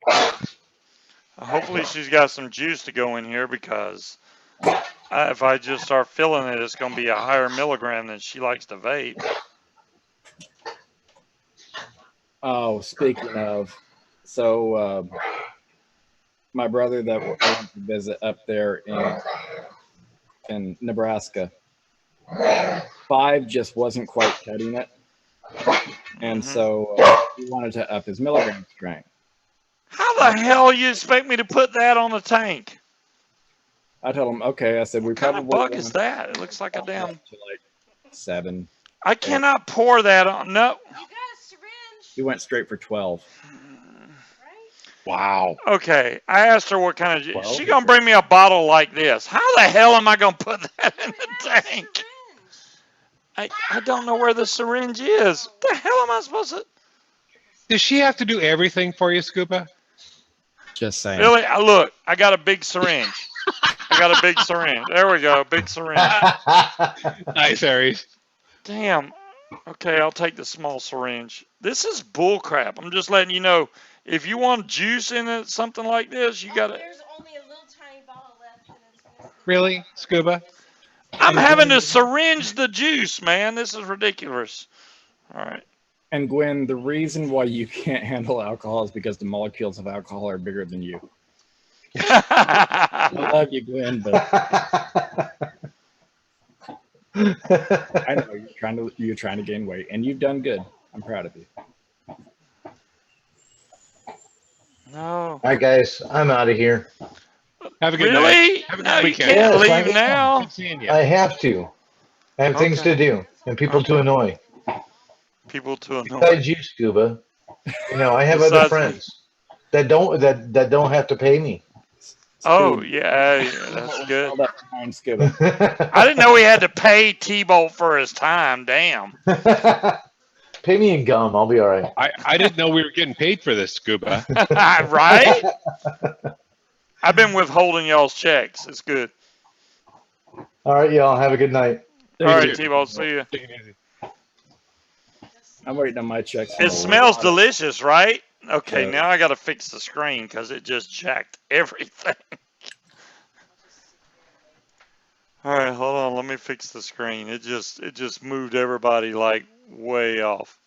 Speaker 2: hopefully she's got some juice to go in here because if I just start filling it, it's going to be a higher milligram than she likes to vape.
Speaker 3: Oh, speaking of, so my brother that I went to visit up there in Nebraska, 5 just wasn't quite cutting it, and so he wanted to up his milligram strength.
Speaker 2: How the hell you expect me to put that on the tank?
Speaker 3: I told him, okay. I said we
Speaker 2: What kind
Speaker 3: probably
Speaker 2: of bug
Speaker 3: want
Speaker 2: is that? It looks like a
Speaker 3: to
Speaker 2: damn.
Speaker 3: up to like 7.
Speaker 2: I cannot pour that on. No.
Speaker 6: You got a syringe,
Speaker 3: He went straight for 12.
Speaker 6: right?
Speaker 1: Wow.
Speaker 2: Okay, I asked her what kind of.
Speaker 3: Well,
Speaker 2: She gonna bring me a bottle like this. How the hell am I gonna put that in the
Speaker 6: Have a
Speaker 2: tank?
Speaker 6: syringe.
Speaker 2: I don't know where the syringe is. What the hell am I supposed to?
Speaker 1: Does she have to do everything for you, Scuba?
Speaker 3: Just saying.
Speaker 2: Really? Look, I got a big syringe. I got a big syringe. There we go, big syringe.
Speaker 1: Nice, Aries.
Speaker 2: Damn. Okay, I'll take the small syringe. This is bull crap. I'm just letting you know. If you want juice in it, something like this, you got to.
Speaker 6: There's only a little tiny bottle left, and it's missing.
Speaker 1: Really, Scuba?
Speaker 2: I'm having to syringe the juice, man. This is ridiculous. All right.
Speaker 3: And Gwen, the reason why you can't handle alcohol is because the molecules of alcohol are bigger than you. I love you, Gwen, but I know you're trying to gain weight, and you've done good. I'm proud of you.
Speaker 2: No.
Speaker 5: All right, guys, I'm out of here.
Speaker 1: Have a good
Speaker 2: Really?
Speaker 1: night. Have a
Speaker 2: No,
Speaker 1: good
Speaker 2: you
Speaker 1: weekend.
Speaker 2: can't
Speaker 5: Yes, I
Speaker 2: leave
Speaker 5: am.
Speaker 2: now.
Speaker 1: Good seeing you.
Speaker 5: I have to. I have things
Speaker 2: Okay.
Speaker 5: to do and people to
Speaker 2: Okay.
Speaker 5: annoy.
Speaker 2: People to annoy.
Speaker 5: Besides you, Scuba, you know, I have other
Speaker 2: Besides me.
Speaker 5: friends that don't have to pay me.
Speaker 2: Oh,
Speaker 3: Speed.
Speaker 2: yeah, that's
Speaker 3: What was
Speaker 2: good.
Speaker 3: all that time, Scuba?
Speaker 2: I didn't know he had to pay T-Bolt for his time. Damn.
Speaker 5: Pay me in gum. I'll be all right.
Speaker 1: I didn't know we were getting paid for this, Scuba.
Speaker 2: Right? I've been withholding y'all's checks. It's good.
Speaker 5: All right, y'all. Have a good night.
Speaker 2: All right,
Speaker 1: too.
Speaker 2: T-Bolt, see you.
Speaker 1: Take it easy.
Speaker 3: I'm waiting on my checks.
Speaker 2: It smells delicious, right? Okay,
Speaker 3: Yeah.
Speaker 2: now I got to fix the screen because it just jacked everything. All right, hold on. Let me fix the screen. It just moved everybody like way off.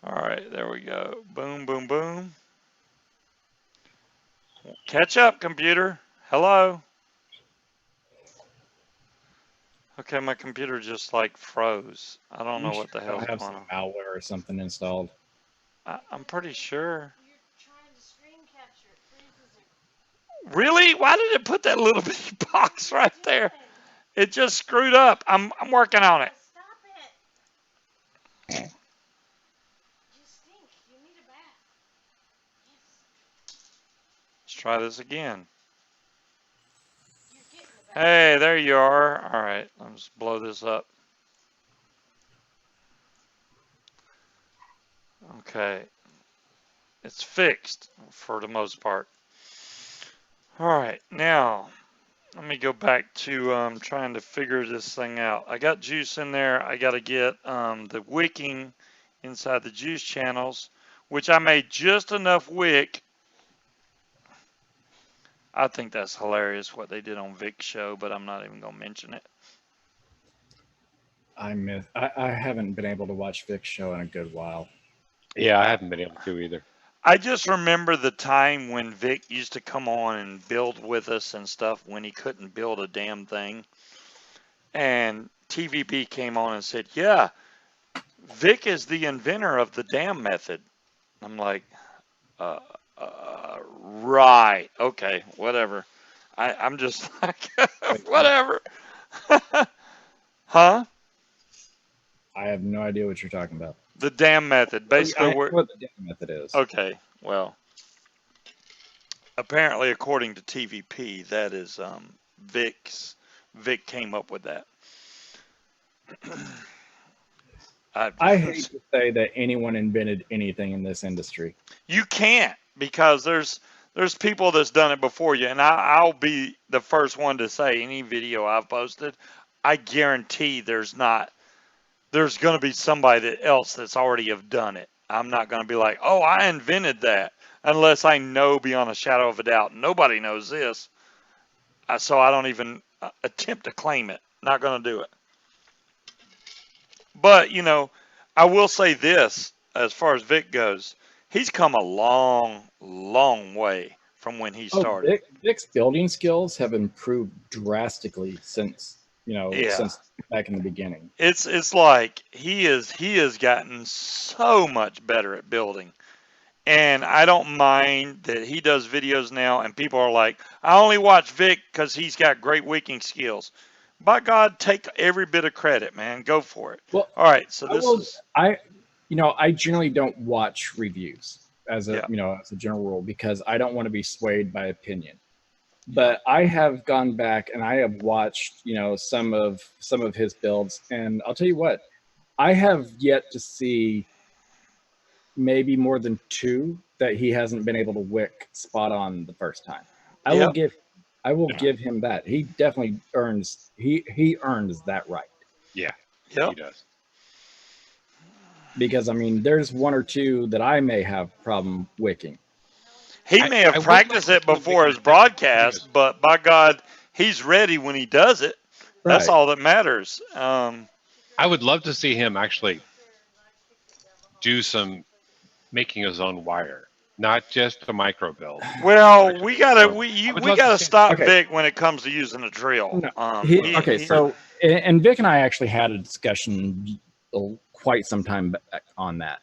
Speaker 2: All right, there we go. Boom, boom, boom. Catch up, computer. Hello. Okay, my computer just like froze. I don't know what the
Speaker 3: I
Speaker 2: hell's
Speaker 3: have
Speaker 2: going
Speaker 3: some
Speaker 2: on.
Speaker 3: malware or something installed.
Speaker 2: I'm pretty sure.
Speaker 6: You're trying to screen capture. It freezes it.
Speaker 2: Really? Why did it put that little bitty box right there? It just screwed up. I'm working on it.
Speaker 6: Stop it. You stink. You need a bath. Yes.
Speaker 2: Let's try this again.
Speaker 6: You're getting a bath.
Speaker 2: Hey, there you are. All right, let's blow this up. Okay. It's fixed for the most part. All right, now let me go back to trying to figure this thing out. I got juice in there. I got to get the wicking inside the juice channels, which I made just enough wick. I think that's hilarious what they did on Vic's show, but I'm not even going to mention it.
Speaker 3: I haven't been able to watch Vic's show in a good while.
Speaker 1: Yeah, I haven't been able to either.
Speaker 2: I just remember the time when Vic used to come on and build with us and stuff when he couldn't build a damn thing. And TVP came on and said, yeah, Vic is the inventor of the dam method. I'm like, right. Okay, whatever. I'm just like, whatever. Huh?
Speaker 3: I have no idea what you're talking about.
Speaker 2: The dam method. Basically,
Speaker 3: I know what the dam method is.
Speaker 2: okay, well, apparently, according to TVP, that is Vic came up with that.
Speaker 3: I hate to say that anyone invented anything in this industry.
Speaker 2: You can't, because there's people that's done it before you, and I'll be the first one to say any video I've posted, I guarantee there's going to be somebody else that's already have done it. I'm not going to be like, oh, I invented that, unless I know beyond a shadow of a doubt nobody knows this. So I don't even attempt to claim it. Not going to do it. But, I will say this, as far as Vic goes, he's come a long, long way from when he started.
Speaker 3: Vic's building skills have improved drastically since back in the beginning.
Speaker 2: It's like he has gotten so much better at building. And I don't mind that he does videos now and people are like, I only watch Vic because he's got great wicking skills. By God, take every bit of credit, man. Go for it.
Speaker 3: Well,
Speaker 2: all right. So
Speaker 3: I generally don't watch reviews as a general rule because I don't want to be swayed by opinion. But I have gone back and I have watched, some of his builds, and I'll tell you what, I have yet to see maybe more than 2 that he hasn't been able to wick spot on the first time. I will give him that. He definitely earns that right.
Speaker 1: Yeah.
Speaker 2: Yep.
Speaker 1: He does.
Speaker 3: Because there's 1 or 2 that I may have problem wicking.
Speaker 2: He may have practiced it before his broadcast, but by God, he's ready when he does it. That's all that matters.
Speaker 1: I would love to see him actually do some making his own wire, not just a micro build.
Speaker 2: Well, we gotta stop Vic when it comes to using a drill.
Speaker 3: So Vic and I actually had a discussion quite some time back on that.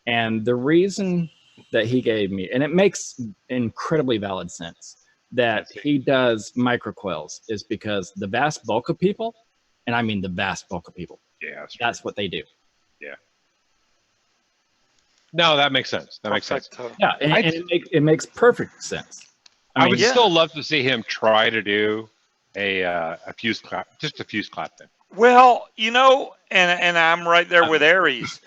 Speaker 3: And the reason that he gave me, and it makes incredibly valid sense, that he does microcoils is because the vast bulk of people, and I mean the vast bulk of people,
Speaker 1: Yeah,
Speaker 3: that's what they do.
Speaker 1: Yeah. No, that makes sense. That makes sense.
Speaker 3: Yeah, and it makes perfect sense.
Speaker 1: I would
Speaker 2: yeah.
Speaker 1: still love to see him try to do a fuse clap, just a fuse clap thing.
Speaker 2: Well, and I'm right there with Aries.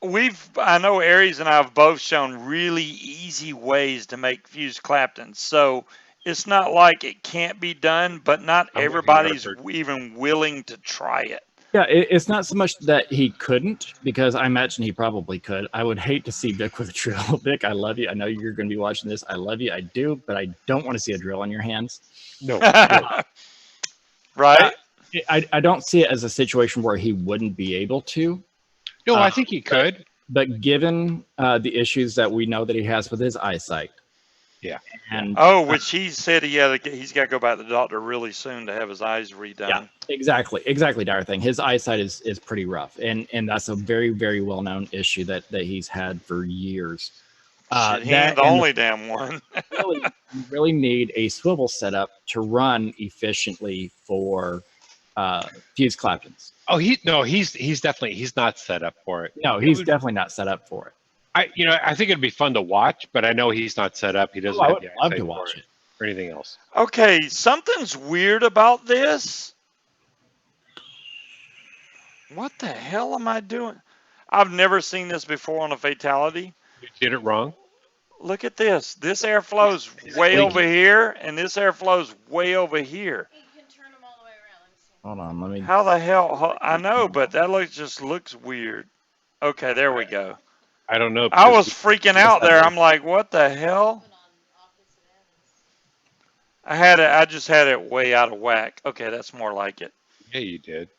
Speaker 2: I know Aries and I have both shown really easy ways to make fuse Claptons. So it's not like it can't be done, but not
Speaker 1: I'm with you,
Speaker 2: everybody's
Speaker 1: Arthur.
Speaker 2: even willing to try it.
Speaker 3: Yeah, it's not so much that he couldn't, because I imagine he probably could. I would hate to see Vic with a drill. Vic, I love you. I know you're going to be watching this. I love you. I do, but I don't want to see a drill in your hands.
Speaker 1: No.
Speaker 2: Right?
Speaker 3: I don't see it as a situation where he wouldn't be able to.
Speaker 1: No, I think he could.
Speaker 3: But given the issues that we know that he has with his eyesight.
Speaker 1: Yeah.
Speaker 3: And
Speaker 2: which he said he's got to go back to the doctor really soon to have his eyes redone.
Speaker 3: Yeah, exactly, dire thing. His eyesight is pretty rough, and that's a very, very well known issue that he's had for years.
Speaker 2: He ain't the only damn one.
Speaker 3: You really need a swivel setup to run efficiently for fuse Claptons.
Speaker 1: Oh, he's definitely not set up for it.
Speaker 3: No, he's definitely not set up for it.
Speaker 1: I think it'd be fun to watch, but I know he's not set up. He doesn't.
Speaker 3: I
Speaker 1: have
Speaker 3: would
Speaker 1: the
Speaker 3: love
Speaker 1: eyesight
Speaker 3: to
Speaker 1: for
Speaker 3: watch it.
Speaker 1: or anything else.
Speaker 2: Okay, something's weird about this. What the hell am I doing? I've never seen this before on a Fatality.
Speaker 1: You did it wrong.
Speaker 2: Look at this. This airflow's way over here, and this airflow's way over here.
Speaker 6: You can turn them all the way around. Let me see.
Speaker 3: Hold on, let me.
Speaker 2: How the hell? I know, but that just looks weird. Okay, there we go.
Speaker 1: I don't know.
Speaker 2: I was freaking out there. I'm like, what the hell?
Speaker 6: Put on opposite ends.
Speaker 2: I just had it way out of whack. Okay, that's more like it.
Speaker 1: Yeah, you did.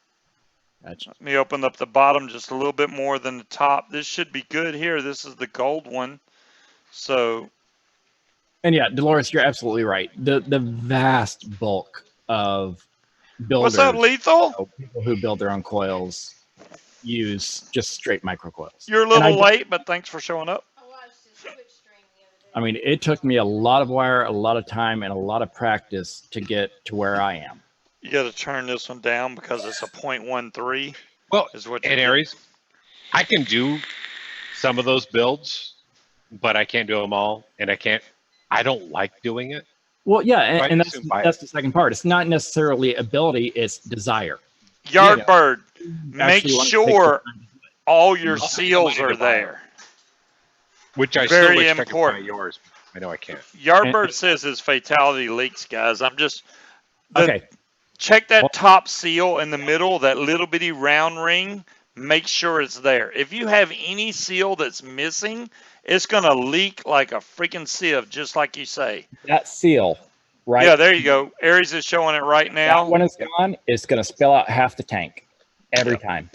Speaker 3: Gotcha.
Speaker 2: Let me open up the bottom just a little bit more than the top. This should be good here. This is the gold one. So.
Speaker 3: And yeah, Dolores, you're absolutely right. The vast bulk of builders,
Speaker 2: What's up, Lethal?
Speaker 3: people who build their own coils, use just straight microcoils.
Speaker 2: You're a little late, but thanks for showing up.
Speaker 6: I watched his Twitch stream the other day.
Speaker 3: I mean, it took me a lot of wire, a lot of time, and a lot of practice to get to where I am.
Speaker 2: You got to turn this one down because it's a 0.13.
Speaker 1: Well,
Speaker 2: Is what
Speaker 1: and Aries, I can do some of those builds, but I can't do them all, and I don't like doing it.
Speaker 3: Well, yeah, and
Speaker 1: just assume
Speaker 3: that's the second part. It's not necessarily ability; it's desire.
Speaker 2: Yardbird, make
Speaker 3: Actually want to take the
Speaker 2: sure
Speaker 3: time to do it.
Speaker 2: all your seals are there.
Speaker 1: Which I
Speaker 2: Very
Speaker 1: still wish I could
Speaker 2: important.
Speaker 1: buy yours. I know I can't.
Speaker 2: Yardbird says his fatality leaks, guys.
Speaker 3: Okay.
Speaker 2: Check that top seal in the middle, that little bitty round ring. Make sure it's there. If you have any seal that's missing, it's going to leak like a freaking sieve, just like you say.
Speaker 3: That seal, right?
Speaker 2: Yeah, there you go. Aries is showing it right now.
Speaker 3: That when it's gone, it's going to spill out half the tank every time.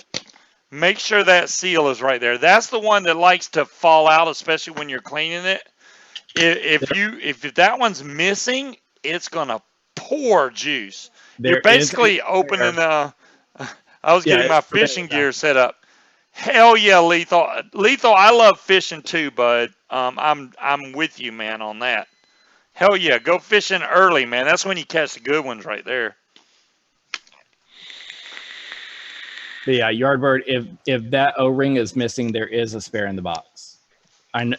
Speaker 2: Make sure that seal is right there. That's the one that likes to fall out, especially when you're cleaning it. If that one's missing, it's going to pour juice. You're basically opening I was getting my fishing gear set up. Hell yeah, Lethal. Lethal, I love fishing too, bud. I'm with you, man, on that. Hell yeah, go fishing early, man. That's when you catch the good ones right there.
Speaker 3: But yeah, Yardbird, if that O-ring is missing, there is a spare in the box.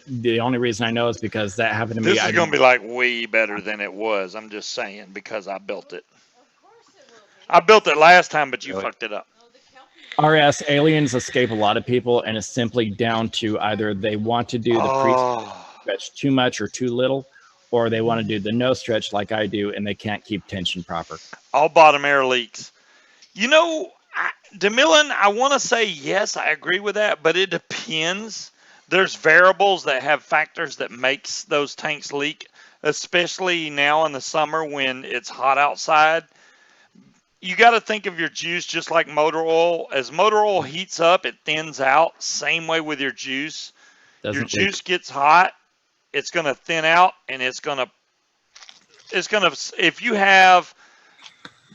Speaker 3: The only reason I know is because that happened to me.
Speaker 2: This is going to be like way better than it was. I'm just saying because I built it.
Speaker 6: Of course it will be.
Speaker 2: I built it last time, but you fucked it up.
Speaker 6: Oh, the Kelpie.
Speaker 3: RS aliens escape a lot of people, and it's simply down to either they want to do the pre-stretch too much or too little, or they want to do the no stretch like I do, and they can't keep tension proper.
Speaker 2: All bottom air leaks. You know, DeMillan, I want to say yes, I agree with that, but it depends. There's variables that have factors that makes those tanks leak, especially now in the summer when it's hot outside. You got to think of your juice just like motor oil. As motor oil heats up, it thins out. Same way with your juice. Your juice gets hot, it's going to thin out, and it's going to, if you have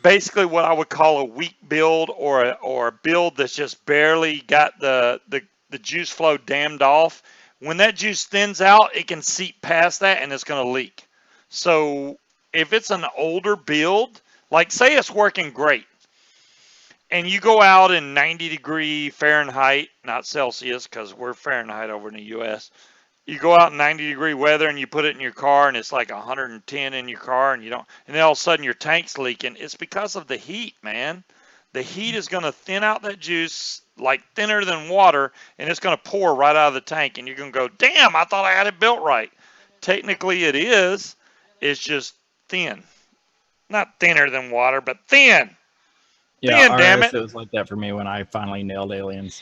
Speaker 2: basically what I would call a weak build or a build that's just barely got the juice flow dammed off. When that juice thins out, it can seep past that and it's going to leak. So if it's an older build, like say it's working great, and you go out in 90-degree Fahrenheit, not Celsius, because we're Fahrenheit over in the U.S. You go out in 90-degree weather and you put it in your car and it's like 110 in your car and and then all of a sudden your tank's leaking. It's because of the heat, man. The heat is going to thin out that juice like thinner than water, and it's going to pour right out of the tank, and you're going to go, damn, I thought I had it built right. Technically it is. It's just thin. Not thinner than water, but thin.
Speaker 3: Yeah,
Speaker 2: Thin, damn
Speaker 3: RS,
Speaker 2: it.
Speaker 3: it was like that for me when I finally nailed Aliens.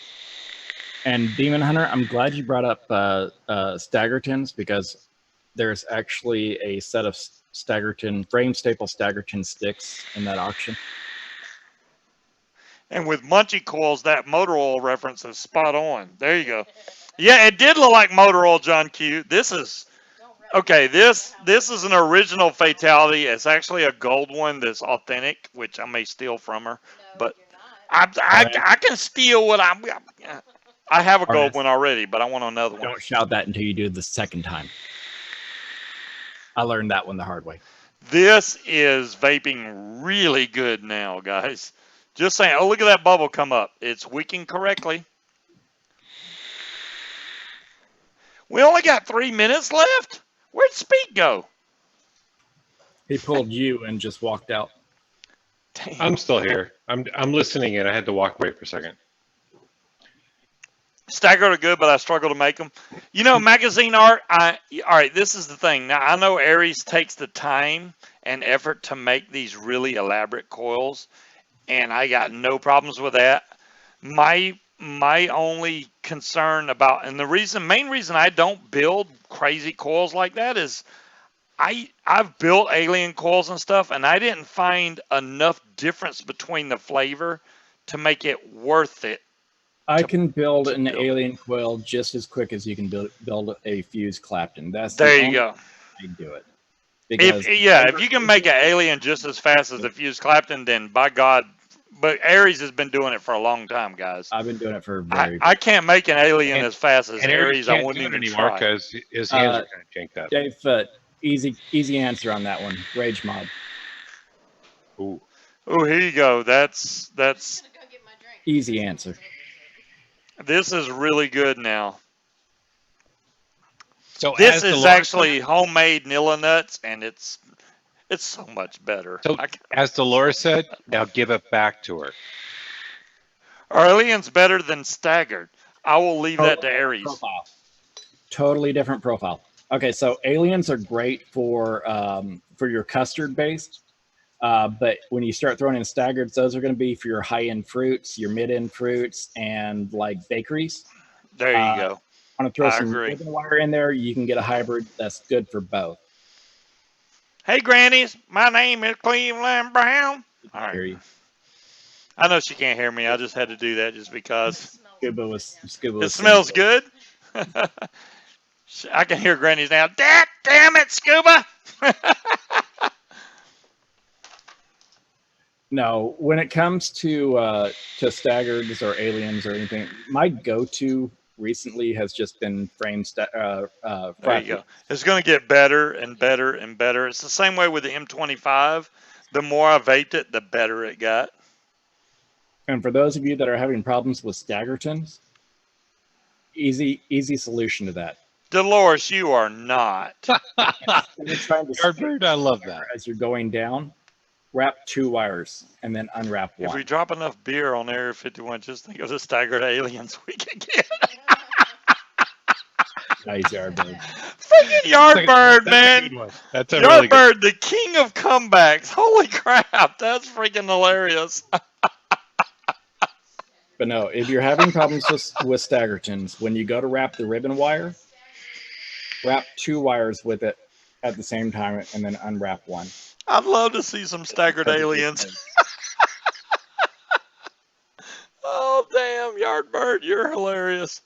Speaker 3: And Demon Hunter, I'm glad you brought up Staggertons, because there's actually a set of Staggerton, frame staple Staggerton sticks in that auction.
Speaker 2: And with Munchie coils, that motor oil reference is spot on. There you go. Yeah, it did look like motor oil, John Q. This is okay. This is an original Fatality. It's actually a gold one that's authentic, which I may steal from her. But I can steal what I have a gold one already, but I want another one.
Speaker 3: Don't shout that until you do it the second time. I learned that one the hard way.
Speaker 2: This is vaping really good now, guys. Just saying. Oh, look at that bubble come up. It's wicking correctly. We only got 3 minutes left. Where'd Speed go?
Speaker 3: He pulled you and just walked out.
Speaker 2: Damn.
Speaker 1: I'm still here. I'm listening, and I had to walk away for a second.
Speaker 2: Staggered are good, but I struggle to make them. You know, magazine art. All right, this is the thing. Now I know Aries takes the time and effort to make these really elaborate coils, and I got no problems with that. My only concern about, and the main reason I don't build crazy coils like that is I've built alien coils and stuff, and I didn't find enough difference between the flavor to make it worth it.
Speaker 3: I can build an alien coil just as quick as you can build a fused Clapton. That's
Speaker 2: there you go.
Speaker 3: I do it.
Speaker 2: If you can make an alien just as fast as the fused Clapton, then by God. But Aries has been doing it for a long time, guys.
Speaker 3: I've been doing it for
Speaker 2: I can't make an alien as fast as Aries. I wouldn't even
Speaker 1: anymore
Speaker 2: try.
Speaker 1: because his hands are kind of janked up.
Speaker 3: Dave, easy answer on that one. Rage mod.
Speaker 1: Ooh.
Speaker 2: Oh, here you go. That's
Speaker 6: I'm gonna go get my drink.
Speaker 3: Easy answer.
Speaker 2: This is really good now.
Speaker 1: So
Speaker 2: This is actually homemade Nilla nuts, and it's so much better.
Speaker 1: So as Dolores said, now give it back to her.
Speaker 2: Are aliens better than staggered? I will leave that to Aries.
Speaker 3: Profile. Totally different profile. Okay, so aliens are great for your custard based, but when you start throwing in staggereds, those are going to be for your high end fruits, your mid end fruits, and like bakeries.
Speaker 2: There you go.
Speaker 3: I want to throw some ribbon wire in there. You can get a hybrid that's good for both.
Speaker 2: Hey, grannies, my name is Cleveland Brown. All right.
Speaker 3: Hear you.
Speaker 2: I know she can't hear me. I just had to do that just because.
Speaker 3: Scuba was
Speaker 2: It smells good. I can hear grannies now. Damn it, Scuba.
Speaker 3: No, when it comes to staggereds or aliens or anything, my go-to recently has just been frame
Speaker 2: there you go. It's going to get better and better and better. It's the same way with the M25. The more I vaped it, the better it got.
Speaker 3: And for those of you that are having problems with staggertons, easy solution to that.
Speaker 2: Dolores, you are not.
Speaker 3: Yardbird,
Speaker 1: I love that.
Speaker 3: As you're going down, wrap 2 wires and then unwrap 1.
Speaker 2: If we drop enough beer on Area 51, just think of the staggered aliens we could get.
Speaker 3: Nice, Yardbird.
Speaker 2: Freaking Yardbird, man.
Speaker 1: That's a
Speaker 2: Yardbird,
Speaker 1: really good.
Speaker 2: the king of comebacks. Holy crap, that's freaking hilarious.
Speaker 3: But no, if you're having problems with staggertons, when you go to wrap the ribbon wire, wrap 2 wires with it at the same time and then unwrap 1.
Speaker 2: I'd love to see some staggered aliens. Oh, damn, Yardbird, you're hilarious.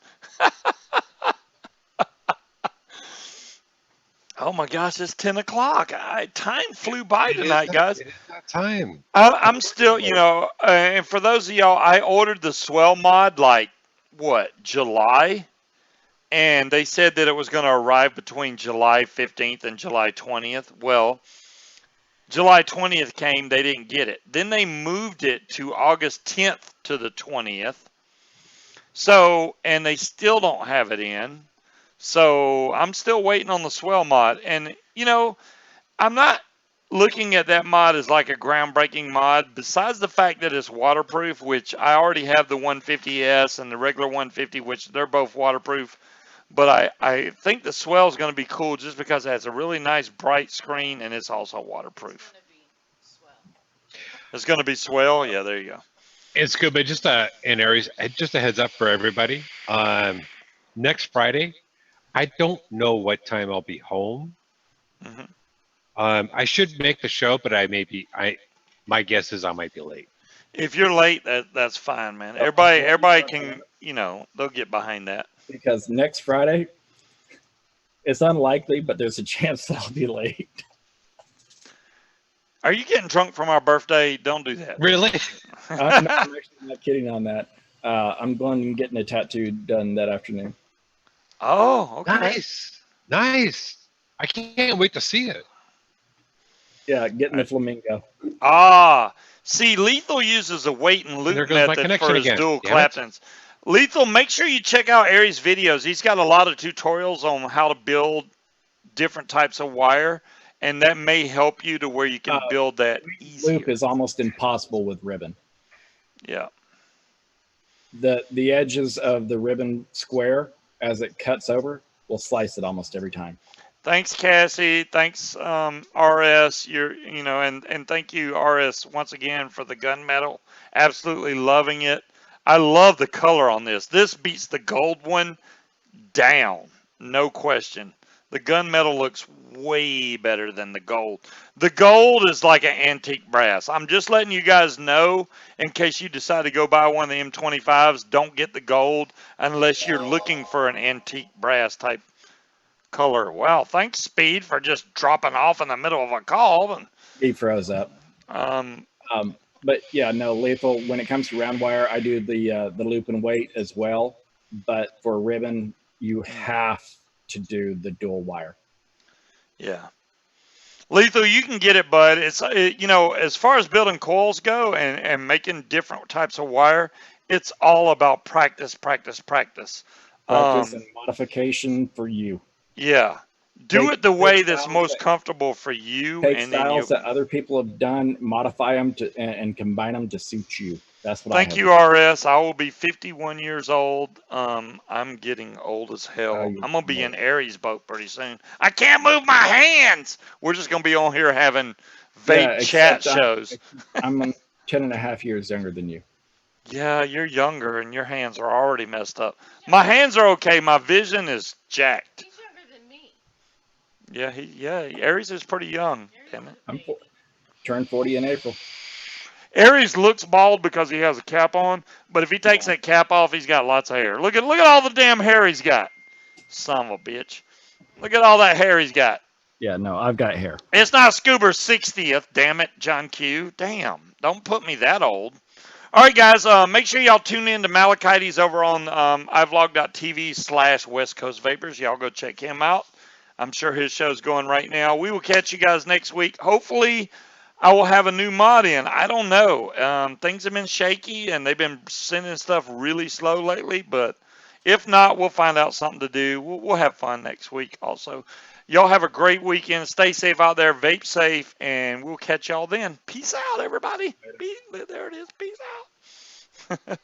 Speaker 2: Oh my gosh, it's 10 o'clock. Time flew by tonight, guys.
Speaker 1: It is that time.
Speaker 2: I'm still, and for those of y'all, I ordered the swell mod like what, July, and they said that it was going to arrive between July 15th and July 20th. Well, July 20th came, they didn't get it. Then they moved it to August 10th to the 20th. So, and they still don't have it in. So, I'm still waiting on the swell mod. And, I'm not looking at that mod as like a groundbreaking mod, besides the fact that it's waterproof, which I already have the 150S and the regular 150, which they're both waterproof. But I think the swell is going to be cool just because it has a really nice bright screen and it's also waterproof. It's going to be swell. Yeah, there you go.
Speaker 1: It's good, but just in Aries, just a heads up for everybody. Next Friday, I don't know what time I'll be home.
Speaker 2: Hmm.
Speaker 1: I should make the show, but my guess is I might be late.
Speaker 2: If you're late, that's fine, man. Everybody can, they'll get behind that.
Speaker 3: Because next Friday, it's unlikely, but there's a chance that I'll be late.
Speaker 2: Are you getting drunk from our birthday? Don't do that.
Speaker 1: Really?
Speaker 3: No, I'm actually not kidding on that. I'm going and getting a tattoo done that afternoon.
Speaker 2: Oh, okay.
Speaker 1: Nice. I can't wait to see it.
Speaker 3: Yeah, getting the flamingo.
Speaker 2: See, Lethal uses a weight and
Speaker 1: There
Speaker 2: loop
Speaker 1: goes my
Speaker 2: method
Speaker 1: connection
Speaker 2: for his
Speaker 1: again.
Speaker 2: dual
Speaker 1: Damn it.
Speaker 2: claptons. Lethal, make sure you check out Aries' videos. He's got a lot of tutorials on how to build different types of wire, and that may help you to where you can build that easier.
Speaker 3: Loop is almost impossible with ribbon.
Speaker 2: Yeah.
Speaker 3: The edges of the ribbon square, as it cuts over, will slice it almost every time.
Speaker 2: Thanks, Cassie. Thanks, RS. And thank you, RS, once again for the gunmetal. Absolutely loving it. I love the color on this. This beats the gold one down, no question. The gunmetal looks way better than the gold. The gold is like an antique brass. I'm just letting you guys know in case you decide to go buy one of the M25s. Don't get the gold unless you're looking for an antique brass type color. Wow, thanks, Speed, for just dropping off in the middle of a call.
Speaker 3: He froze up. But yeah, no, Lethal, when it comes to round wire, I do the loop and weight as well. But for ribbon, you have to do the dual wire.
Speaker 2: Yeah. Lethal, you can get it, bud. As far as building coils go and making different types of wire, it's all about practice.
Speaker 3: Practice and modification for you.
Speaker 2: Yeah. Do it the way that's most comfortable for you.
Speaker 3: Take
Speaker 2: and
Speaker 3: styles that other people have done, modify them and combine them to suit you. That's what
Speaker 2: Thank you, RS. I will be 51 years old. I'm getting old as hell. I'm going to be in Aries boat pretty soon. I can't move my hands. We're just going to be on here having vape chat shows.
Speaker 3: I'm 10 and a half years younger than you.
Speaker 2: Yeah, you're younger and your hands are already messed up. My hands are okay. My vision is jacked.
Speaker 6: He's younger than me.
Speaker 2: Yeah, Aries is pretty young. Damn it.
Speaker 3: I'm turned 40 in April.
Speaker 2: Aries looks bald because he has a cap on, but if he takes that cap off, he's got lots of hair. Look at all the damn hair he's got. Son of a bitch. Look at all that hair he's got.
Speaker 3: Yeah, no, I've got hair.
Speaker 2: It's not Scuba's 60th, damn it, John Q. Damn, don't put me that old. All right, guys, make sure y'all tune in to Malachites over on ivlog.tv/West Coast Vapors. Y'all go check him out. I'm sure his show's going right now. We will catch you guys next week. Hopefully, I will have a new mod in. I don't know. Things have been shaky, and they've been sending stuff really slow lately. But if not, we'll find out something to do. We'll have fun next week also. Y'all have a great weekend. Stay safe out there. Vape safe, and we'll catch y'all then. Peace out, everybody. There it is. Peace out.